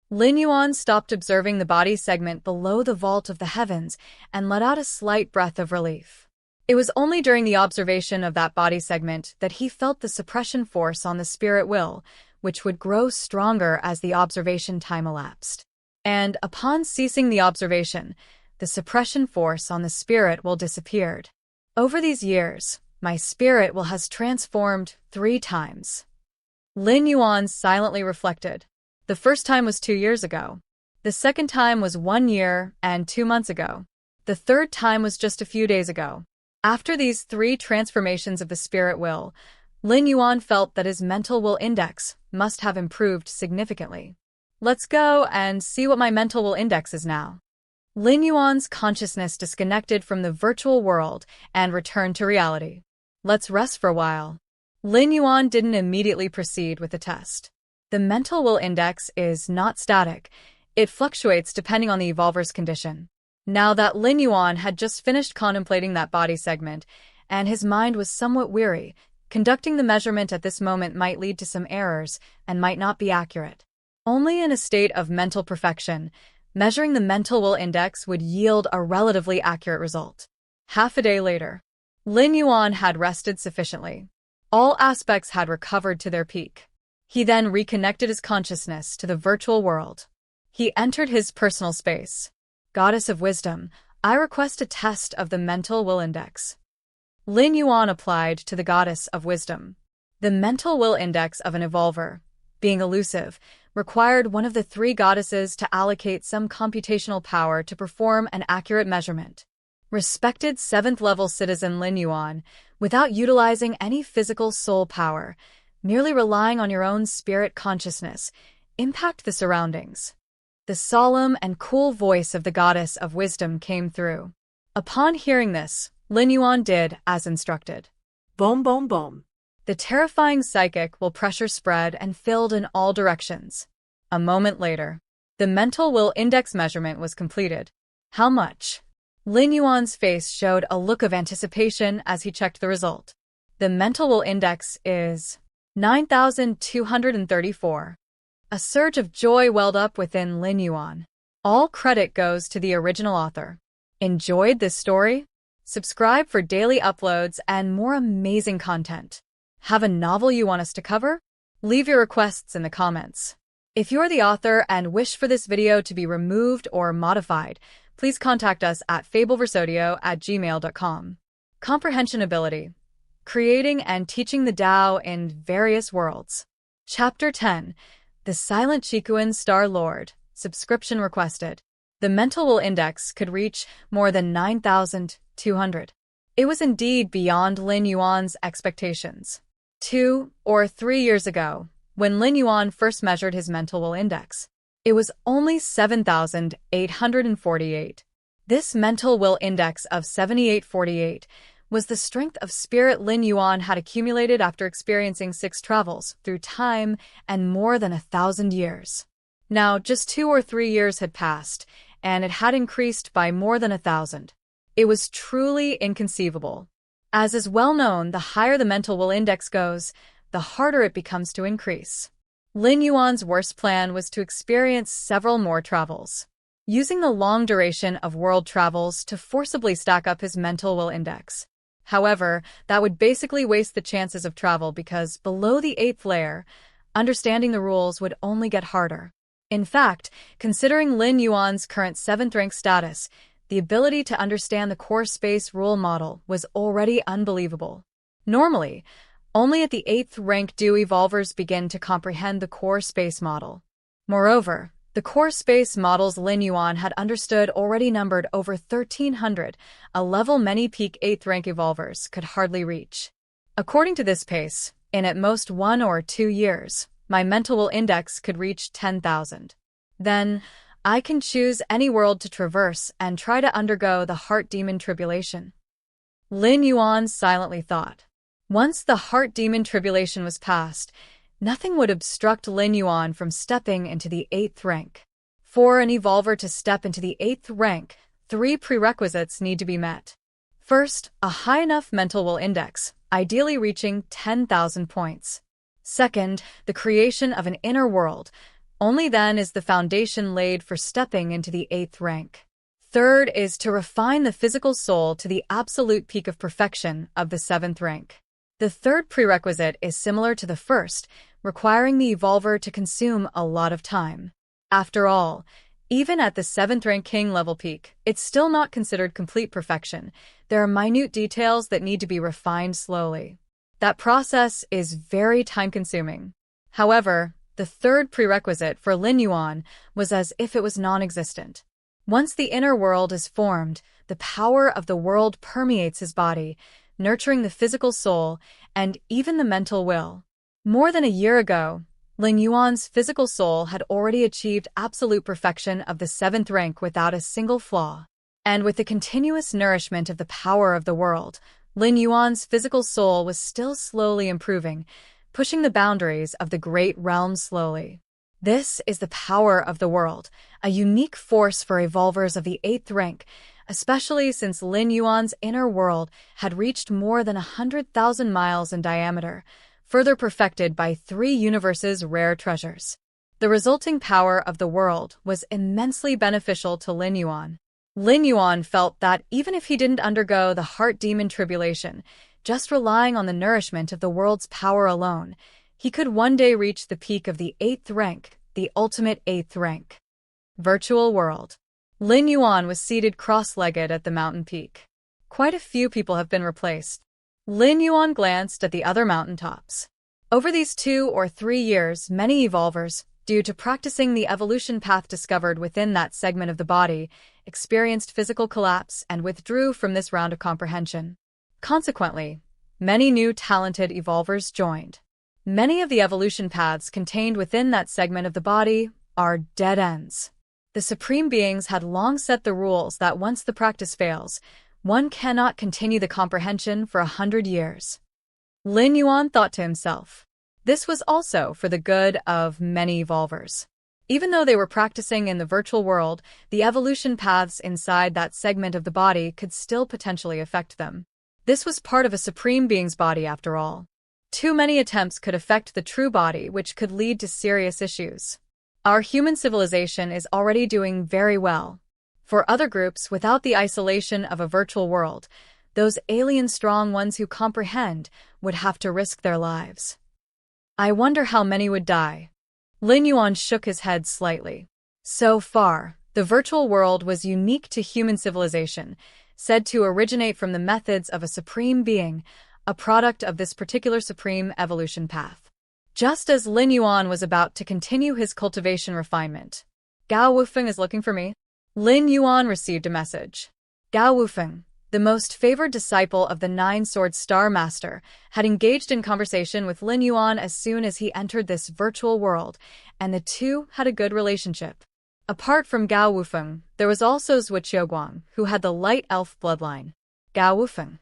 Lin Yuan stopped observing the body segment below the vault of the heavens and let out a slight breath of relief. It was only during the observation of that body segment that he felt the suppression force on the spirit will, which would grow stronger as the observation time elapsed. And upon ceasing the observation, the suppression force on the spirit will disappeared. Over these years, my spirit will has transformed 3 times. Lin Yuan silently reflected. The first time was 2 years ago. The second time was 1 year and 2 months ago. The third time was just a few days ago. After these 3 transformations of the spirit will, Lin Yuan felt that his mental will index must have improved significantly. Let's go and see what my mental will index is now. Lin Yuan's consciousness disconnected from the virtual world and returned to reality. Let's rest for a while. Lin Yuan didn't immediately proceed with the test. The mental will index is not static. It fluctuates depending on the evolver's condition. Now that Lin Yuan had just finished contemplating that body segment, and his mind was somewhat weary, conducting the measurement at this moment might lead to some errors and might not be accurate. Only in a state of mental perfection, measuring the mental will index would yield a relatively accurate result. Half a day later, Lin Yuan had rested sufficiently. All aspects had recovered to their peak. He then reconnected his consciousness to the virtual world. He entered his personal space. Goddess of Wisdom, I request a test of the mental will index. Lin Yuan applied to the Goddess of Wisdom. The mental will index of an evolver, being elusive, required one of the three goddesses to allocate some computational power to perform an accurate measurement. Respected 7th-level citizen Lin Yuan, without utilizing any physical soul power, merely relying on your own spirit consciousness, impact the surroundings. The solemn and cool voice of the Goddess of Wisdom came through. Upon hearing this, Lin Yuan did as instructed. Boom, boom, boom. The terrifying psychic will pressure spread and filled in all directions. A moment later, the mental will index measurement was completed. How much? Lin Yuan's face showed a look of anticipation as he checked the result. The mental will index is 9,234. A surge of joy welled up within Lin Yuan. All credit goes to the original author. Enjoyed this story? Subscribe for daily uploads and more amazing content. Have a novel you want us to cover? Leave your requests in the comments. If you're the author and wish for this video to be removed or modified, please contact us at fableversodio@gmail.com. Comprehension Ability. Creating and teaching the Tao in various worlds. Chapter 10. The Silent Chikuan Star Lord. Subscription requested. The mental will index could reach more than 9,200. It was indeed beyond Lin Yuan's expectations. 2 or 3 years ago, when Lin Yuan first measured his mental will index, it was only 7,848. This mental will index of 7,848 was the strength of spirit Lin Yuan had accumulated after experiencing 6 travels through time and more than 1,000 years. Now, just 2 or 3 years had passed, and it had increased by more than 1,000. It was truly inconceivable. As is well known, the higher the mental will index goes, the harder it becomes to increase. Lin Yuan's worst plan was to experience several more travels, using the long duration of world travels to forcibly stack up his mental will index. However, that would basically waste the chances of travel because below the 8th layer, understanding the rules would only get harder. In fact, considering Lin Yuan's current 7th rank status, the ability to understand the core space rule model was already unbelievable. Normally, only at the 8th rank do evolvers begin to comprehend the core space model. Moreover, the core space models Lin Yuan had understood already numbered over 1,300, a level many peak 8th rank evolvers could hardly reach. According to this pace, in at most 1 or 2 years, my mental will index could reach 10,000. Then, I can choose any world to traverse and try to undergo the heart demon tribulation. Lin Yuan silently thought. Once the heart demon tribulation was passed, nothing would obstruct Lin Yuan from stepping into the 8th rank. For an evolver to step into the 8th rank, 3 prerequisites need to be met. First, a high enough mental will index, ideally reaching 10,000 points. Second, the creation of an inner world. Only then is the foundation laid for stepping into the 8th rank. Third is to refine the physical soul to the absolute peak of perfection of the 7th rank. The third prerequisite is similar to the first, requiring the evolver to consume a lot of time. After all, even at the 7th rank king level peak, it's still not considered complete perfection. There are minute details that need to be refined slowly. That process is very time-consuming. However, the third prerequisite for Lin Yuan was as if it was non-existent. Once the inner world is formed, the power of the world permeates his body, nurturing the physical soul and even the mental will. More than a year ago, Lin Yuan's physical soul had already achieved absolute perfection of the 7th rank without a single flaw. And with the continuous nourishment of the power of the world, Lin Yuan's physical soul was still slowly improving, pushing the boundaries of the great realm slowly. This is the power of the world, a unique force for evolvers of the 8th rank, especially since Lin Yuan's inner world had reached more than 100,000 miles in diameter, further perfected by 3 universes' rare treasures. The resulting power of the world was immensely beneficial to Lin Yuan. Lin Yuan felt that even if he didn't undergo the heart demon tribulation, just relying on the nourishment of the world's power alone, he could one day reach the peak of the 8th rank, the ultimate 8th rank. Virtual world. Lin Yuan was seated cross-legged at the mountain peak. Quite a few people have been replaced. Lin Yuan glanced at the other mountaintops. Over these 2 or 3 years, many evolvers, due to practicing the evolution path discovered within that segment of the body, experienced physical collapse and withdrew from this round of comprehension. Consequently, many new talented evolvers joined. Many of the evolution paths contained within that segment of the body are dead ends. The Supreme Beings had long set the rules that once the practice fails, one cannot continue the comprehension for 100 years. Lin Yuan thought to himself. This was also for the good of many evolvers. Even though they were practicing in the virtual world, the evolution paths inside that segment of the body could still potentially affect them. This was part of a Supreme Being's body after all. Too many attempts could affect the true body, which could lead to serious issues. Our human civilization is already doing very well. For other groups without the isolation of a virtual world, those alien strong ones who comprehend would have to risk their lives. I wonder how many would die. Lin Yuan shook his head slightly. So far, the virtual world was unique to human civilization, said to originate from the methods of a supreme being, a product of this particular supreme evolution path. Just as Lin Yuan was about to continue his cultivation refinement. Gao Wufeng is looking for me. Lin Yuan received a message. Gao Wufeng, the most favored disciple of the 9-sword Star Master, had engaged in conversation with Lin Yuan as soon as he entered this virtual world, and the two had a good relationship. Apart from Gao Wufeng, there was also Zhuo Qiuguang, who had the light elf bloodline. Gao Wufeng.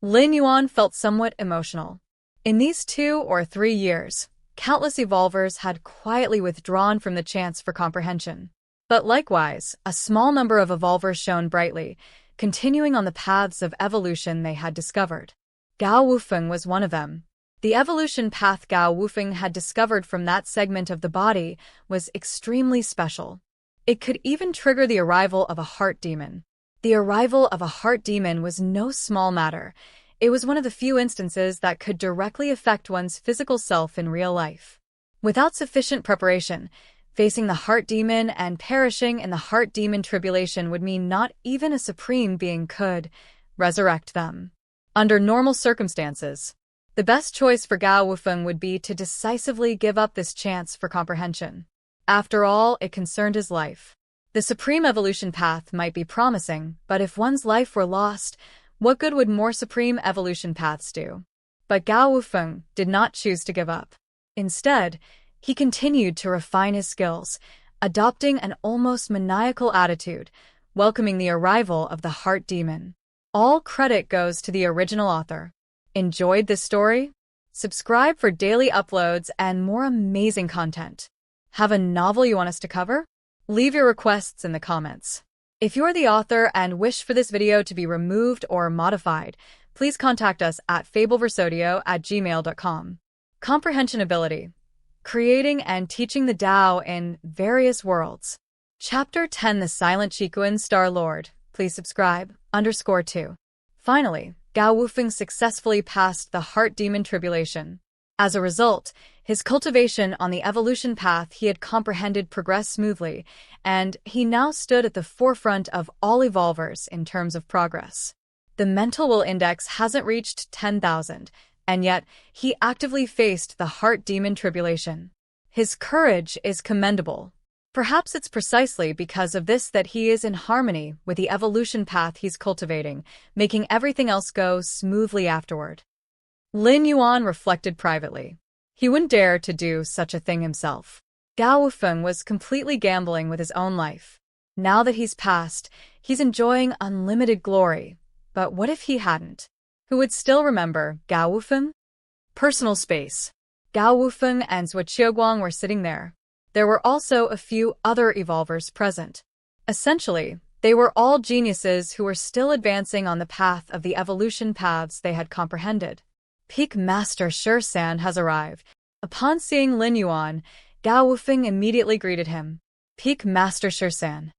Lin Yuan felt somewhat emotional. In these 2 or 3 years, countless evolvers had quietly withdrawn from the chance for comprehension. But likewise, a small number of evolvers shone brightly, continuing on the paths of evolution they had discovered. Gao Wufeng was one of them. The evolution path Gao Wufeng had discovered from that segment of the body was extremely special. It could even trigger the arrival of a heart demon. The arrival of a heart demon was no small matter. It was one of the few instances that could directly affect one's physical self in real life. Without sufficient preparation, facing the heart demon and perishing in the heart demon tribulation would mean not even a supreme being could resurrect them. Under normal circumstances, the best choice for Gao Wufeng would be to decisively give up this chance for comprehension. After all, it concerned his life. The supreme evolution path might be promising, but if one's life were lost, what good would more supreme evolution paths do? But Gao Wufeng did not choose to give up. Instead, he continued to refine his skills, adopting an almost maniacal attitude, welcoming the arrival of the heart demon. All credit goes to the original author. Enjoyed this story? Subscribe for daily uploads and more amazing content. Have a novel you want us to cover? Leave your requests in the comments. If you're the author and wish for this video to be removed or modified, please contact us at fableversodio@gmail.com. Comprehension Ability. Creating and teaching the Tao in various worlds. Chapter 10 The Silent Qikuan Star Lord. Please subscribe. _2. Finally, Gao Wufeng successfully passed the heart demon tribulation. As a result, his cultivation on the evolution path he had comprehended progressed smoothly, and he now stood at the forefront of all evolvers in terms of progress. The mental will index hasn't reached 10,000, and yet he actively faced the heart demon tribulation. His courage is commendable. Perhaps it's precisely because of this that he is in harmony with the evolution path he's cultivating, making everything else go smoothly afterward. Lin Yuan reflected privately. He wouldn't dare to do such a thing himself. Gao Wufeng was completely gambling with his own life. Now that he's passed, he's enjoying unlimited glory. But what if he hadn't? Who would still remember Gao Wufeng? Personal space. Gao Wufeng and Zhuo Qiuguang were sitting there. There were also a few other evolvers present. Essentially, they were all geniuses who were still advancing on the path of the evolution paths they had comprehended. Peak Master Shi-San has arrived. Upon seeing Lin Yuan, Gao Wufeng immediately greeted him. Peak Master Shi-San.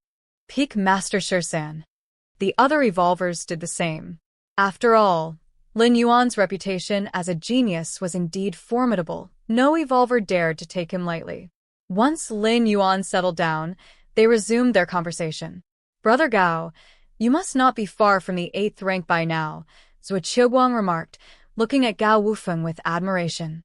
Peak Master Shi-San. The other evolvers did the same. After all, Lin Yuan's reputation as a genius was indeed formidable. No evolver dared to take him lightly. Once Lin Yuan settled down, they resumed their conversation. Brother Gao, you must not be far from the 8th rank by now, Zhuo Qiuguang remarked, looking at Gao Wufeng with admiration.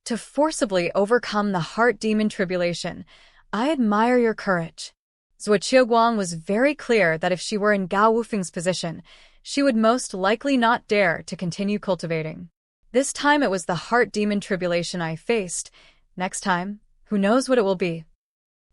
To forcibly overcome the heart demon tribulation, I admire your courage. Zhuo Qiuguang was very clear that if she were in Gao Wufeng's position, she would most likely not dare to continue cultivating. This time it was the heart demon tribulation I faced. Next time, who knows what it will be?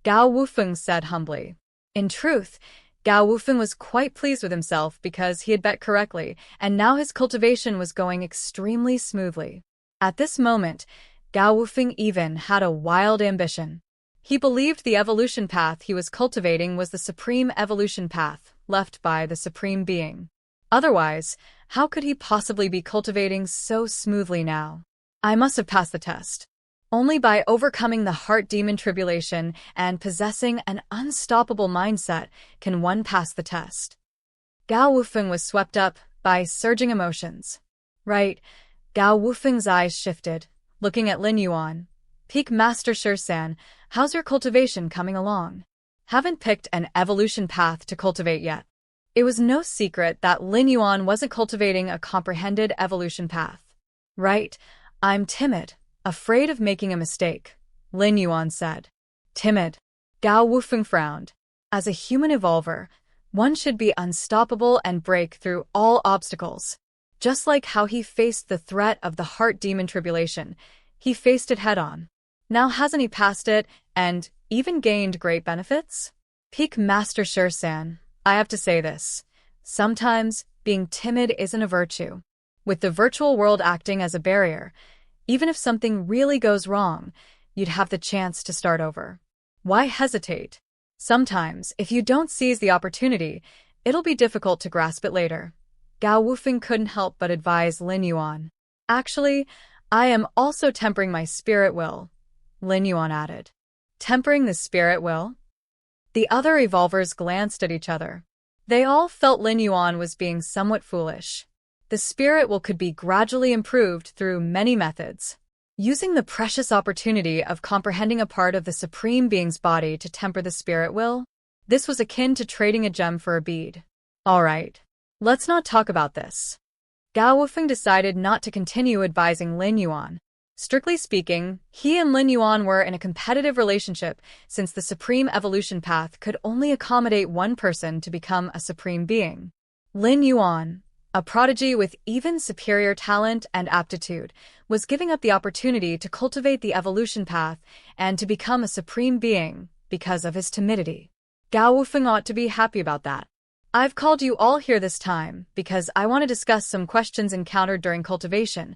Gao Wufeng said humbly. In truth, Gao Wufeng was quite pleased with himself because he had bet correctly, and now his cultivation was going extremely smoothly. At this moment, Gao Wufeng even had a wild ambition. He believed the evolution path he was cultivating was the supreme evolution path left by the Supreme Being. Otherwise, how could he possibly be cultivating so smoothly now? I must have passed the test. Only by overcoming the heart demon tribulation and possessing an unstoppable mindset can one pass the test. Gao Wufeng was swept up by surging emotions. Right, Gao Wufeng's eyes shifted, looking at Lin Yuan. Peak Master Shi-San, how's your cultivation coming along? Haven't picked an evolution path to cultivate yet. It was no secret that Lin Yuan wasn't cultivating a comprehended evolution path. Right, I'm timid, afraid of making a mistake, Lin Yuan said. Timid. Gao Wufeng frowned. As a human evolver, one should be unstoppable and break through all obstacles. Just like how he faced the threat of the heart demon tribulation, he faced it head-on. Now hasn't he passed it and even gained great benefits? Peak Master Shi-San, I have to say this. Sometimes, being timid isn't a virtue. With the virtual world acting as a barrier, even if something really goes wrong, you'd have the chance to start over. Why hesitate? Sometimes, if you don't seize the opportunity, it'll be difficult to grasp it later. Gao Wufeng couldn't help but advise Lin Yuan. Actually, I am also tempering my spirit will, Lin Yuan added. Tempering the spirit will? The other evolvers glanced at each other. They all felt Lin Yuan was being somewhat foolish. The spirit will could be gradually improved through many methods. Using the precious opportunity of comprehending a part of the Supreme Being's body to temper the spirit will? This was akin to trading a gem for a bead. All right, let's not talk about this. Gao Wufeng decided not to continue advising Lin Yuan. Strictly speaking, he and Lin Yuan were in a competitive relationship since the Supreme Evolution Path could only accommodate one person to become a Supreme Being. Lin Yuan, a prodigy with even superior talent and aptitude, was giving up the opportunity to cultivate the evolution path and to become a Supreme Being because of his timidity. Gao Wufeng ought to be happy about that. I've called you all here this time because I want to discuss some questions encountered during cultivation,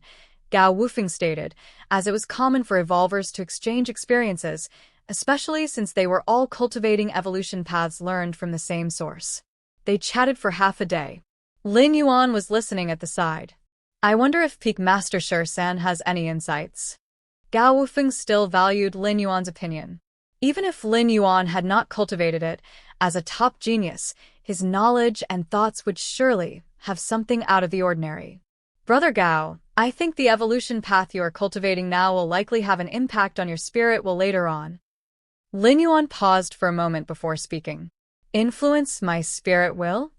Gao Wufeng stated, as it was common for evolvers to exchange experiences, especially since they were all cultivating evolution paths learned from the same source. They chatted for half a day. Lin Yuan was listening at the side. I wonder if Peak Master Shi-San has any insights. Gao Wufeng still valued Lin Yuan's opinion. Even if Lin Yuan had not cultivated it, as a top genius, his knowledge and thoughts would surely have something out of the ordinary. Brother Gao, I think the evolution path you are cultivating now will likely have an impact on your spirit will later on. Lin Yuan paused for a moment before speaking. Influence my spirit will?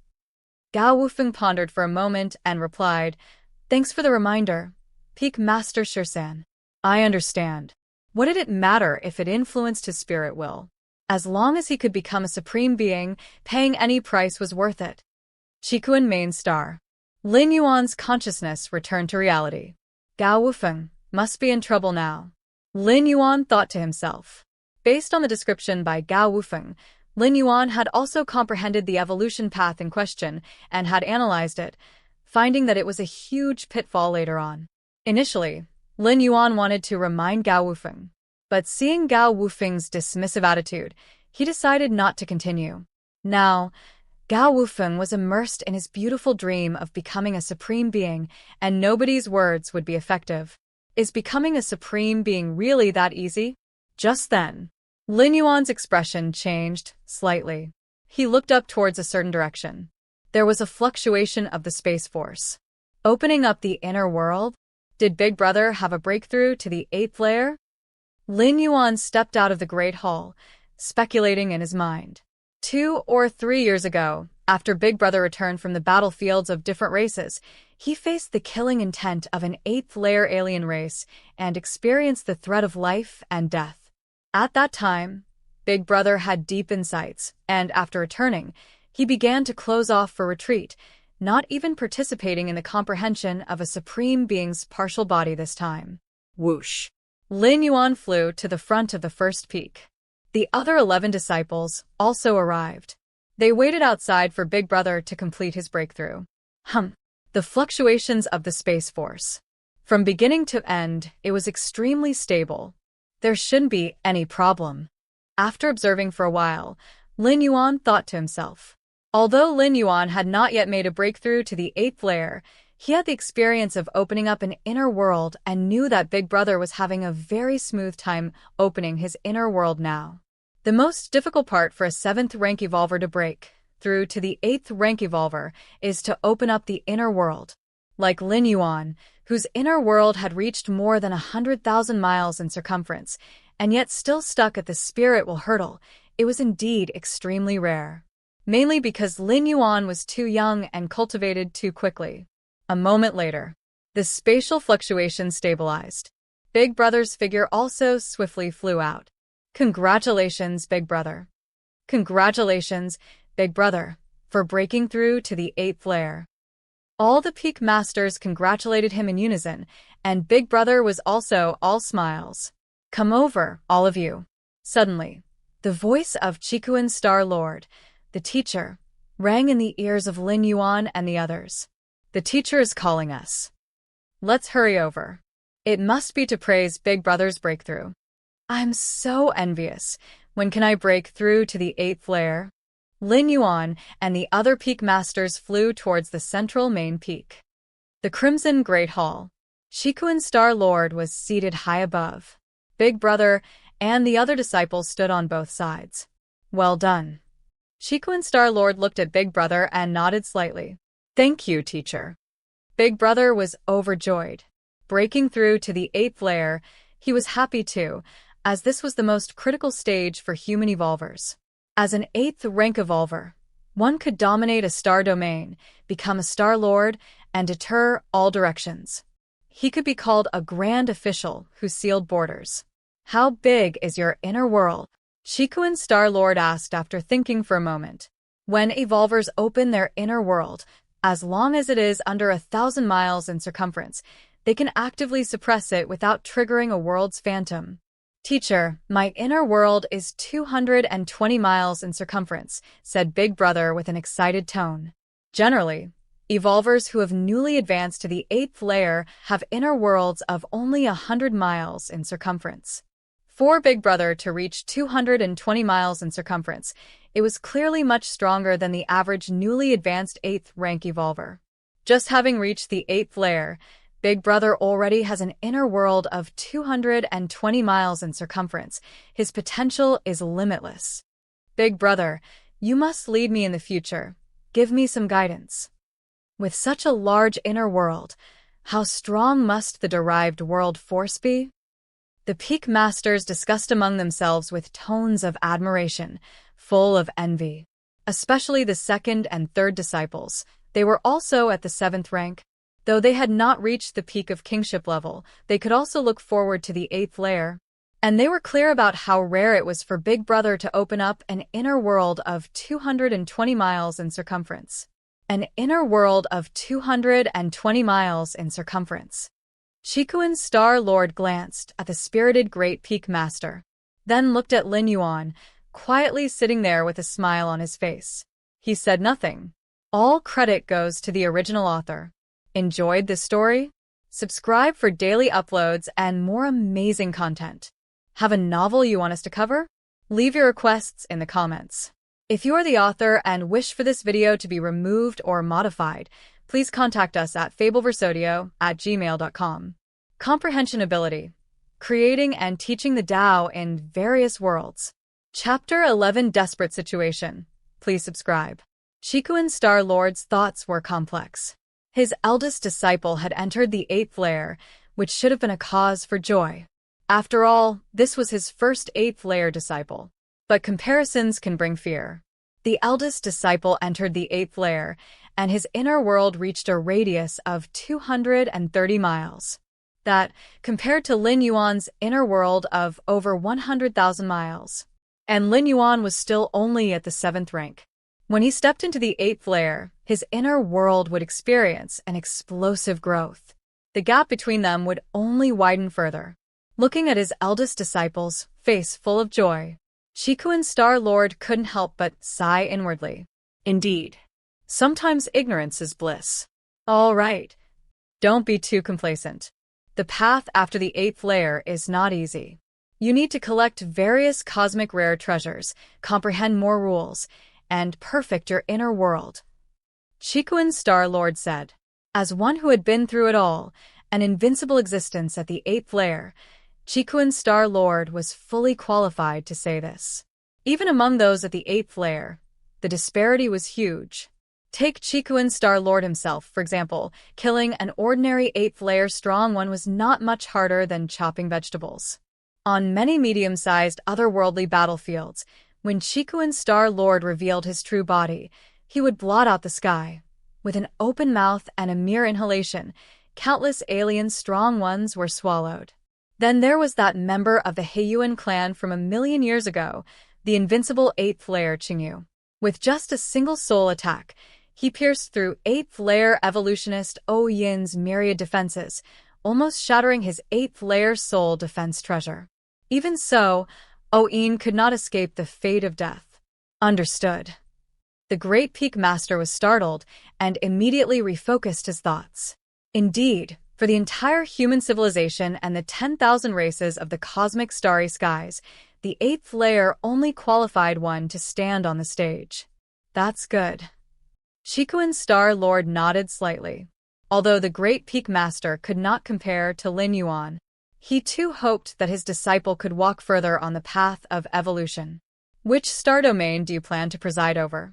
Gao Wufeng pondered for a moment and replied, Thanks for the reminder, Peak Master Shi-San. I understand. What did it matter if it influenced his spirit will? As long as he could become a supreme being, paying any price was worth it. Qikuan main star. Lin Yuan's consciousness returned to reality. Gao Wufeng, Must be in trouble now. Lin Yuan thought to himself. Based on the description by Gao Wufeng, Lin Yuan had also comprehended the evolution path in question and had analyzed it, finding that it was a huge pitfall later on. Initially, Lin Yuan wanted to remind Gao Wufeng, but seeing Gao Wufeng's dismissive attitude, he decided not to continue. Now, Gao Wufeng was immersed in his beautiful dream of becoming a supreme being, and nobody's words would be effective. Is becoming a supreme being really that easy? Just then, Lin Yuan's expression changed slightly. He looked up towards a certain direction. There was a fluctuation of the space force. Opening up the inner world? Did Big Brother have a breakthrough to the 8th layer? Lin Yuan stepped out of the Great Hall, speculating in his mind. 2 or 3 years ago, after Big Brother returned from the battlefields of different races, he faced the killing intent of an 8th layer alien race and experienced the threat of life and death. At that time, Big Brother had deep insights, and after returning, he began to close off for retreat, not even participating in the comprehension of a supreme being's partial body this time. Whoosh! Lin Yuan flew to the front of the first peak. The other 11 disciples also arrived. They waited outside for Big Brother to complete his breakthrough. The fluctuations of the Space Force. From beginning to end, it was extremely stable. There shouldn't be any problem. After observing for a while, Lin Yuan thought to himself. Although Lin Yuan had not yet made a breakthrough to the 8th layer, he had the experience of opening up an inner world and knew that Big Brother was having a very smooth time opening his inner world now. The most difficult part for a 7th rank evolver to break through to the 8th rank evolver is to open up the inner world. Like Lin Yuan, whose inner world had reached more than 100,000 miles in circumference, and yet still stuck at the spiritual hurdle, it was indeed extremely rare. Mainly because Lin Yuan was too young and cultivated too quickly. A moment later, the spatial fluctuation stabilized. Big Brother's figure also swiftly flew out. Congratulations, Big Brother. Congratulations, Big Brother, for breaking through to the 8th layer. All the peak masters congratulated him in unison, and Big Brother was also all smiles. Come over, all of you. Suddenly, the voice of Chikuan Star Lord, the teacher, rang in the ears of Lin Yuan and the others. The teacher is calling us. Let's hurry over. It must be to praise Big Brother's breakthrough. I'm so envious. When can I break through to the 8th layer? Lin Yuan and the other peak masters flew towards the central main peak. The Crimson Great Hall. Chikuan Star Lord was seated high above. Big Brother and the other disciples stood on both sides. Well done. Chikuan Star Lord looked at Big Brother and nodded slightly. Thank you, teacher. Big Brother was overjoyed. Breaking through to the 8th layer, he was happy too, as this was the most critical stage for human evolvers. As an 8th rank evolver, one could dominate a star domain, become a Star Lord, and deter all directions. He could be called a grand official who sealed borders. How big is your inner world? Chikuan Star Lord asked after thinking for a moment. When evolvers open their inner world, as long as it is under 1,000 miles in circumference, they can actively suppress it without triggering a world's phantom. Teacher, my inner world is 220 miles in circumference, said Big Brother with an excited tone. Generally, evolvers who have newly advanced to the 8th layer have inner worlds of only 100 miles in circumference. For Big Brother to reach 220 miles in circumference, it was clearly much stronger than the average newly advanced 8th rank evolver. Just having reached the 8th layer, Big Brother already has an inner world of 220 miles in circumference. His potential is limitless. Big Brother, you must lead me in the future. Give me some guidance. With such a large inner world, how strong must the derived world force be? The peak masters discussed among themselves with tones of admiration, full of envy. Especially the 2nd and 3rd disciples. They were also at the 7th rank. Though they had not reached the peak of kingship level, they could also look forward to the 8th layer. And they were clear about how rare it was for Big Brother to open up an inner world of 220 miles in circumference. An inner world of 220 miles in circumference. Shikuan's Star Lord glanced at the spirited Great Peak Master, then looked at Lin Yuan, quietly sitting there with a smile on his face. He said nothing. All credit goes to the original author. Enjoyed this story? Subscribe for daily uploads and more amazing content. Have a novel you want us to cover? Leave your requests in the comments. If you are the author and wish for this video to be removed or modified, please contact us at fableversodio@gmail.com. Comprehension Ability. Creating and teaching the Tao in various worlds. Chapter 11 Desperate Situation. Please subscribe. Shikuan Star Lord's thoughts were complex. His eldest disciple had entered the 8th layer, which should have been a cause for joy. After all, this was his first 8th layer disciple. But comparisons can bring fear. The eldest disciple entered the 8th layer, and his inner world reached a radius of 230 miles. That, compared to Lin Yuan's inner world of over 100,000 miles. And Lin Yuan was still only at the 7th rank. When he stepped into the 8th layer, his inner world would experience an explosive growth. The gap between them would only widen further. Looking at his eldest disciple's face full of joy, Shikuan's Star Lord couldn't help but sigh inwardly. Indeed, sometimes ignorance is bliss. All right, don't be too complacent. The path after the 8th layer is not easy. You need to collect various cosmic rare treasures, comprehend more rules, and perfect your inner world. Shikuan's Star Lord said. As one who had been through it all, an invincible existence at the 8th layer, Shikuan's Star Lord was fully qualified to say this. Even among those at the 8th layer, the disparity was huge. Take Shikuan's Star Lord himself, for example. Killing an ordinary 8th layer strong one was not much harder than chopping vegetables. On many medium-sized otherworldly battlefields, when Shikuan's Star Lord revealed his true body, he would blot out the sky. With an open mouth and a mere inhalation, countless alien strong ones were swallowed. Then there was that member of the Heiyuan clan from 1,000,000 years ago, the invincible 8th layer Qingyu. With just a single soul attack, he pierced through 8th layer evolutionist Yin's myriad defenses, almost shattering his 8th layer soul defense treasure. Even so, Yin could not escape the fate of death. Understood. The Great Peak Master was startled and immediately refocused his thoughts. Indeed, for the entire human civilization and the 10,000 races of the cosmic starry skies, the 8th layer only qualified one to stand on the stage. That's good. Shikuan's Star Lord nodded slightly. Although the Great Peak Master could not compare to Lin Yuan, he too hoped that his disciple could walk further on the path of evolution. Which star domain do you plan to preside over?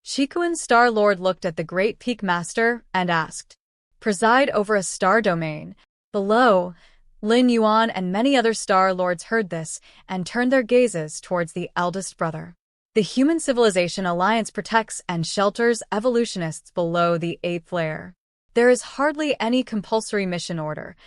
Shikuan's Star Lord looked at the Great Peak Master and asked. Preside over a star domain. Below, Lin Yuan and many other Star Lords heard this and turned their gazes towards the eldest brother. The Human Civilization Alliance protects and shelters evolutionists below the 8th layer. There is hardly any compulsory mission order.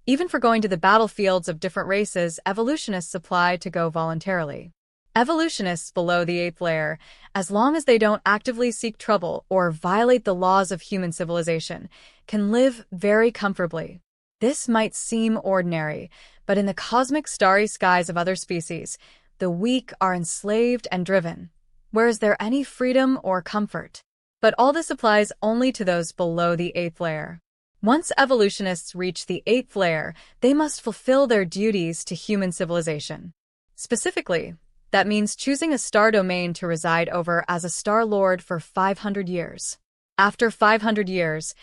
Even for going to the battlefields of different races, evolutionists apply to go voluntarily. Evolutionists below the 8th layer, as long as they don't actively seek trouble or violate the laws of human civilization, can live very comfortably. This might seem ordinary, but in the cosmic starry skies of other species, the weak are enslaved and driven. Where is there any freedom or comfort? But all this applies only to those below the 8th layer. Once evolutionists reach the 8th layer, they must fulfill their duties to human civilization. Specifically, that means choosing a star domain to reside over as a Star Lord for 500 years. After 500 years,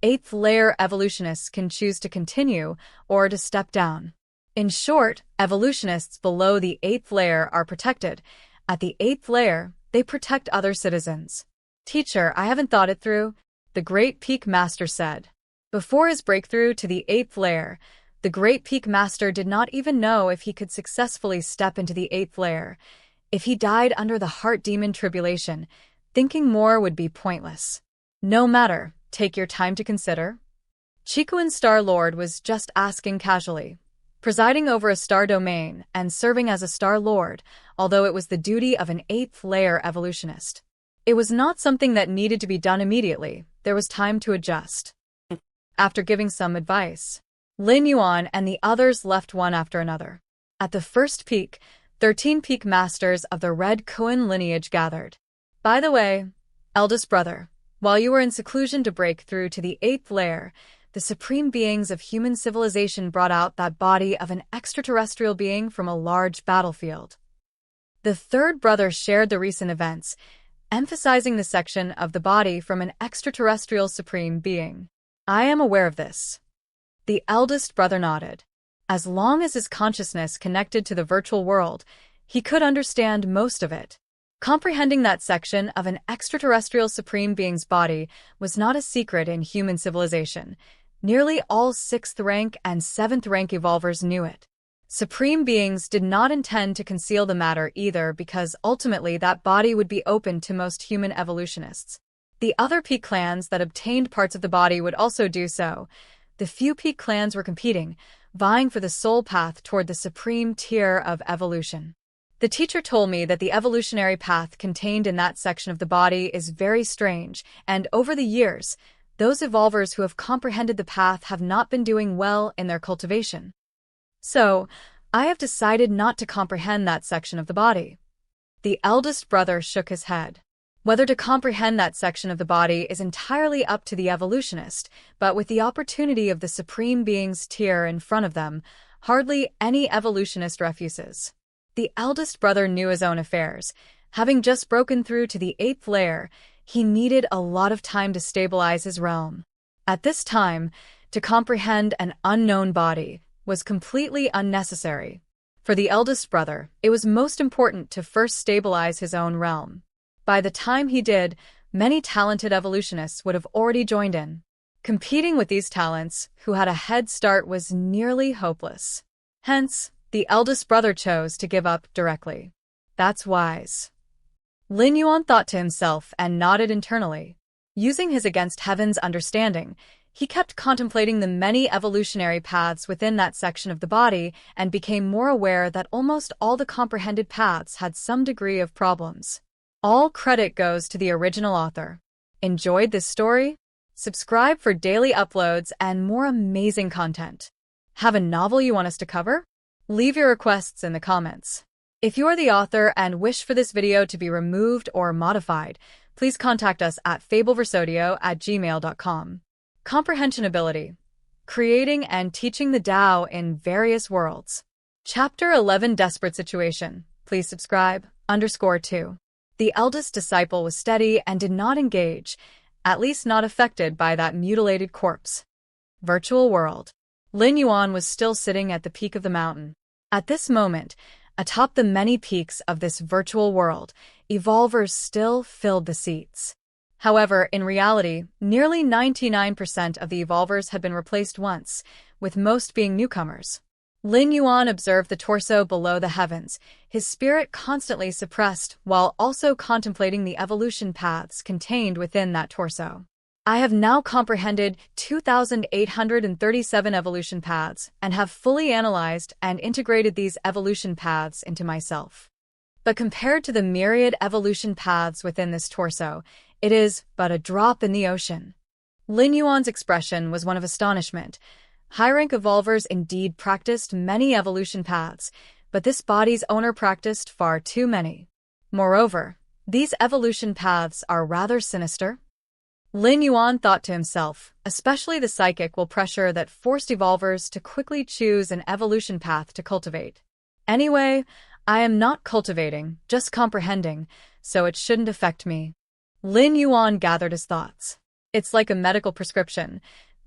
8th layer evolutionists can choose to continue or to step down. In short, evolutionists below the 8th layer are protected. At the 8th layer, they protect other citizens. Teacher, I haven't thought it through, the Great Peak Master said. Before his breakthrough to the 8th layer, the Great Peak Master did not even know if he could successfully step into the 8th layer. If he died under the heart demon tribulation, thinking more would be pointless. No matter, take your time to consider. Shikuan's Star Lord was just asking casually. Presiding over a star domain and serving as a Star Lord, although it was the duty of an 8th layer evolutionist. It was not something that needed to be done immediately. There was time to adjust. After giving some advice, Lin Yuan and the others left one after another. At the first peak, 13 peak masters of the Red Kuan lineage gathered. By the way, eldest brother, while you were in seclusion to break through to the 8th layer, the supreme beings of human civilization brought out that body of an extraterrestrial being from a large battlefield. The third brother shared the recent events, emphasizing the section of the body from an extraterrestrial supreme being. I am aware of this. The eldest brother nodded. As long as his consciousness connected to the virtual world, he could understand most of it. Comprehending that section of an extraterrestrial supreme being's body was not a secret in human civilization. Nearly all 6th rank and 7th rank evolvers knew it. Supreme beings did not intend to conceal the matter either because ultimately that body would be open to most human evolutionists. The other peak clans that obtained parts of the body would also do so. The few peak clans were competing, vying for the soul path toward the supreme tier of evolution. The teacher told me that the evolutionary path contained in that section of the body is very strange, and over the years, those evolvers who have comprehended the path have not been doing well in their cultivation. So, I have decided not to comprehend that section of the body. The eldest brother shook his head. Whether to comprehend that section of the body is entirely up to the evolutionist, but with the opportunity of the supreme being's tier in front of them, hardly any evolutionist refuses. The eldest brother knew his own affairs. Having just broken through to the 8th layer, he needed a lot of time to stabilize his realm. At this time, to comprehend an unknown body was completely unnecessary. For the eldest brother, it was most important to first stabilize his own realm. By the time he did, many talented evolutionists would have already joined in. Competing with these talents, who had a head start, was nearly hopeless. Hence, the eldest brother chose to give up directly. That's wise. Lin Yuan thought to himself and nodded internally. Using his against heaven's understanding, he kept contemplating the many evolutionary paths within that section of the body and became more aware that almost all the comprehended paths had some degree of problems. All credit goes to the original author. Enjoyed this story? Subscribe for daily uploads and more amazing content. Have a novel you want us to cover? Leave your requests in the comments. If you are the author and wish for this video to be removed or modified, please contact us at fableversodio@gmail.com. Comprehension Ability. Creating and teaching the Tao in various worlds. Chapter 11 Desperate Situation. Please subscribe. _2. The eldest disciple was steady and did not engage, at least not affected by that mutilated corpse. Virtual world. Lin Yuan was still sitting at the peak of the mountain. At this moment, atop the many peaks of this virtual world, evolvers still filled the seats. However, in reality, nearly 99% of the evolvers had been replaced once, with most being newcomers. Lin Yuan observed the torso below the heavens, his spirit constantly suppressed while also contemplating the evolution paths contained within that torso. I have now comprehended 2,837 evolution paths and have fully analyzed and integrated these evolution paths into myself. But compared to the myriad evolution paths within this torso, it is but a drop in the ocean. Lin Yuan's expression was one of astonishment. High-rank evolvers indeed practiced many evolution paths, but this body's owner practiced far too many. Moreover, these evolution paths are rather sinister. Lin Yuan thought to himself, especially the psychic will pressure that forced evolvers to quickly choose an evolution path to cultivate. Anyway, I am not cultivating, just comprehending, so it shouldn't affect me. Lin Yuan gathered his thoughts. It's like a medical prescription.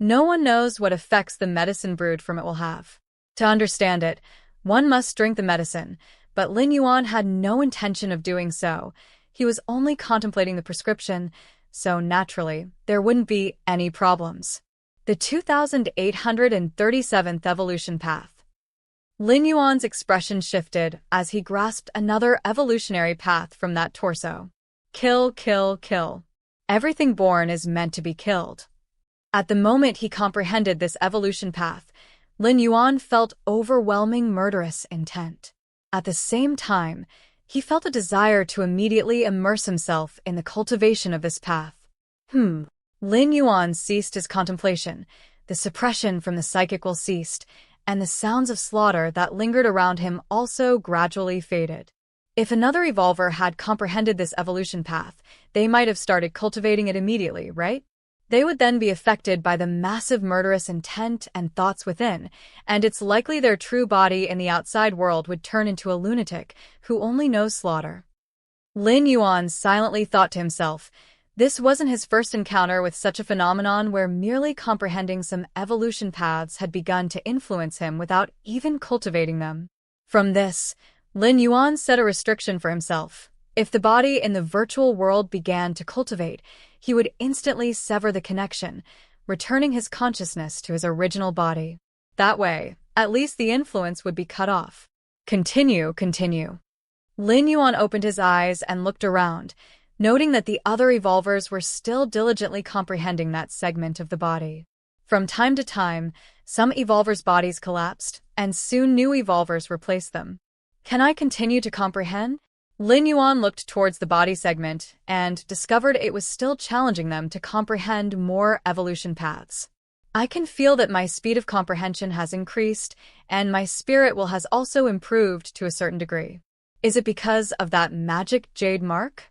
No one knows what effects the medicine brewed from it will have. To understand it, one must drink the medicine, but Lin Yuan had no intention of doing so. He was only contemplating the prescription, so naturally, there wouldn't be any problems. The 2,837th evolution path. Lin Yuan's expression shifted as he grasped another evolutionary path from that torso. Kill, kill, kill. Everything born is meant to be killed. At the moment he comprehended this evolution path, Lin Yuan felt overwhelming murderous intent. At the same time, he felt a desire to immediately immerse himself in the cultivation of this path. Lin Yuan ceased his contemplation. The suppression from the psychical ceased, and the sounds of slaughter that lingered around him also gradually faded. If another evolver had comprehended this evolution path, they might have started cultivating it immediately, right? They would then be affected by the massive murderous intent and thoughts within, and it's likely their true body in the outside world would turn into a lunatic who only knows slaughter. Lin Yuan silently thought to himself, this wasn't his first encounter with such a phenomenon where merely comprehending some evolution paths had begun to influence him without even cultivating them. From this, Lin Yuan set a restriction for himself. If the body in the virtual world began to cultivate, he would instantly sever the connection, returning his consciousness to his original body. That way, at least the influence would be cut off. Continue. Lin Yuan opened his eyes and looked around, noting that the other evolvers were still diligently comprehending that segment of the body. From time to time, some evolvers' bodies collapsed, and soon new evolvers replaced them. Can I continue to comprehend? Lin Yuan looked towards the body segment and discovered it was still challenging them to comprehend more evolution paths. I can feel that my speed of comprehension has increased, and my spirit will has also improved to a certain degree. Is it because of that magic jade mark?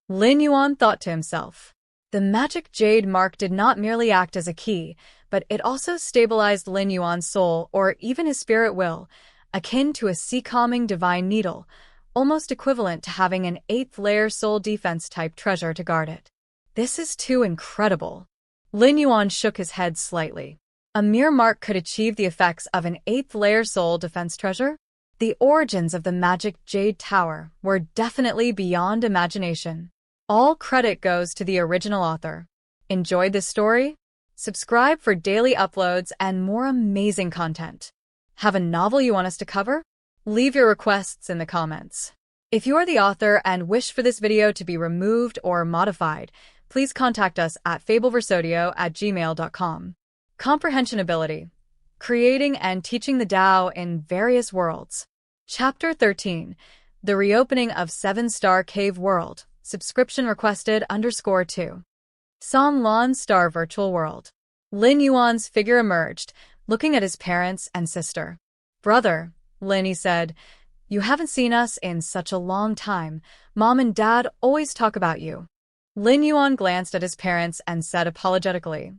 Lin Yuan thought to himself. The magic jade mark did not merely act as a key, but it also stabilized Lin Yuan's soul or even his spirit will, akin to a sea-calming divine needle, almost equivalent to having an 8th-layer soul defense-type treasure to guard it. This is too incredible. Lin Yuan shook his head slightly. A mere mark could achieve the effects of an 8th-layer soul defense treasure? The origins of the magic jade tower were definitely beyond imagination. All credit goes to the original author. Enjoyed this story? Subscribe for daily uploads and more amazing content. Have a novel you want us to cover? Leave your requests in the comments. If you are the author and wish for this video to be removed or modified, please contact us at fableversodio@gmail.com. Comprehension Ability. Creating and teaching the Tao in various worlds. Chapter 13. The Reopening of 7-Star Cave World. Subscription requested _2. Song-Lan Star Virtual World. Lin Yuan's figure emerged, looking at his parents and sister. Brother, Lin, he said, you haven't seen us in such a long time. Mom and Dad always talk about you. Lin Yuan glanced at his parents and said apologetically,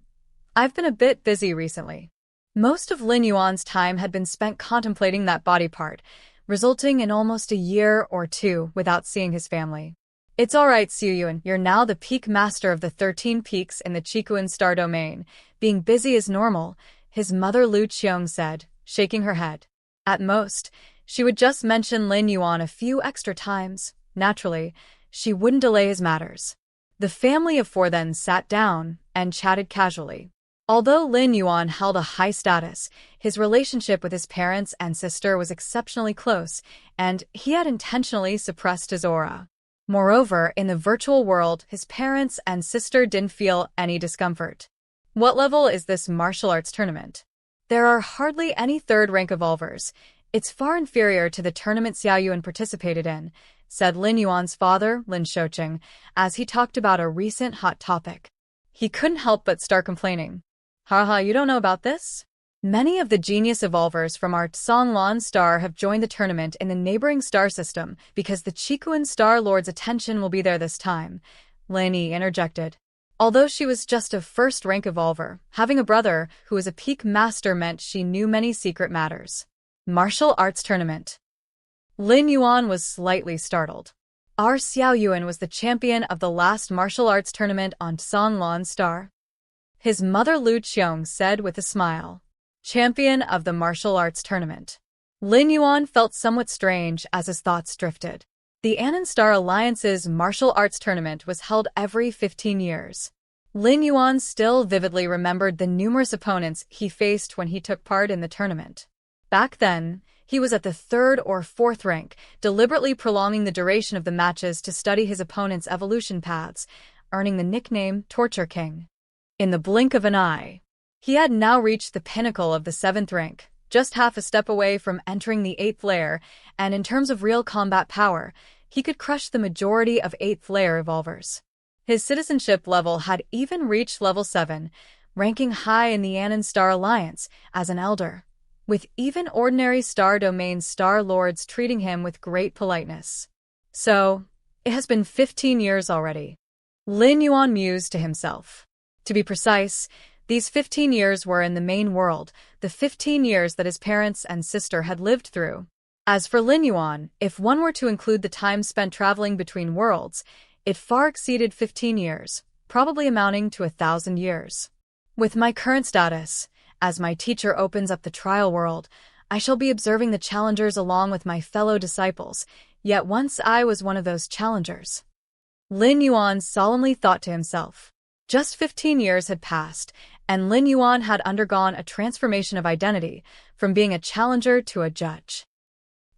I've been a bit busy recently. Most of Lin Yuan's time had been spent contemplating that body part, resulting in almost a year or two without seeing his family. It's all right, Xu Yuan, you're now the peak master of the 13 peaks in the Qikuan star domain. Being busy is normal, his mother Lu Qiong said, shaking her head. At most, she would just mention Lin Yuan a few extra times. Naturally, she wouldn't delay his matters. The family of four then sat down and chatted casually. Although Lin Yuan held a high status, his relationship with his parents and sister was exceptionally close, and he had intentionally suppressed his aura. Moreover, in the virtual world, his parents and sister didn't feel any discomfort. What level is this martial arts tournament? There are hardly any third-rank evolvers. It's far inferior to the tournament Xiao Yuan participated in, said Lin Yuan's father, Lin Shouqing, as he talked about a recent hot topic. He couldn't help but start complaining. Haha, you don't know about this? Many of the genius evolvers from our Song-Lan star have joined the tournament in the neighboring star system because the Qikuan Star Lord's attention will be there this time, Lin Yi interjected. Although she was just a first-rank evolver, having a brother who was a peak master meant she knew many secret matters. Martial arts tournament. Lin Yuan was slightly startled. Our Xiao Yuan was the champion of the last martial arts tournament on Song-Lan star. His mother Lu Qiong said with a smile. Champion of the martial arts tournament. Lin Yuan felt somewhat strange as his thoughts drifted. The Annan Star Alliance's martial arts tournament was held every 15 years. Lin Yuan still vividly remembered the numerous opponents he faced when he took part in the tournament. Back then, he was at the 3rd or 4th rank, deliberately prolonging the duration of the matches to study his opponent's evolution paths, earning the nickname Torture King. In the blink of an eye, he had now reached the pinnacle of the 7th rank, just half a step away from entering the 8th layer, and in terms of real combat power, he could crush the majority of 8th layer evolvers. His citizenship level had even reached level 7, ranking high in the Anon Star Alliance as an elder, with even ordinary Star Domain Star Lords treating him with great politeness. So, it has been 15 years already. Lin Yuan mused to himself. To be precise, these 15 years were in the main world, the 15 years that his parents and sister had lived through. As for Lin Yuan, if one were to include the time spent traveling between worlds, it far exceeded 15 years, probably amounting to 1,000 years. With my current status, as my teacher opens up the trial world, I shall be observing the challengers along with my fellow disciples, yet once I was one of those challengers. Lin Yuan solemnly thought to himself. Just 15 years had passed, and Lin Yuan had undergone a transformation of identity, from being a challenger to a judge.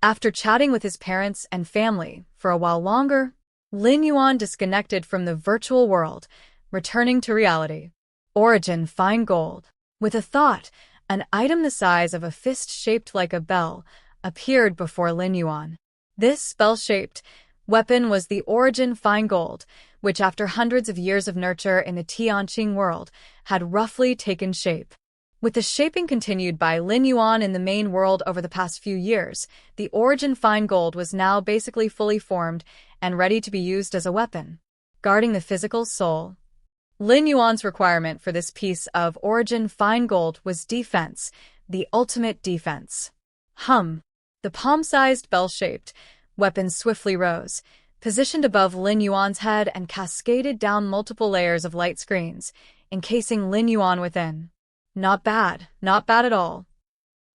After chatting with his parents and family for a while longer, Lin Yuan disconnected from the virtual world, returning to reality. Origin fine gold. With a thought, an item the size of a fist shaped like a bell appeared before Lin Yuan. This bell-shaped weapon was the Origin fine gold, which after hundreds of years of nurture in the Tianqing world had roughly taken shape. With the shaping continued by Lin Yuan in the main world over the past few years, the Origin fine gold was now basically fully formed and ready to be used as a weapon. Guarding the physical soul. Lin Yuan's requirement for this piece of Origin fine gold was defense, the ultimate defense. The palm-sized bell-shaped weapon swiftly rose, positioned above Lin Yuan's head and cascaded down multiple layers of light screens, encasing Lin Yuan within. Not bad at all.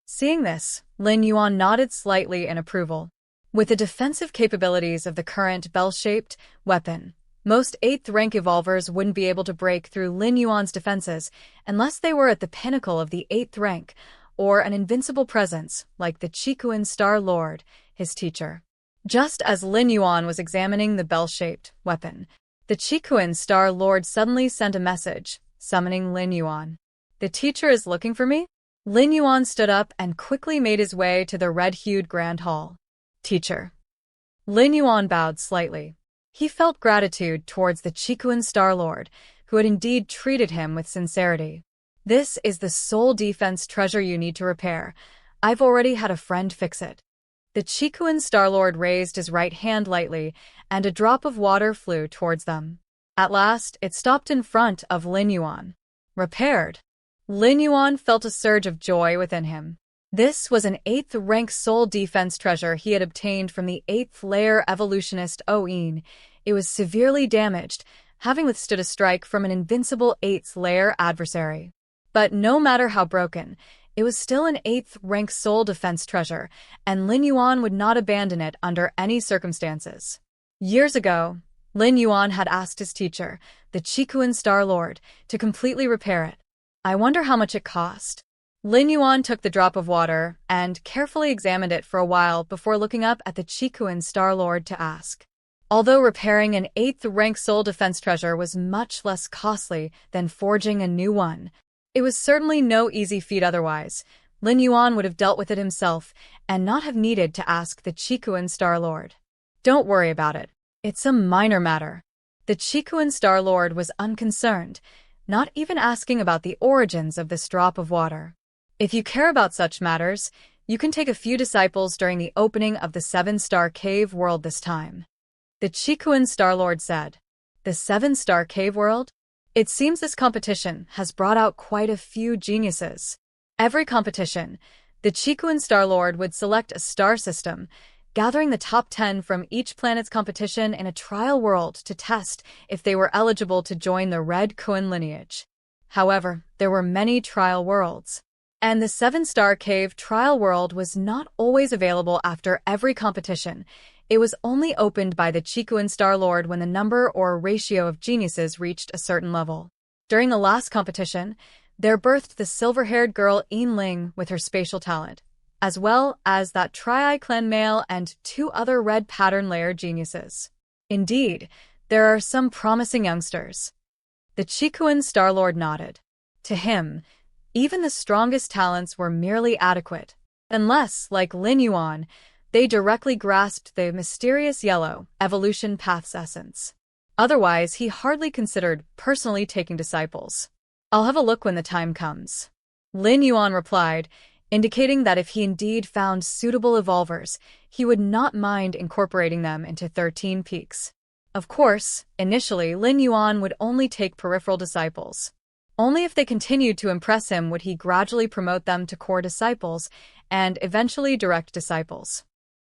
Seeing this, Lin Yuan nodded slightly in approval. With the defensive capabilities of the current bell-shaped weapon, most 8th rank evolvers wouldn't be able to break through Lin Yuan's defenses unless they were at the pinnacle of the 8th rank, or an invincible presence like the Qikuan Star Lord, his teacher. Just as Lin Yuan was examining the bell-shaped weapon, the Qikuan Star Lord suddenly sent a message, summoning Lin Yuan. The teacher is looking for me? Lin Yuan stood up and quickly made his way to the red-hued Grand Hall. Teacher. Lin Yuan bowed slightly. He felt gratitude towards the Qikuan Star Lord, who had indeed treated him with sincerity. This is the sole defense treasure you need to repair. I've already had a friend fix it. The Qikuan Star Lord raised his right hand lightly, and a drop of water flew towards them. At last, it stopped in front of Lin Yuan. Repaired. Lin Yuan felt a surge of joy within him. This was an 8th rank soul defense treasure he had obtained from the 8th layer evolutionist Oin. It was severely damaged, having withstood a strike from an invincible 8th layer adversary. But no matter how broken, it was still an 8th rank soul defense treasure, and Lin Yuan would not abandon it under any circumstances. Years ago, Lin Yuan had asked his teacher, the Qikuan Star Lord, to completely repair it. I wonder how much it cost. Lin Yuan took the drop of water and carefully examined it for a while before looking up at the Qikuan Star Lord to ask. Although repairing an 8th rank soul defense treasure was much less costly than forging a new one, it was certainly no easy feat otherwise. Lin Yuan would have dealt with it himself and not have needed to ask the Qikuan Star Lord. Don't worry about it. It's a minor matter. The Qikuan Star Lord was unconcerned, not even asking about the origins of this drop of water. If you care about such matters, you can take a few disciples during the opening of the 7-star cave world this time. The Qikuan Star Lord said. The 7-star cave world? It seems this competition has brought out quite a few geniuses. Every competition, the Qikuan Star Lord would select a star system, gathering the top 10 from each planet's competition in a trial world to test if they were eligible to join the Red Kuan lineage. However, there were many trial worlds, and the 7-star cave trial world was not always available after every competition. It was only opened by the Qikuan Star Lord when the number or ratio of geniuses reached a certain level. During the last competition, there birthed the silver-haired girl Ling with her spatial talent, as well as that Tri-Eye clan male and 2 other red pattern layer geniuses. Indeed, there are some promising youngsters. The Qikuan Star Lord nodded. To him, even the strongest talents were merely adequate, unless, like Lin Yuan, they directly grasped the mysterious yellow evolution path's essence. Otherwise, he hardly considered personally taking disciples. I'll have a look when the time comes. Lin Yuan replied, indicating that if he indeed found suitable evolvers, he would not mind incorporating them into 13 peaks. Of course, initially, Lin Yuan would only take peripheral disciples. Only if they continued to impress him would he gradually promote them to core disciples and eventually direct disciples.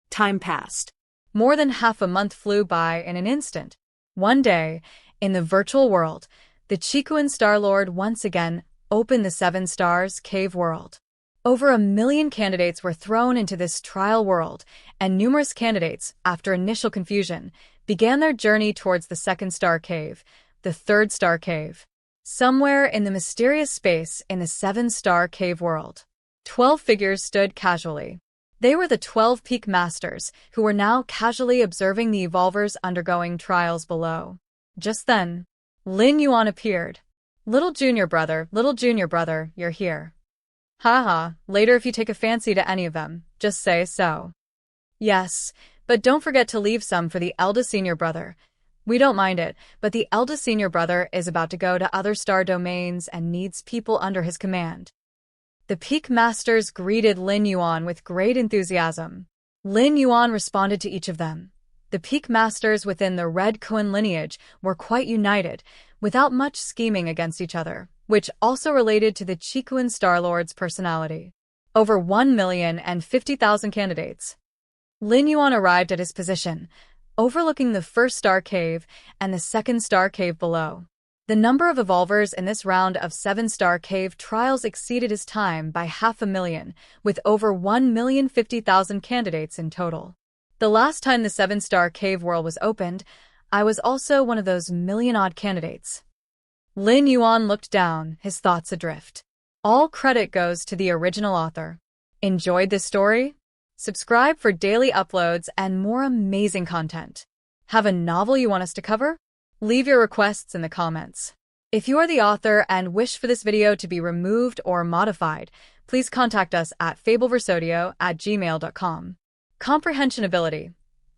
Time passed. More than half a month flew by in an instant. One day, in the virtual world, the Chikuan Star-Lord once again opened the Seven Stars Cave world. Over 1 million candidates were thrown into this trial world, and numerous candidates, after initial confusion, began their journey towards the second star cave, the third star cave. Somewhere in the mysterious space in the seven-star cave world, 12 figures stood casually. They were the 12 peak masters, who were now casually observing the evolvers undergoing trials below. Just then, Lin Yuan appeared. Little junior brother, you're here. Haha, later if you take a fancy to any of them, just say so. Yes, but don't forget to leave some for the eldest senior brother. We don't mind it, but the eldest senior brother is about to go to other star domains and needs people under his command. The peak masters greeted Lin Yuan with great enthusiasm. Lin Yuan responded to each of them. The peak masters within the Red Kuan lineage were quite united, without much scheming against each other, which also related to the Chikuan Star-Lord's personality. Over 1,050,000 candidates. Lin Yuan arrived at his position, overlooking the first star cave and the second star cave below. The number of evolvers in this round of 7-star cave trials exceeded his time by 500,000, with over 1,050,000 candidates in total. The last time the 7-star cave world was opened, I was also one of those million-odd candidates. Lin Yuan looked down, his thoughts adrift. All credit goes to the original author. Enjoyed this story? Subscribe for daily uploads and more amazing content. Have a novel you want us to cover? Leave your requests in the comments. If you are the author and wish for this video to be removed or modified, please contact us at fableversodio@gmail.com. Comprehension Ability.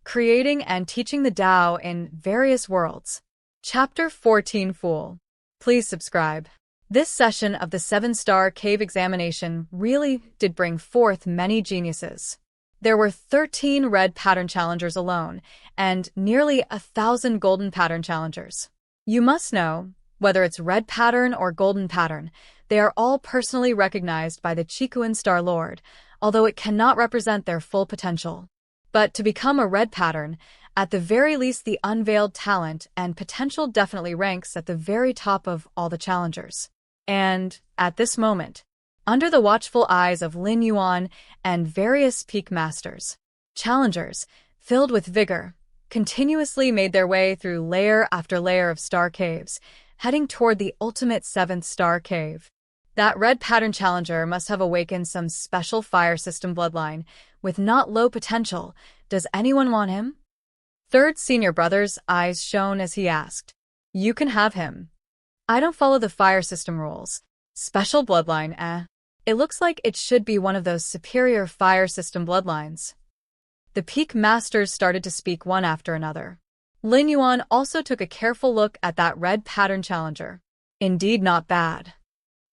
Creating and teaching the Tao in various worlds. Chapter 14 Fool. Please subscribe. This session of the 7-star cave examination really did bring forth many geniuses. There were 13 red pattern challengers alone, and nearly 1,000 golden pattern challengers. You must know, whether it's red pattern or golden pattern, they are all personally recognized by the Chikuan Star-Lord, although it cannot represent their full potential. But to become a red pattern, at the very least the unveiled talent and potential definitely ranks at the very top of all the challengers. And, at this moment, under the watchful eyes of Lin Yuan and various peak masters, challengers, filled with vigor, continuously made their way through layer after layer of star caves, heading toward the ultimate 7th star cave. That red pattern challenger must have awakened some special fire system bloodline with not low potential. Does anyone want him? Third senior brother's eyes shone as he asked. You can have him. I don't follow the fire system rules. Special bloodline, eh? It looks like it should be one of those superior fire system bloodlines. The peak masters started to speak one after another. Lin Yuan also took a careful look at that red pattern challenger. Indeed not bad.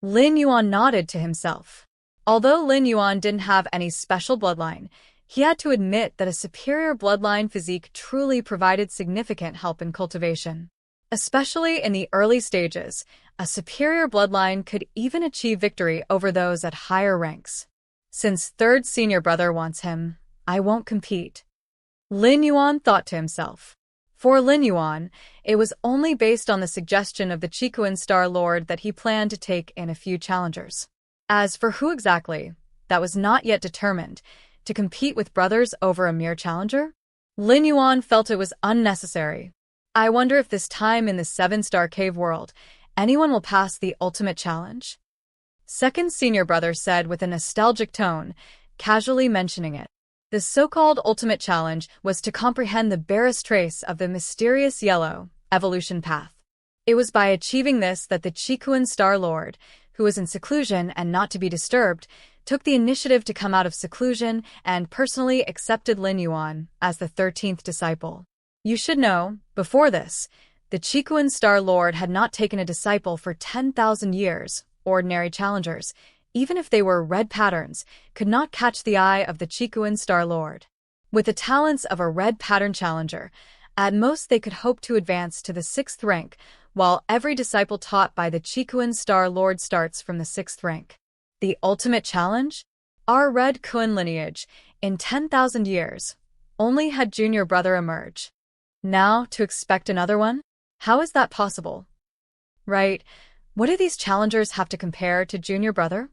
Lin Yuan nodded to himself. Although Lin Yuan didn't have any special bloodline, he had to admit that a superior bloodline physique truly provided significant help in cultivation. Especially in the early stages, a superior bloodline could even achieve victory over those at higher ranks. Since third senior brother wants him, I won't compete. Lin Yuan thought to himself. For Lin Yuan, it was only based on the suggestion of the Chikuan Star-Lord that he planned to take in a few challengers. As for who exactly, that was not yet determined. To compete with brothers over a mere challenger? Lin Yuan felt it was unnecessary. I wonder if this time in the 7-star cave world, anyone will pass the ultimate challenge? Second senior brother said with a nostalgic tone, casually mentioning it. The so-called ultimate challenge was to comprehend the barest trace of the mysterious yellow evolution path. It was by achieving this that the Chikuan Star-Lord, who was in seclusion and not to be disturbed, took the initiative to come out of seclusion and personally accepted Lin Yuan as the 13th disciple. You should know, before this, The Chikuan Star Lord had not taken a disciple for 10,000 years. Ordinary challengers, even if they were red patterns, could not catch the eye of the Chikuan Star Lord. With the talents of a red pattern challenger, at most they could hope to advance to the 6th rank, while every disciple taught by the Chikuan Star Lord starts from the 6th rank. The ultimate challenge? Our red Kuan lineage, in 10,000 years, only had junior brother emerge. Now, to expect another one? How is that possible? Right, what do these challengers have to compare to junior brother?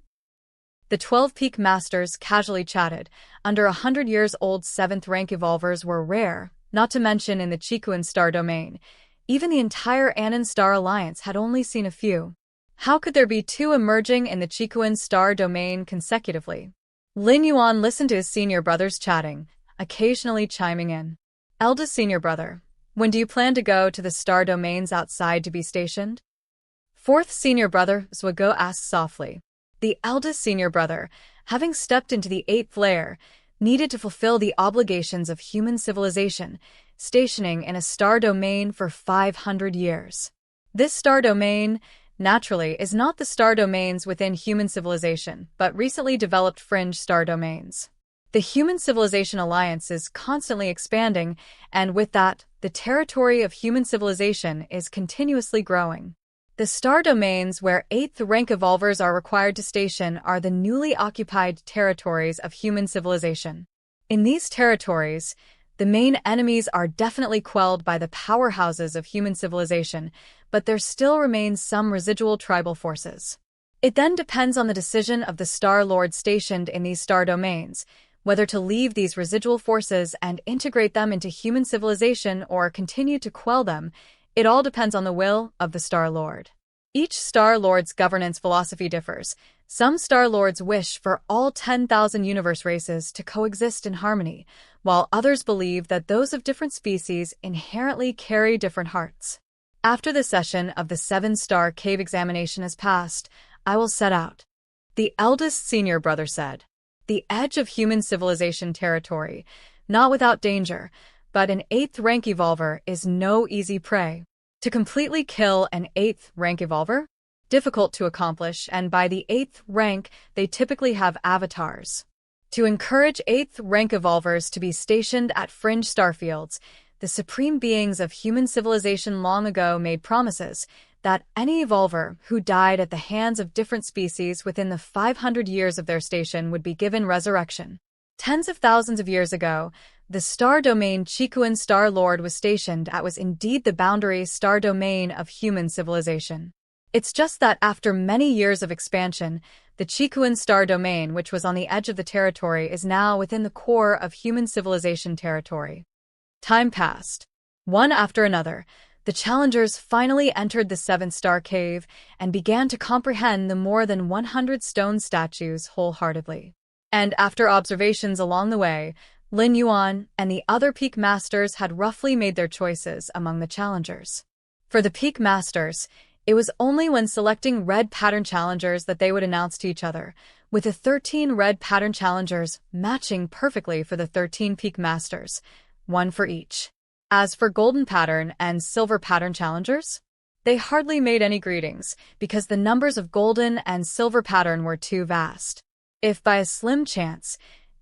The 12 peak masters casually chatted. Under 100 years old 7th rank evolvers were rare, not to mention in the Chikuan star domain. Even the entire Annan Star Alliance had only seen a few. How could there be 2 emerging in the Chikuan star domain consecutively? Lin Yuan listened to his senior brothers chatting, occasionally chiming in. Eldest senior brother, when do you plan to go to the star domains outside to be stationed? 4th senior brother Zhuge asked softly. The eldest senior brother, having stepped into the 8th layer, needed to fulfill the obligations of human civilization, stationing in a star domain for 500 years. This star domain, naturally, is not the star domains within human civilization, but recently developed fringe star domains. The Human Civilization Alliance is constantly expanding, and with that, the territory of human civilization is continuously growing. The star domains where 8th rank evolvers are required to station are the newly occupied territories of human civilization. In these territories, the main enemies are definitely quelled by the powerhouses of human civilization, but there still remains some residual tribal forces. It then depends on the decision of the Star Lord stationed in these star domains, whether to leave these residual forces and integrate them into human civilization or continue to quell them. It all depends on the will of the Star Lord. Each Star Lord's governance philosophy differs. Some Star Lords wish for all 10,000 universe races to coexist in harmony, while others believe that those of different species inherently carry different hearts. After the session of the 7-star cave examination has passed, I will set out. The eldest senior brother said. The edge of human civilization territory, not without danger, but an 8th rank evolver is no easy prey. To completely kill an 8th rank evolver? Difficult to accomplish, and by the 8th rank, they typically have avatars. To encourage 8th rank evolvers to be stationed at fringe starfields, the supreme beings of human civilization long ago made promises that any evolver who died at the hands of different species within the 500 years of their station would be given resurrection. Tens of thousands of years ago, the star domain Chikuan Star Lord was stationed at was indeed the boundary star domain of human civilization. It's just that after many years of expansion, the Chikuan star domain, which was on the edge of the territory, is now within the core of human civilization territory. Time passed. One after another, the challengers finally entered the 7-star cave and began to comprehend the more than 100 stone statues wholeheartedly. And after observations along the way, Lin Yuan and the other peak masters had roughly made their choices among the challengers. For the peak masters, it was only when selecting red pattern challengers that they would announce to each other, with the 13 red pattern challengers matching perfectly for the 13 peak masters, one for each. As for golden pattern and silver pattern challengers, they hardly made any greetings because the numbers of golden and silver pattern were too vast. If by a slim chance,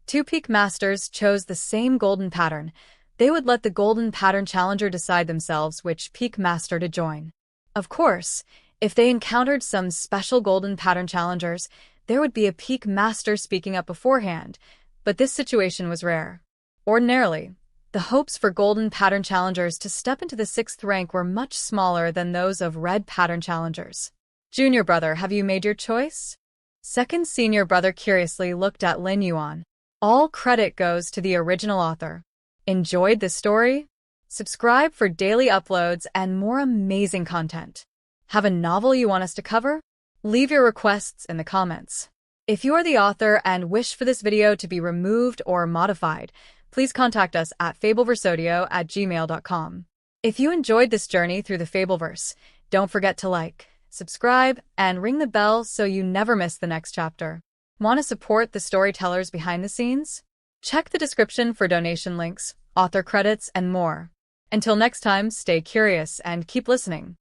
2 peak masters chose the same golden pattern, they would let the golden pattern challenger decide themselves which peak master to join. Of course, if they encountered some special golden pattern challengers, there would be a peak master speaking up beforehand, but this situation was rare. Ordinarily, the hopes for golden pattern challengers to step into the 6th rank were much smaller than those of red pattern challengers. Junior brother, have you made your choice? Second senior brother curiously looked at Lin Yuan. All credit goes to the original author. Enjoyed this story? Subscribe for daily uploads and more amazing content. Have a novel you want us to cover? Leave your requests in the comments. If you are the author and wish for this video to be removed or modified, please contact us at fableversodio@gmail.com. If you enjoyed this journey through the Fableverse, don't forget to like, subscribe, and ring the bell so you never miss the next chapter. Want to support the storytellers behind the scenes? Check the description for donation links, author credits, and more. Until next time, stay curious and keep listening.